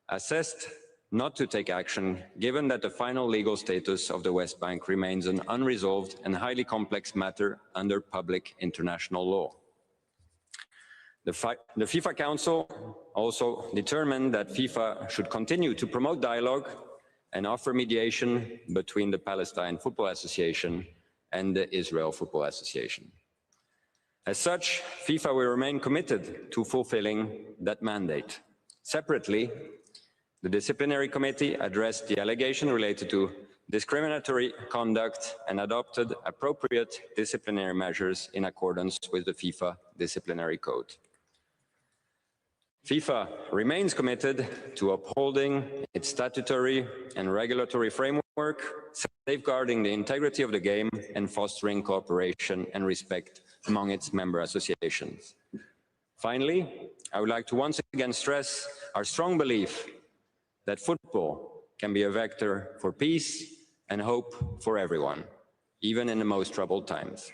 assessed not to take action, given that the final legal status of the West Bank remains an unresolved and highly complex matter under public international law. The FIFA Council also determined that FIFA should continue to promote dialogue and offer mediation between the Palestine Football Association and the Israel Football Association. As such, FIFA will remain committed to fulfilling that mandate. Separately, the Disciplinary Committee addressed the allegation related to discriminatory conduct and adopted appropriate disciplinary measures in accordance with the FIFA Disciplinary Code. FIFA remains committed to upholding its statutory and regulatory framework, safeguarding the integrity of the game and fostering cooperation and respect among its member associations. Finally, I would like to once again stress our strong belief that football can be a vector for peace and hope for everyone, even in the most troubled times.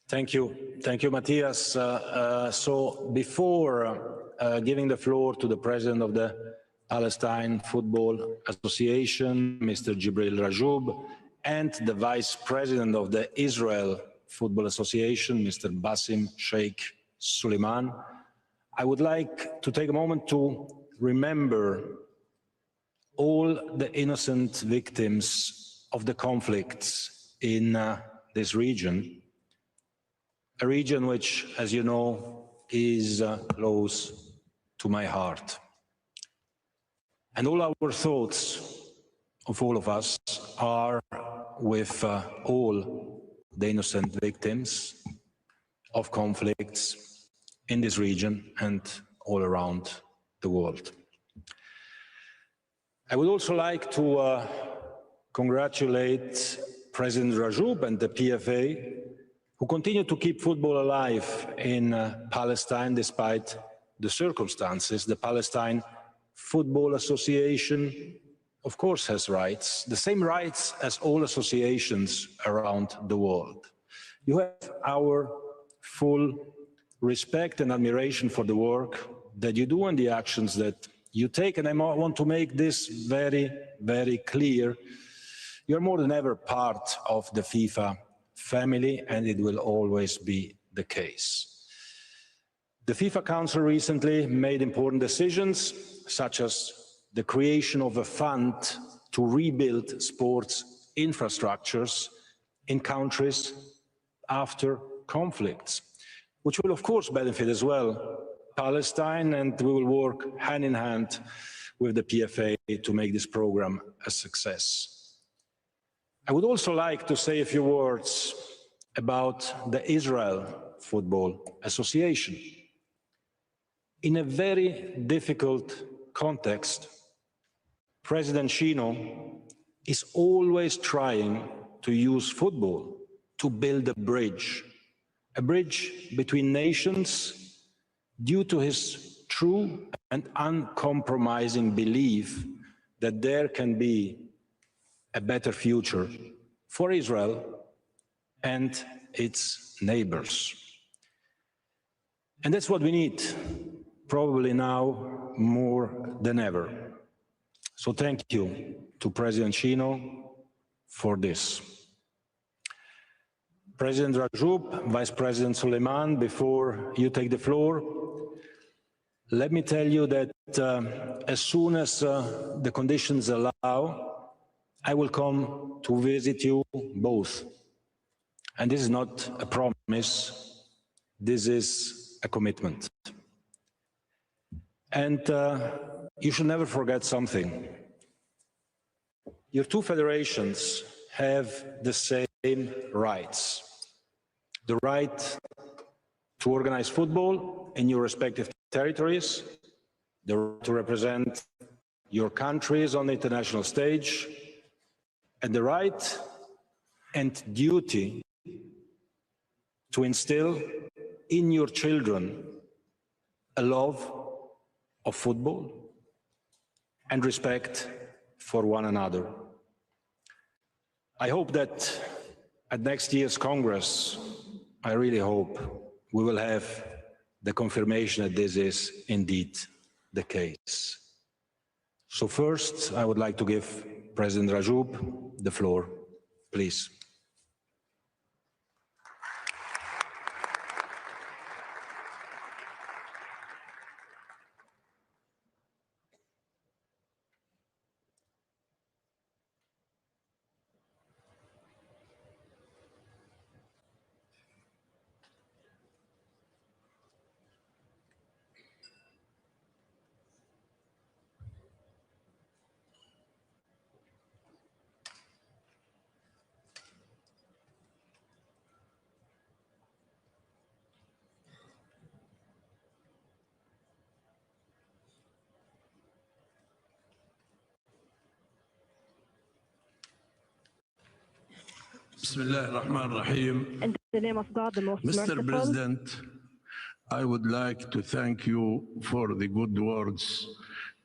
Thank you, Matthias. So before giving the floor to the President of the Palestine Football Association, Mr. Jibril Rajoub, and the Vice President of the Israel Football Association, Mr. Bassem Sheikh Suleiman, I would like to take a moment to remember all the innocent victims of the conflicts in this region, a region which, as you know, is close to my heart. And all our thoughts of all of us are with all the innocent victims of conflicts in this region and all around the world. I would also like to congratulate President Rajoub and the PFA, who continue to keep football alive in Palestine despite the circumstances. The Palestine Football Association, of course, has rights, the same rights as all associations around the world. You have our full respect and admiration for the work that you do and the actions that you take. And I want to make this very, very clear. You're more than ever part of the FIFA family, and it will always be the case. The FIFA Council recently made important decisions, such as the creation of a fund to rebuild sports infrastructures in countries after conflicts, which will of course benefit as well Palestine, and we will work hand in hand with the PFA to make this program a success. I would also like to say a few words about the Israel Football Association. In a very difficult context, President Shino is always trying to use football to build a bridge between nations, due to his true and uncompromising belief that there can be a better future for Israel and its neighbors. And that's what we need, probably now more than ever. So thank you to President Shino for this. President Rajoub, Vice President Suleiman, before you take the floor, let me tell you that as soon as the conditions allow, I will come to visit you both. And this is not a promise, this is a commitment. And you should never forget something. Your two federations have the same rights. The right to organize football in your respective territories, the right to represent your countries on the international stage, and the right and duty to instill in your children a love of football and respect for one another. I hope that at next year's Congress, I really hope we will have the confirmation that this is indeed the case. So first, I would like to give President Rajoub the floor, please. In the name of God, the most merciful. Mr. President, I would like to thank you for the good words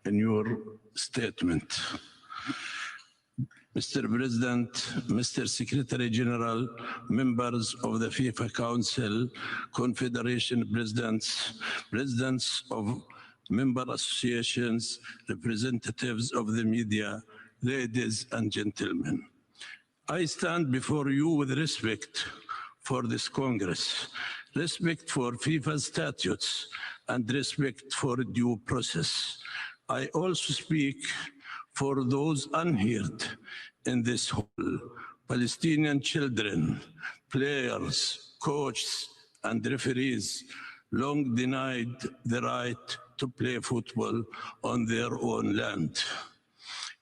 in your statement. Mr. President, Mr. Secretary General, members of the FIFA Council, Confederation presidents, presidents of member associations, representatives of the media, ladies and gentlemen. I stand before you with respect for this Congress, respect for FIFA statutes, and respect for due process. I also speak for those unheard in this hall, Palestinian children, players, coaches, and referees long denied the right to play football on their own land.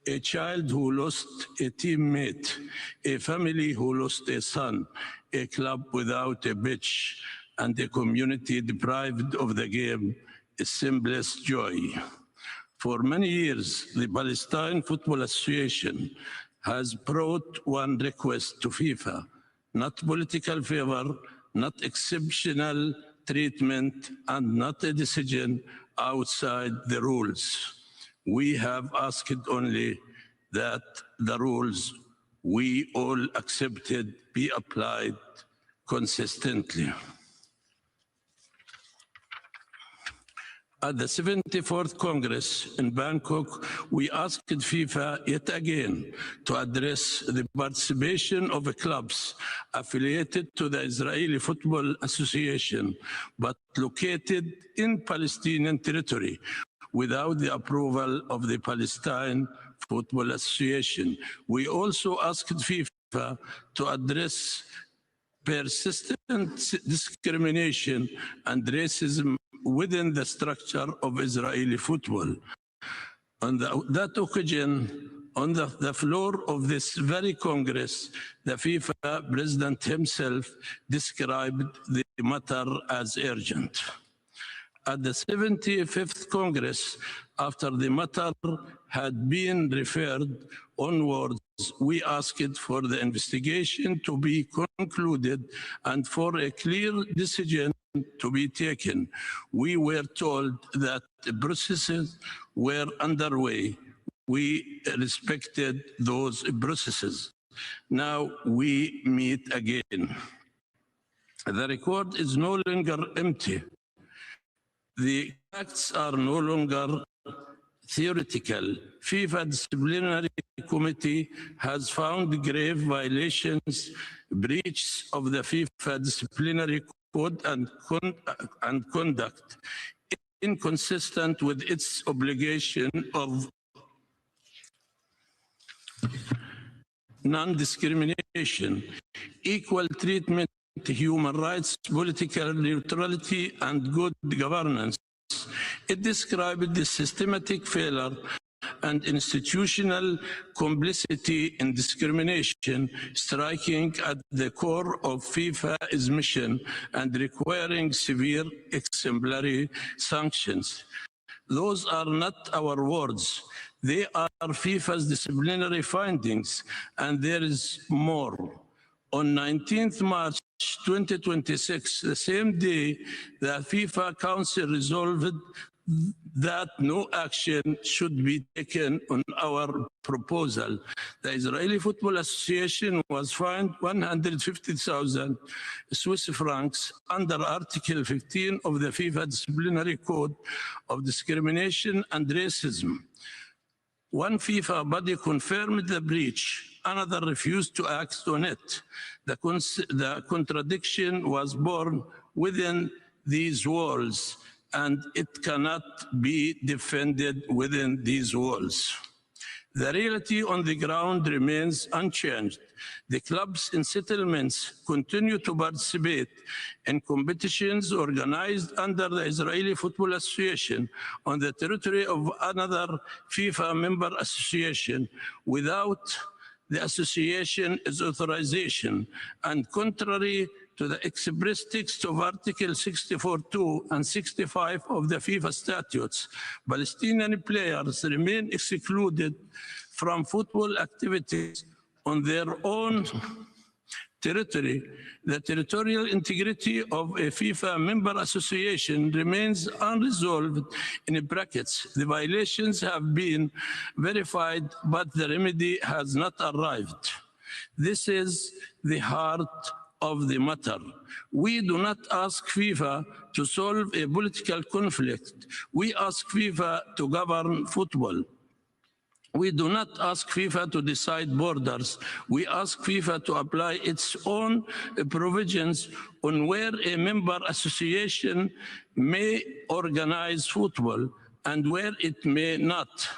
A child who lost a teammate, a family who lost a son, a club without a pitch, and a community deprived of the game is simplest joy. For many years, the Palestine Football Association has brought one request to FIFA, not political favor, not exceptional treatment, and not a decision outside the rules. We have asked only that the rules we all accepted be applied consistently. At the 74th Congress in Bangkok, we asked FIFA yet again to address the participation of clubs affiliated to the Israeli Football Association, but located in Palestinian territory, without the approval of the Palestine Football Association. We also asked FIFA to address persistent discrimination and racism within the structure of Israeli football. On that occasion, on the floor of this very Congress, the FIFA president himself described the matter as urgent. At the 75th Congress, after the matter had been referred onwards, we asked for the investigation to be concluded and for a clear decision to be taken. We were told that the processes were underway. We respected those processes. Now we meet again. The record is no longer empty. The facts are no longer theoretical. FIFA Disciplinary Committee has found grave violations, breaches of the FIFA Disciplinary Code and conduct, inconsistent with its obligation of non-discrimination, equal treatment, human rights, political neutrality, and good governance. It described the systematic failure and institutional complicity in discrimination, striking at the core of FIFA's mission and requiring severe exemplary sanctions. Those are not our words. They are FIFA's disciplinary findings, and there is more. On 19th March 2026, the same day, the FIFA Council resolved that no action should be taken on our proposal. The Israeli Football Association was fined 150,000 Swiss francs under Article 15 of the FIFA Disciplinary Code of Discrimination and Racism. One FIFA body confirmed the breach, another refused to act on it. The contradiction was born within these walls, and it cannot be defended within these walls. The reality on the ground remains unchanged. The clubs and settlements continue to participate in competitions organized under the Israeli Football Association on the territory of another FIFA member association without the association's authorization, and contrary to the express text of Article 64.2 and 65 of the FIFA statutes, Palestinian players remain excluded from football activities on their own territory. The territorial integrity of a FIFA member association remains unresolved in brackets. The violations have been verified, but the remedy has not arrived. This is the heart of the matter. We do not ask FIFA to solve a political conflict. We ask FIFA to govern football. We do not ask FIFA to decide borders. We ask FIFA to apply its own provisions on where a member association may organize football and where it may not.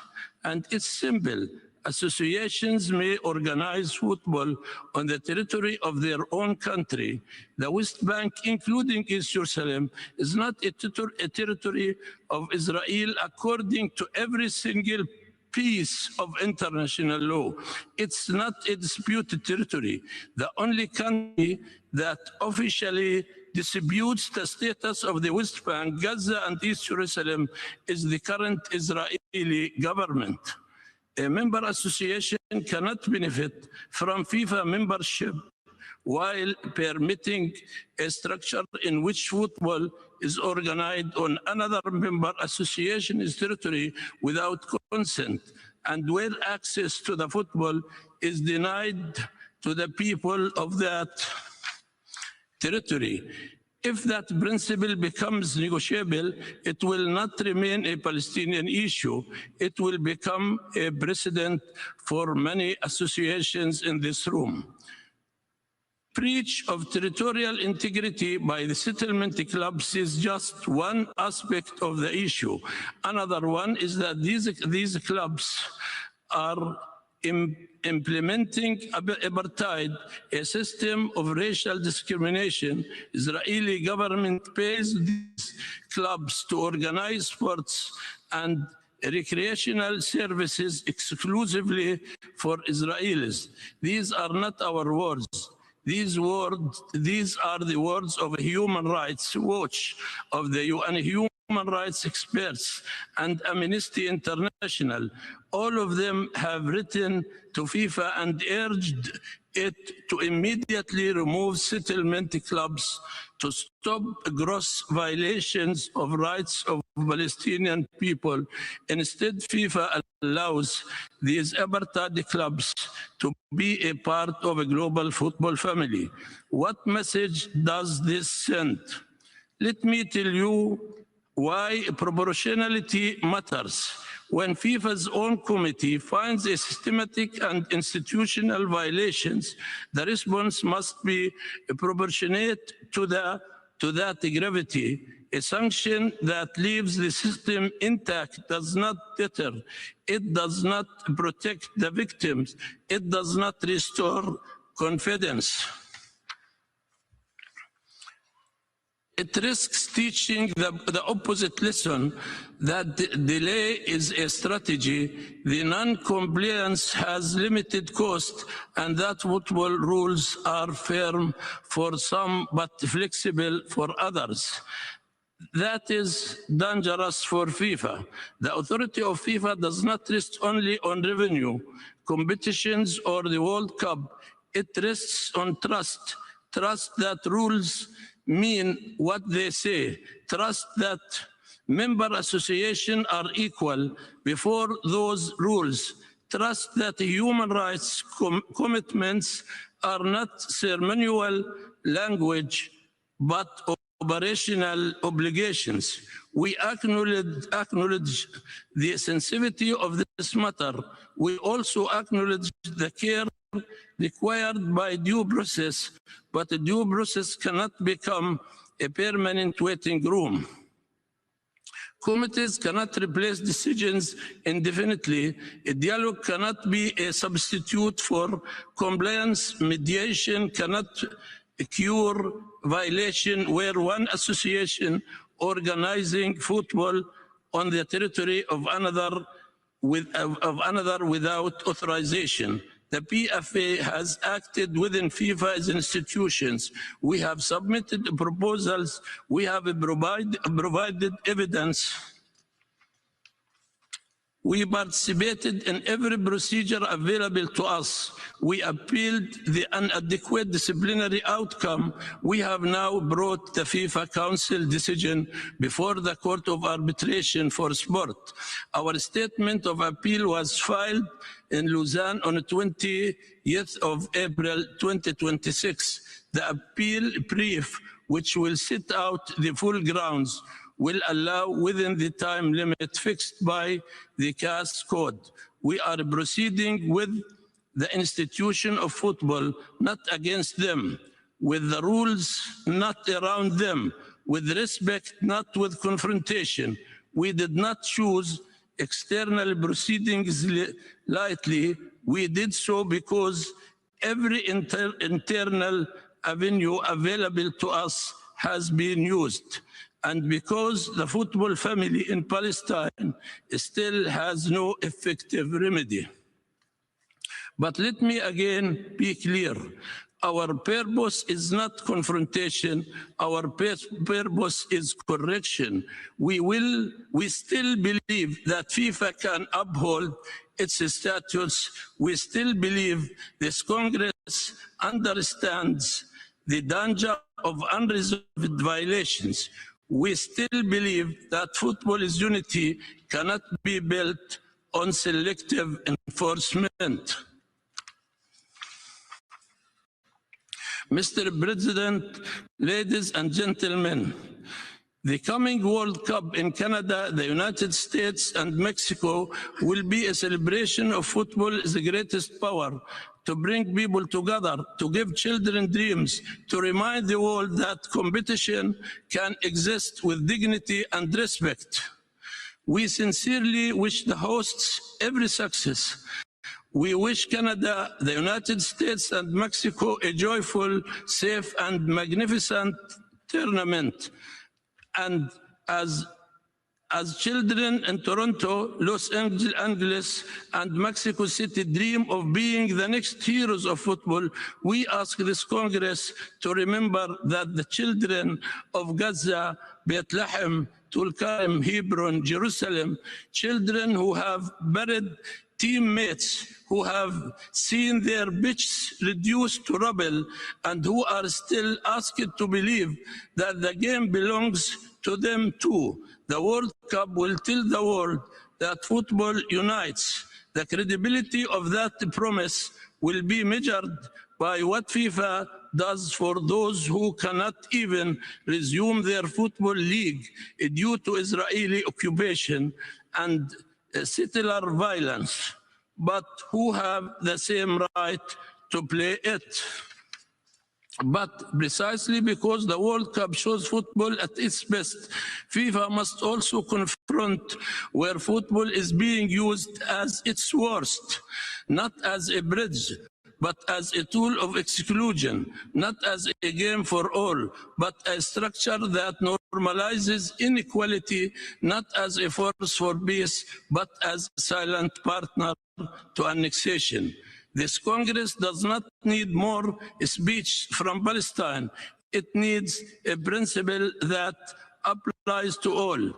And it's simple. Associations may organize football on the territory of their own country. The West Bank, including East Jerusalem, is not a territory of Israel according to every single piece of international law. It's not a disputed territory. The only country that officially disputes the status of the West Bank, Gaza, and East Jerusalem is the current Israeli government. A member association cannot benefit from FIFA membership while permitting a structure in which football is organized on another member association's territory without consent, and where access to the football is denied to the people of that territory. If that principle becomes negotiable, it will not remain a Palestinian issue. It will become a precedent for many associations in this room. Breach of territorial integrity by the settlement clubs is just one aspect of the issue. Another one is that these clubs are implementing apartheid, a system of racial discrimination. Israeli government pays these clubs to organize sports and recreational services exclusively for Israelis. These are not our words. These are the words of Human Rights Watch, of the UN human rights experts, and Amnesty International. All of them have written to FIFA and urged it to immediately remove settlement clubs to stop gross violations of rights of Palestinian people. Instead, FIFA allows these apartheid clubs to be a part of a global football family. What message does this send? Let me tell you why proportionality matters. When FIFA's own committee finds a systematic and institutional violations, the response must be proportionate to that gravity. A sanction that leaves the system intact does not deter. It does not protect the victims. It does not restore confidence. It risks teaching the opposite lesson, that delay is a strategy, the non-compliance has limited cost, and that football rules are firm for some but flexible for others. That is dangerous for FIFA. The authority of FIFA does not rest only on revenue, competitions, or the World Cup. It rests on trust. Trust that rules mean what they say. Trust that Member associations are equal before those rules. Trust that human rights commitments are not ceremonial language, but operational obligations. We acknowledge the sensitivity of this matter. We also acknowledge the care required by due process, but a due process cannot become a permanent waiting room. Committees cannot replace decisions indefinitely. A dialogue cannot be a substitute for compliance. Mediation cannot cure violation where one association organizing football on the territory of another without authorization. The PFA has acted within FIFA's institutions. We have submitted proposals. We have provided evidence. We participated in every procedure available to us. We appealed the inadequate disciplinary outcome. We have now brought the FIFA Council decision before the Court of Arbitration for Sport. Our statement of appeal was filed in Lausanne on the 20th of April 2026. The appeal brief, which will set out the full grounds, will allow within the time limit fixed by the CAS code. We are proceeding with the institution of football, not against them, with the rules not around them, with respect, not with confrontation. We did not choose external proceedings lightly. We did so because every internal avenue available to us has been used, and because the football family in Palestine still has no effective remedy. But let me again be clear. Our purpose is not confrontation. Our purpose is correction. We still believe that FIFA can uphold its statutes. We still believe this Congress understands the danger of unresolved violations. We still believe that football's unity cannot be built on selective enforcement. Mr. President, ladies and gentlemen, the coming World Cup in Canada, the United States, and Mexico will be a celebration of football's greatest power, to bring people together, to give children dreams, to remind the world that competition can exist with dignity and respect. We sincerely wish the hosts every success. We wish Canada, the United States, and Mexico a joyful, safe, and magnificent tournament. And as children in Toronto, Los Angeles, and Mexico City dream of being the next heroes of football, we ask this Congress to remember that the children of Gaza, Bethlehem, Tulkarem, Hebron, Jerusalem, children who have buried teammates, who have seen their beaches reduced to rubble, and who are still asked to believe that the game belongs to them too. The World Cup will tell the world that football unites. The credibility of that promise will be measured by what FIFA does for those who cannot even resume their football league due to Israeli occupation and settler violence, but who have the same right to play it. But precisely because the World Cup shows football at its best, FIFA must also confront where football is being used as its worst, not as a bridge, but as a tool of exclusion, not as a game for all, but a structure that normalizes inequality, not as a force for peace, but as a silent partner to annexation. This Congress does not need more speech from Palestine. It needs a principle that applies to all.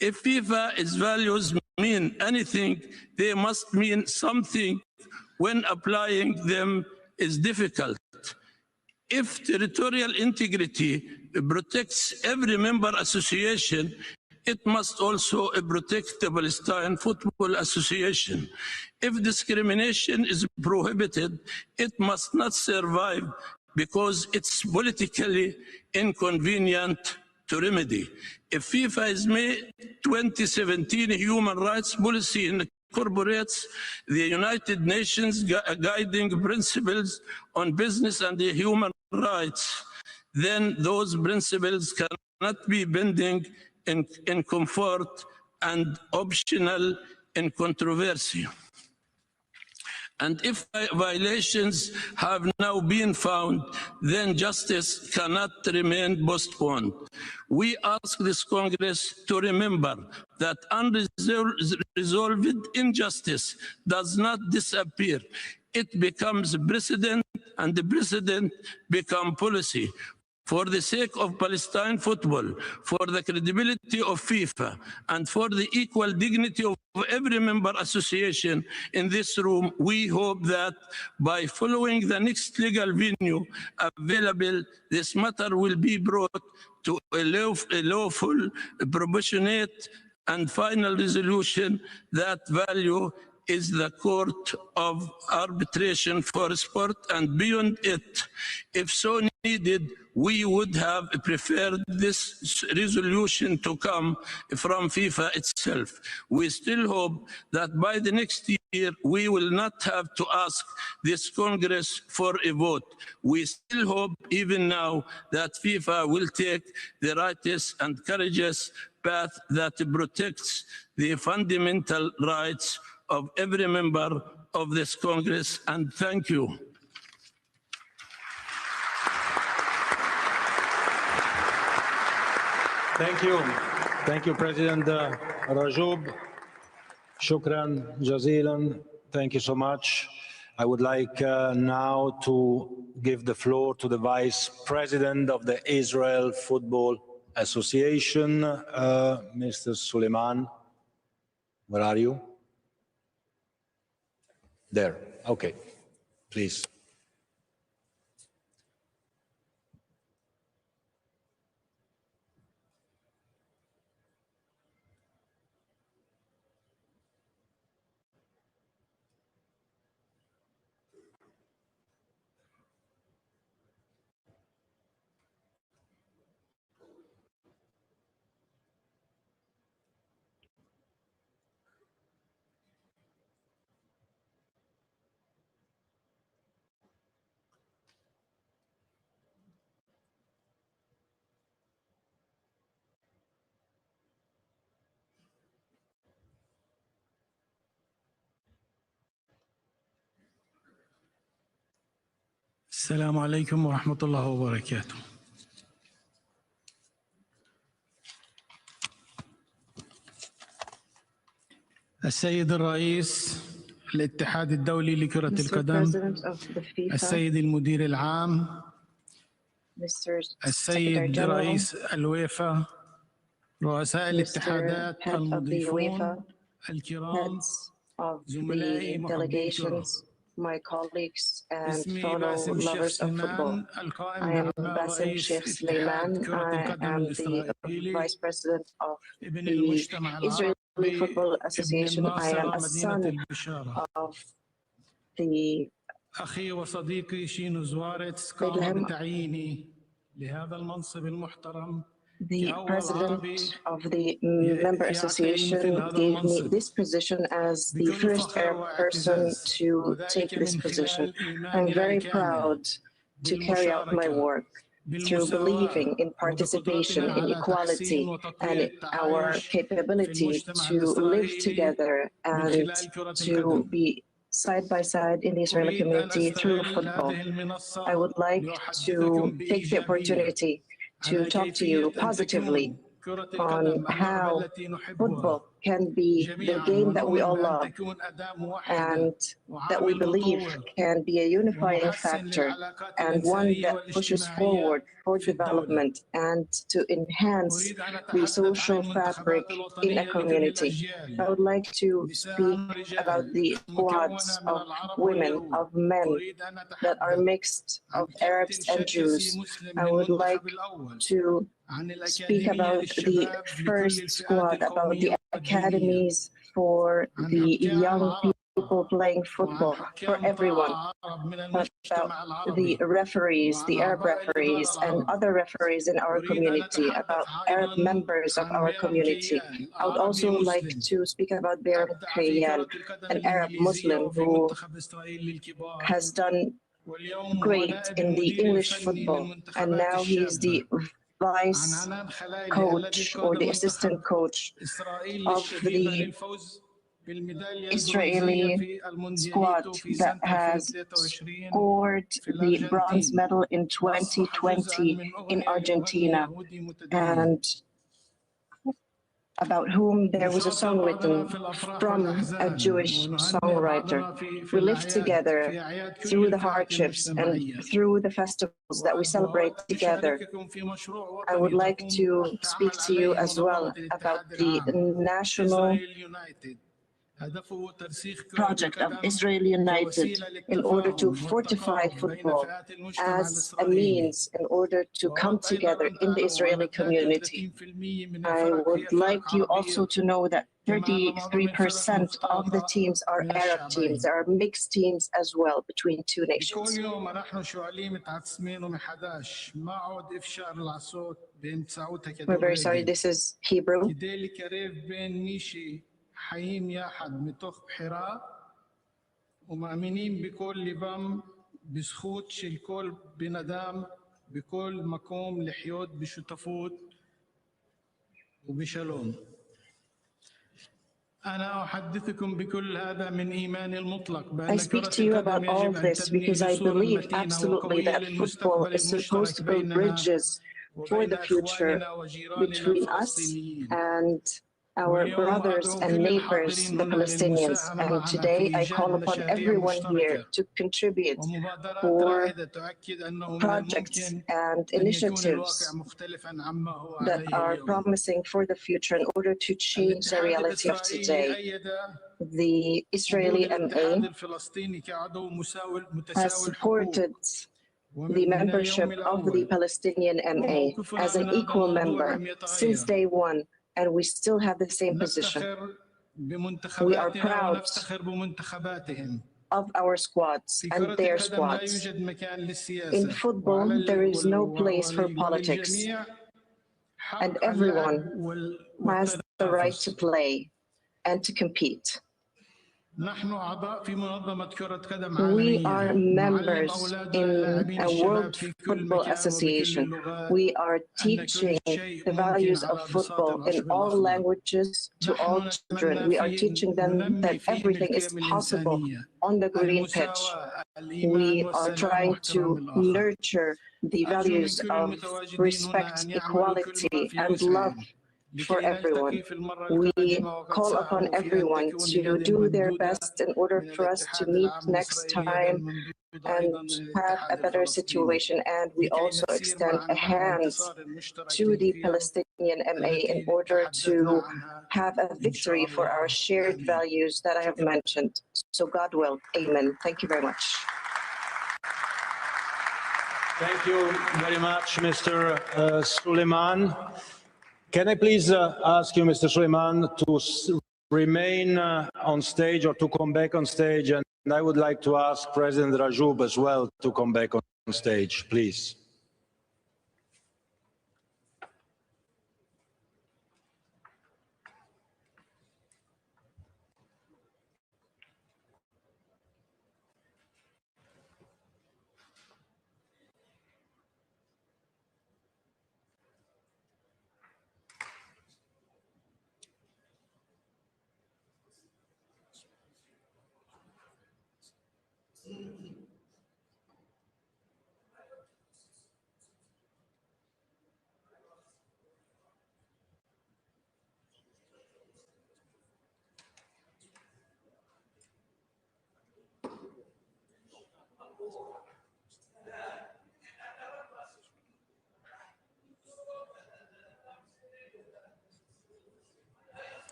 If FIFA's values mean anything, they must mean something when applying them is difficult. If territorial integrity protects every member association, it must also protect the Palestine Football Association. If discrimination is prohibited, it must not survive because it's politically inconvenient to remedy. If FIFA's May 2017 human rights policy incorporates the United Nations guiding principles on business and human rights, then those principles cannot be binding in comfort and optional in controversy. And if violations have now been found, then justice cannot remain postponed. We ask this Congress to remember that unresolved injustice does not disappear. It becomes precedent, and the precedent becomes policy. For the sake of Palestine football, for the credibility of FIFA, and for the equal dignity of every member association in this room, we hope that by following the next legal venue available, this matter will be brought to a lawful, proportionate, and final resolution that value is the court of arbitration for sport, and beyond it, if so needed, we would have preferred this resolution to come from FIFA itself. We still hope that by the next year, we will not have to ask this Congress for a vote. We still hope, even now, that FIFA will take the righteous and courageous path that protects the fundamental rights of every member of this Congress, and thank you. Thank you. Thank you, President Rajoub. Shukran jazilan. Thank you so much. I would like now to give the floor to the Vice President of the Israel Football Association, Mr. Suleiman. Where are you? There. Okay. Please. السلام عليكم ورحمة الله وبركاته. السيد الرئيس الاتحاد الدولي لكرة القدم، السيد المدير العام، السيد رئيس الويفا، رؤساء الاتحادات المضيفون الكرام، زملائي محبي الكرة. My colleagues and fellow lovers of football. I am Bassem Sheikh Suleiman. I am the Vice President of the Israeli Football Association. I am a son of the أخي وصديقي شينو زوارتس قام بتعييني لهذا المنصب المحترم. The president of the member association gave me this position as the first Arab person to take this position. I'm very proud to carry out my work through believing in participation, in equality, and our capability to live together and to be side by side in the Israeli community through football. I would like to take the opportunity to talk to you positively on how football can be the game that we all love and that we believe can be a unifying factor and one that pushes forward for development and to enhance the social fabric in a community. I would like to speak about the squads of women, of men that are mixed of Arabs and Jews. I would like to speak about the first squad, about the academies for the young people playing football, for everyone, about the referees, the Arab referees, and other referees in our community, about Arab members of our community. I would also like to speak about Bayram Khayyan, an Arab Muslim who has done great in the English football, and now he's the vice coach or the assistant coach of the Israeli squad that has scored the bronze medal in 2020 in Argentina, and about whom there was a song written from a Jewish songwriter. We live together through the hardships and through the festivals that we celebrate together. I would like to speak to you as well about the national project of Israel United in order to fortify football as a means in order to come together in the Israeli community. I would like you also to know that 33% of the teams are Arab teams. There are mixed teams as well between two nations. We're very sorry, this is Hebrew. חיים יחד מתוך בחירה ומאמינים בכל ליבם בזכות של כל בן אדם בכל מקום לחיות בשותפות ובשלום. أنا أحدثكم بكل هذا من إيماني المطلق. I speak to you about all of this because I believe absolutely that football is supposed to build bridges for the future between us and our brothers and neighbors, the Palestinians. And today I call upon everyone here to contribute for projects and initiatives that are promising for the future in order to change the reality of today. The Israeli MA has supported the membership of the Palestinian MA as an equal member since day one. And we still have the same position. We are proud of our squads and their squads. In football, there is no place for politics, and everyone has the right to play and to compete. We are members in a World Football Association. We are teaching the values of football in all languages to all children. We are teaching them that everything is possible on the green pitch. We are trying to nurture the values of respect, equality, and love for everyone. We call upon everyone to do their best in order for us to meet next time and have a better situation. And we also extend a hand to the Palestinian MA in order to have a victory for our shared values that I have mentioned. So God will. Amen. Thank you very much. Thank you very much, Mr. Suleiman. Can I please ask you, Mr. Suleiman, to remain on stage or to come back on stage? And I would like to ask President Rajoub as well to come back on stage, please.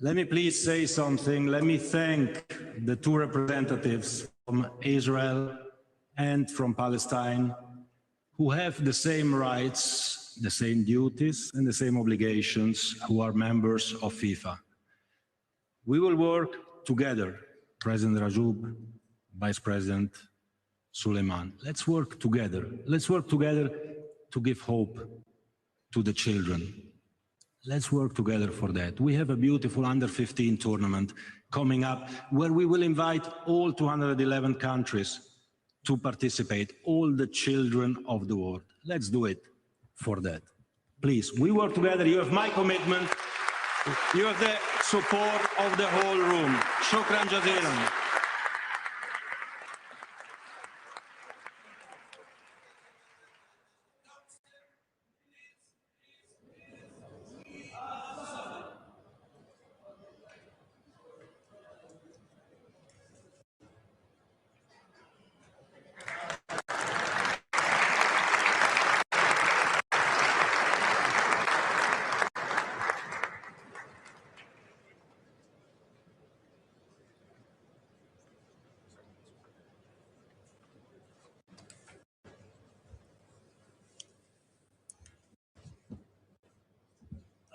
Let me please say something. Let me thank the two representatives from Israel and from Palestine who have the same rights, the same duties, and the same obligations, who are members of FIFA. We will work together, President Rajoub, Vice President Suleiman. Let's work together. Let's work together to give hope to the children. Let's work together for that. We have a beautiful under-15 tournament coming up where we will invite all 211 countries to participate, all the children of the world. Let's do it for that. Please, we work together. You have my commitment. You have the support of the whole room. Shukran jazilan.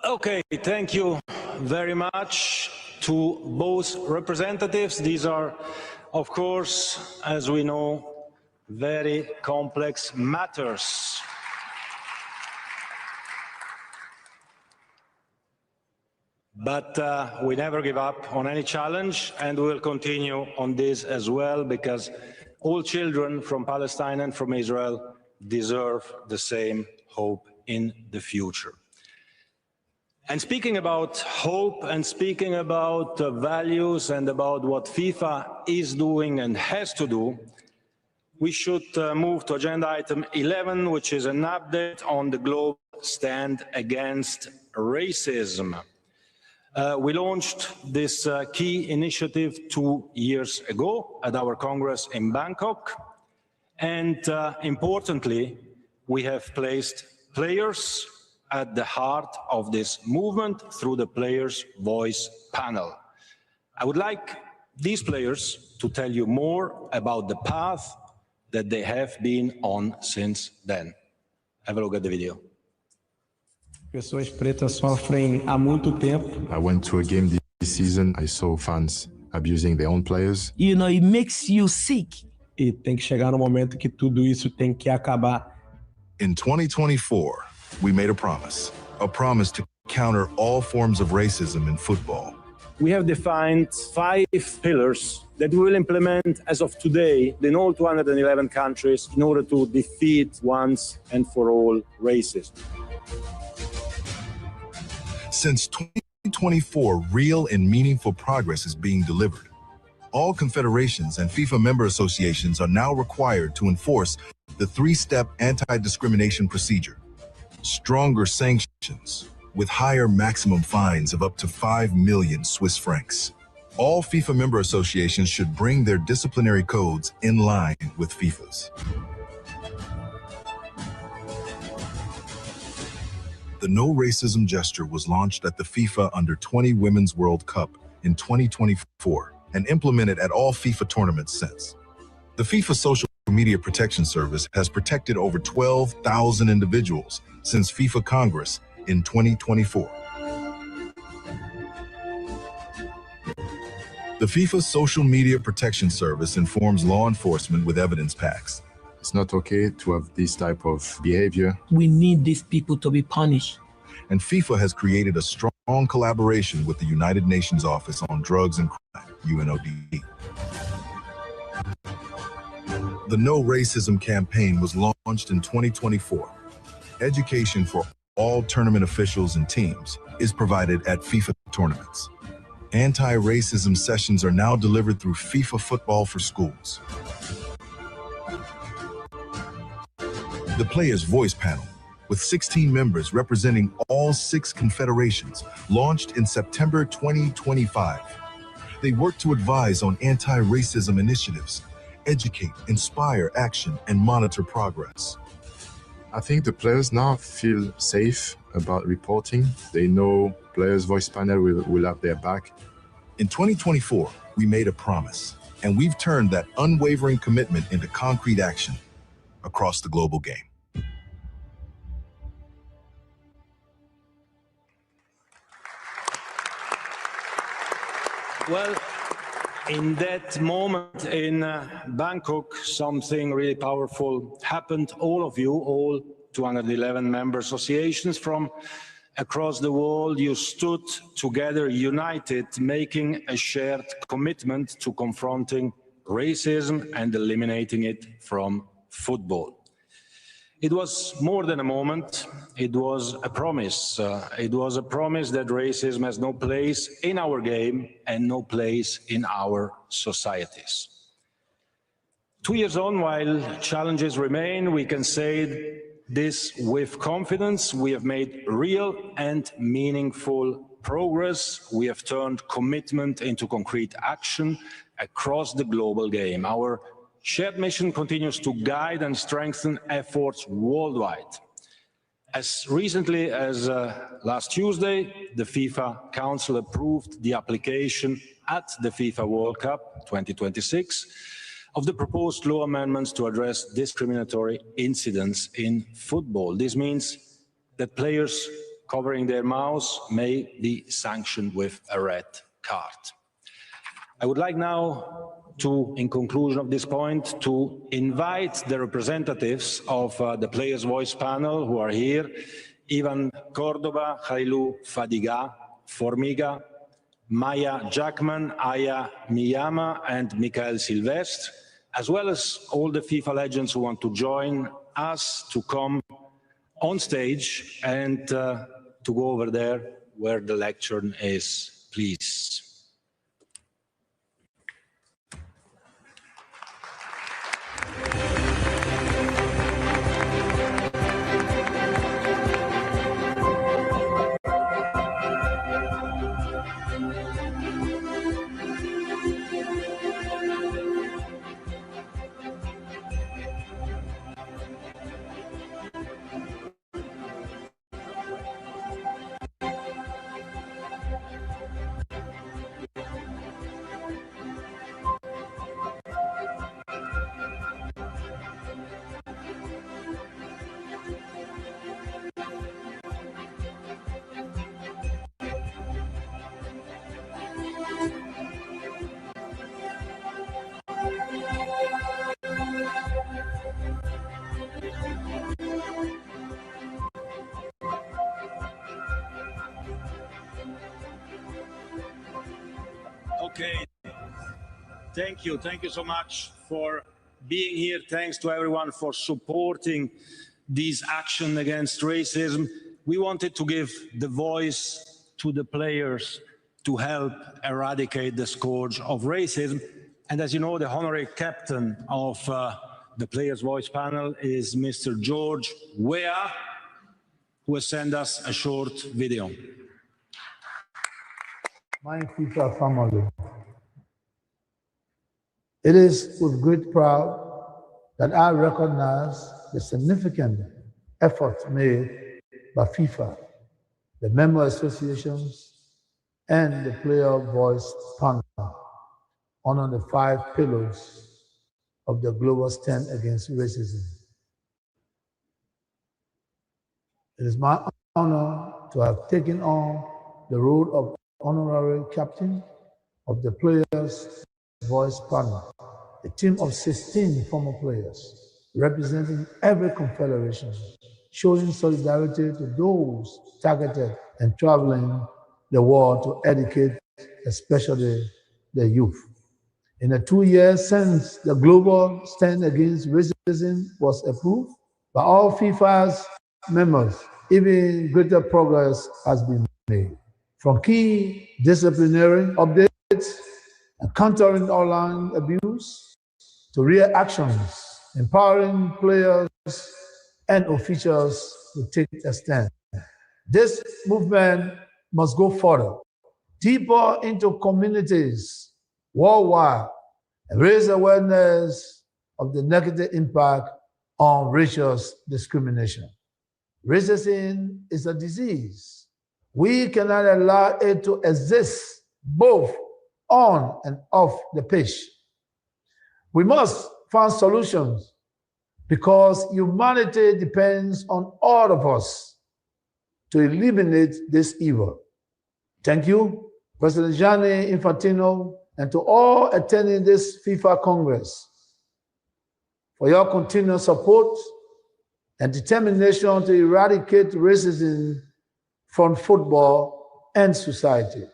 Okay, thank you very much to both representatives. These are, of course, as we know, very complex matters. But we never give up on any challenge, and we will continue on this as well, because all children from Palestine and from Israel deserve the same hope in the future. And speaking about hope and speaking about values and about what FIFA is doing and has to do, we should move to agenda item 11, which is an update on the global stand against racism. We launched this key initiative 2 years ago at our Congress in Bangkok. And importantly, we have placed players at the heart of this movement through the Players' Voice panel. I would like these players to tell you more about the path that they have been on since then. Have a look at the video. Pessoas pretas sofrem há muito tempo. I went to a game this season. I saw fans abusing their own players. You know, it makes you sick. E tem que chegar no momento que tudo isso tem que acabar. In 2024, we made a promise to counter all forms of racism in football. We have defined 5 pillars that we will implement as of today in all 211 countries in order to defeat once and for all racism. Since 2024, real and meaningful progress is being delivered. All confederations and FIFA member associations are now required to enforce the 3-step anti-discrimination procedure. Stronger sanctions with higher maximum fines of up to 5 million Swiss francs. All FIFA member associations should bring their disciplinary codes in line with FIFA's. The No Racism gesture was launched at the FIFA Under-20 Women's World Cup in 2024 and implemented at all FIFA tournaments since. The FIFA Social Media Protection Service has protected over 12,000 individuals since FIFA Congress in 2024. The FIFA Social Media Protection Service informs law enforcement with evidence packs. It's not okay to have this type of behavior. We need these people to be punished. And FIFA has created a strong collaboration with the United Nations Office on Drugs and Crime, UNODC. The No Racism campaign was launched in 2024. Education for all tournament officials and teams is provided at FIFA tournaments. Anti-racism sessions are now delivered through FIFA Football for Schools. The Players' Voice Panel, with 16 members representing all 6 confederations, launched in September 2025. They work to advise on anti-racism initiatives, educate, inspire action, and monitor progress. I think the players now feel safe about reporting. They know Players' Voice Panel will have their back. In 2024, we made a promise, and we've turned that unwavering commitment into concrete action across the global game. Well, in that moment in Bangkok, something really powerful happened. All of you, all 211 member associations from across the world, you stood together, united, making a shared commitment to confronting racism and eliminating it from football. It was more than a moment, it was a promise. It was a promise that racism has no place in our game and no place in our societies. 2 years on, while challenges remain, we can say this with confidence. We have made real and meaningful progress. We have turned commitment into concrete action across the global game. Our shared mission continues to guide and strengthen efforts worldwide. As recently as last Tuesday, the FIFA Council approved the application at the FIFA World Cup 2026 of the proposed law amendments to address discriminatory incidents in football. This means that players covering their mouths may be sanctioned with a red card. I would like now to, in conclusion of this point, to invite the representatives of the Players' Voice Panel who are here, Ivan Cordoba, Khailu Formiga, Maya Jackman, Aya Miyama, and Michael Silvestre, as well as all the FIFA legends who want to join us to come on stage and to go over there where the lectern is, please. Okay, thank you so much for being here. Thanks to everyone for supporting this action against racism. We wanted to give the voice to the players to help eradicate the scourge of racism. And as you know, the honorary captain of the Players' Voice Panel is Mr. George Weah, who has sent us a short video. my FIFA family. It is with great pride that I recognize the significant efforts made by FIFA, the member associations, and the player voice panel on the 5 pillars of the global stand against racism. It is my honor to have taken on the role of honorary captain of the Players' Voice Panel, a team of 16 former players representing every confederation, showing solidarity to those targeted and traveling the world to educate, especially the youth. In the 2 years since the global stand against racism was approved by all FIFA's members, even greater progress has been made. From key disciplinary updates and countering online abuse to real actions, empowering players and officials to take a stand. This movement must go further, deeper into communities worldwide, and raise awareness of the negative impact on racial discrimination. Racism is a disease. We cannot allow it to exist both on and off the pitch. We must find solutions because humanity depends on all of us to eliminate this evil. Thank you, President Gianni Infantino, and to all attending this FIFA Congress for your continued support and determination to eradicate racism from football and society.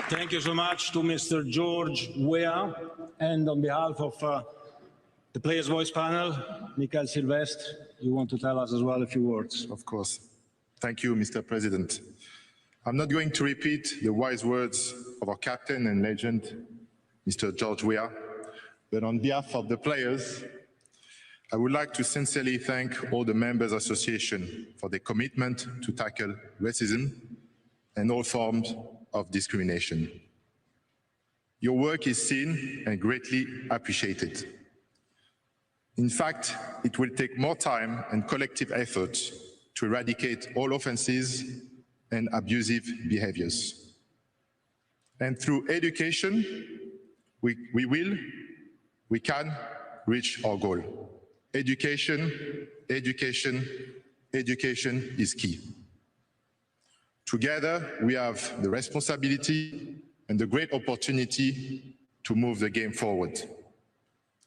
Thank you so much to Mr. George Weah. And on behalf of the Players' Voice panel, Michael Silvestre, you want to tell us as well a few words? Of course. Thank you, Mr. President. I'm not going to repeat the wise words of our captain and legend, Mr. George Weah, but on behalf of the players, I would like to sincerely thank all the members association for their commitment to tackle racism and all forms of discrimination. Your work is seen and greatly appreciated. In fact, it will take more time and collective effort to eradicate all offenses and abusive behaviors. And through education, we can reach our goal. Education, education, education is key. Together, we have the responsibility and the great opportunity to move the game forward.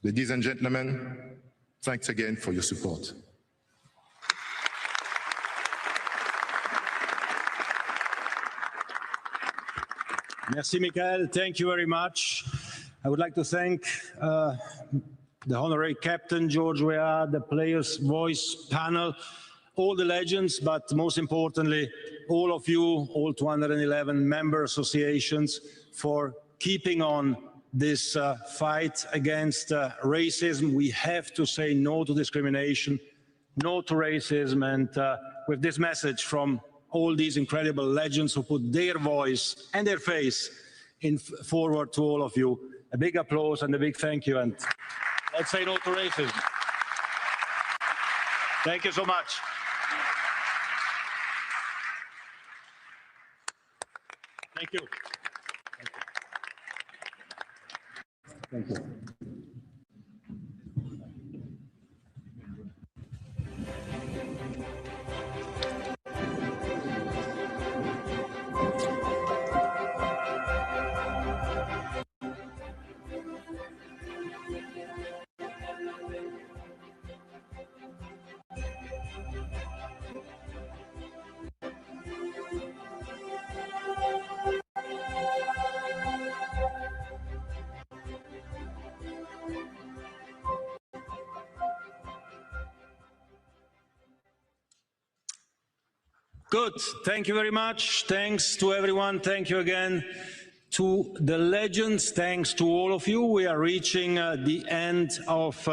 Ladies and gentlemen, thanks again for your support. Merci, Michael. Thank you very much. I would like to thank the honorary captain, George Weah, the Players' Voice panel, all the legends, but most importantly, all of you, all 211 member associations, for keeping on this fight against racism. We have to say no to discrimination, no to racism, and with this message from all these incredible legends who put their voice and their face forward to all of you, a big applause and a big thank you, and let's say no to racism. Thank you so much. Thank you. Thank you. Good. Thank you very much. Thanks to everyone. Thank you again to the legends. Thanks to all of you. We are reaching the end of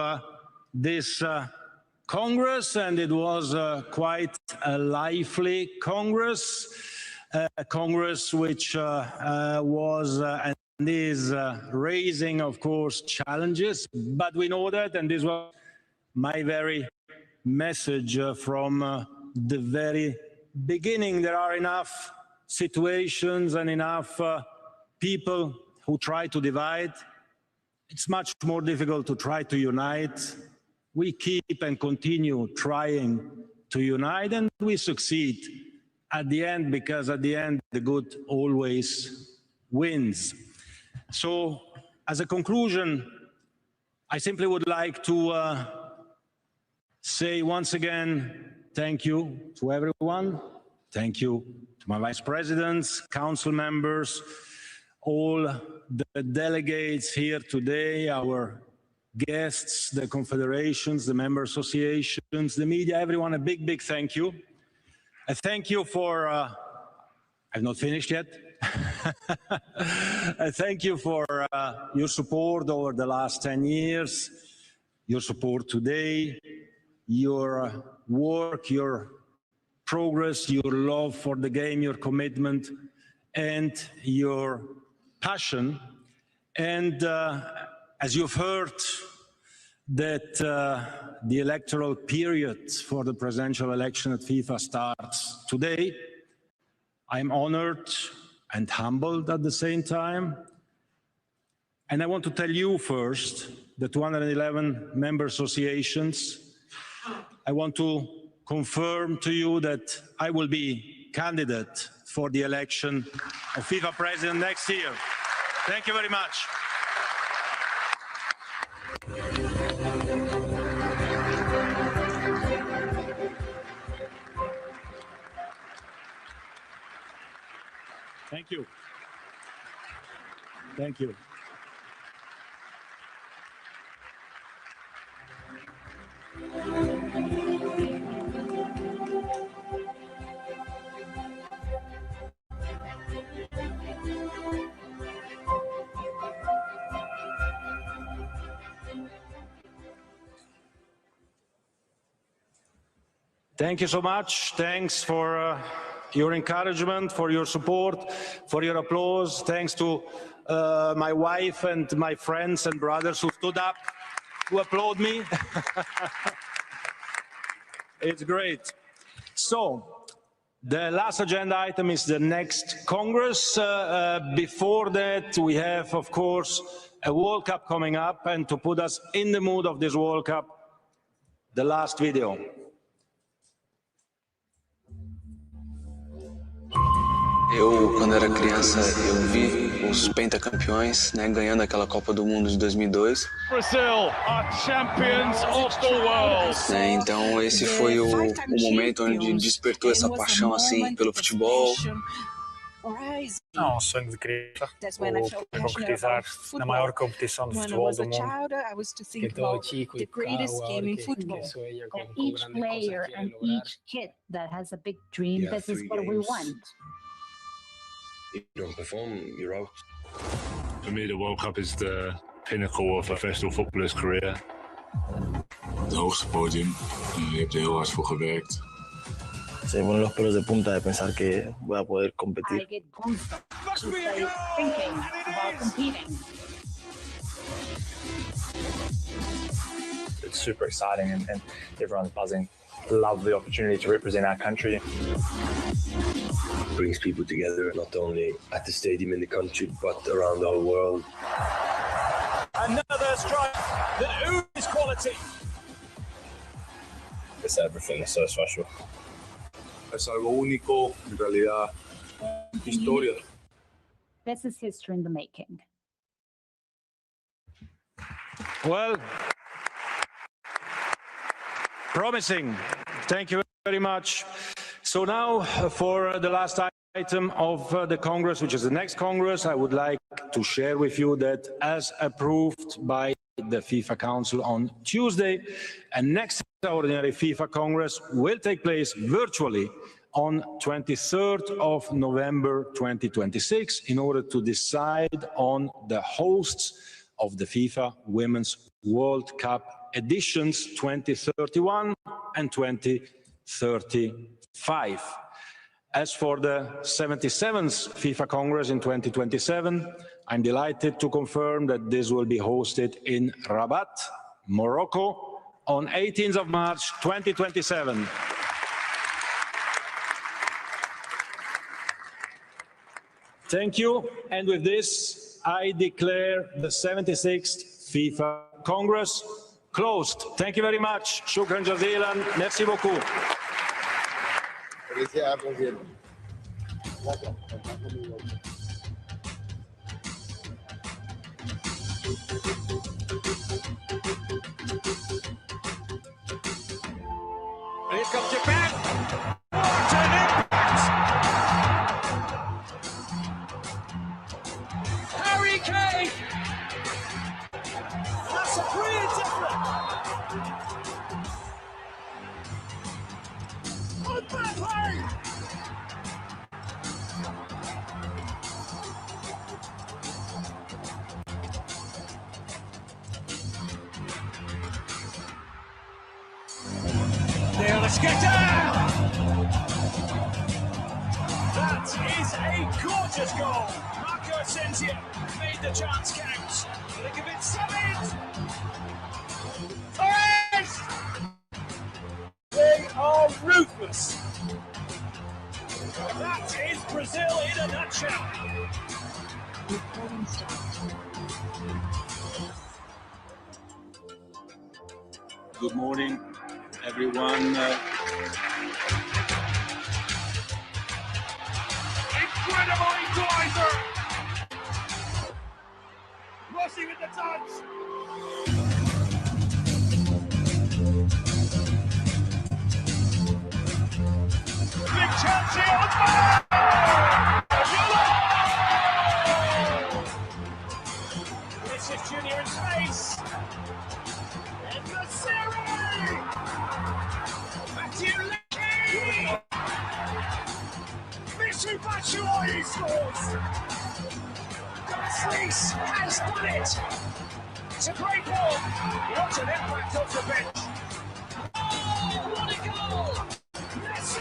this Congress, and it was quite a lively Congress, a Congress which was and is raising, of course, challenges, but we know that, and this was my very message from the very beginning. There are enough situations and enough people who try to divide. It's much more difficult to try to unite. We keep and continue trying to unite, and we succeed at the end, because at the end, the good always wins. So, as a conclusion, I simply would like to say once again, thank you to everyone. Thank you to my vice presidents, council members, all the delegates here today, our guests, the confederations, the member associations, the media, everyone, a big, big thank you. A thank you for, I've not finished yet. A thank you for your support over the last 10 years, your support today, your work, your progress, your love for the game, your commitment, and your passion. And as you've heard, that the electoral period for the presidential election at FIFA starts today. I'm honored and humbled at the same time. And I want to tell you first, the 211 member associations, I want to confirm to you that I will be candidate for the election of FIFA president next year. Thank you very much. Thank you. Thank you. Thank you so much. Thanks for your encouragement, for your support, for your applause. Thanks to my wife and my friends and brothers who stood up to applaud me. It's great. So, the last agenda item is the next Congress. Before that, we have, of course, a World Cup coming up, and to put us in the mood of this World Cup, the last video. Eu, quando era criança, eu vi os pentacampeões, né, ganhando aquela Copa do Mundo de 2002. Brazil are champions of the world. Então esse foi o momento onde despertou essa paixão assim pelo futebol. Não, um sonho de criança, o concretizar na maior competição de futebol do mundo. Que todo chico e que sueña con grandes cosas quiere lograr. Kid that has a big dream, this is what we want. If you don't perform, you're out. For me, the World Cup is the pinnacle of a professional footballer's career. Het hoogste podium. Je hebt er heel hard voor gewerkt. Se ponen los pelos de punta de pensar que voy a poder competir. I get goosebumps thinking about competing. It's super exciting and everyone's buzzing. Love the opportunity to represent our country. Brings people together, not only at the stadium in the country, but around the whole world. Another strike that oozes quality. It's everything, it's so special. Es algo único, en realidad, historia. This is history in the making. Well, promising. Thank you very much. So now for the last item of the Congress, which is the next Congress, I would like to share with you that as approved by the FIFA Council on Tuesday, a next extraordinary FIFA Congress will take place virtually on 23rd of November 2026 in order to decide on the hosts of the FIFA Women's World Cup editions 2031 and 2035. As for the 77th FIFA Congress in 2027, I'm delighted to confirm that this will be hosted in Rabat, Morocco, on 18th of March 2027. Thank you. And with this, I declare the 76th FIFA Congress closed. Thank you very much. Shukran jazilan. Merci beaucoup. Here comes Japan. What an impact! Harry Kane. That's a brilliant effort. Good play. There, let's get down! That is a gorgeous goal. Marco Asensio made the chance count. Likovic Savic. Torres! They are ruthless. That is Brazil in a nutshell. Good morning, everyone. Incredible equalizer! Rossi with the touch! Big chance here on This is Junior in space! And the series! Matthew Leckie! Michu Batshuayi scores! Gasly's has done it! It's a great ball! What an impact off the bench! Oh, what a goal! Messi!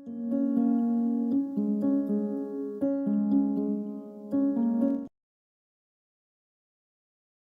you.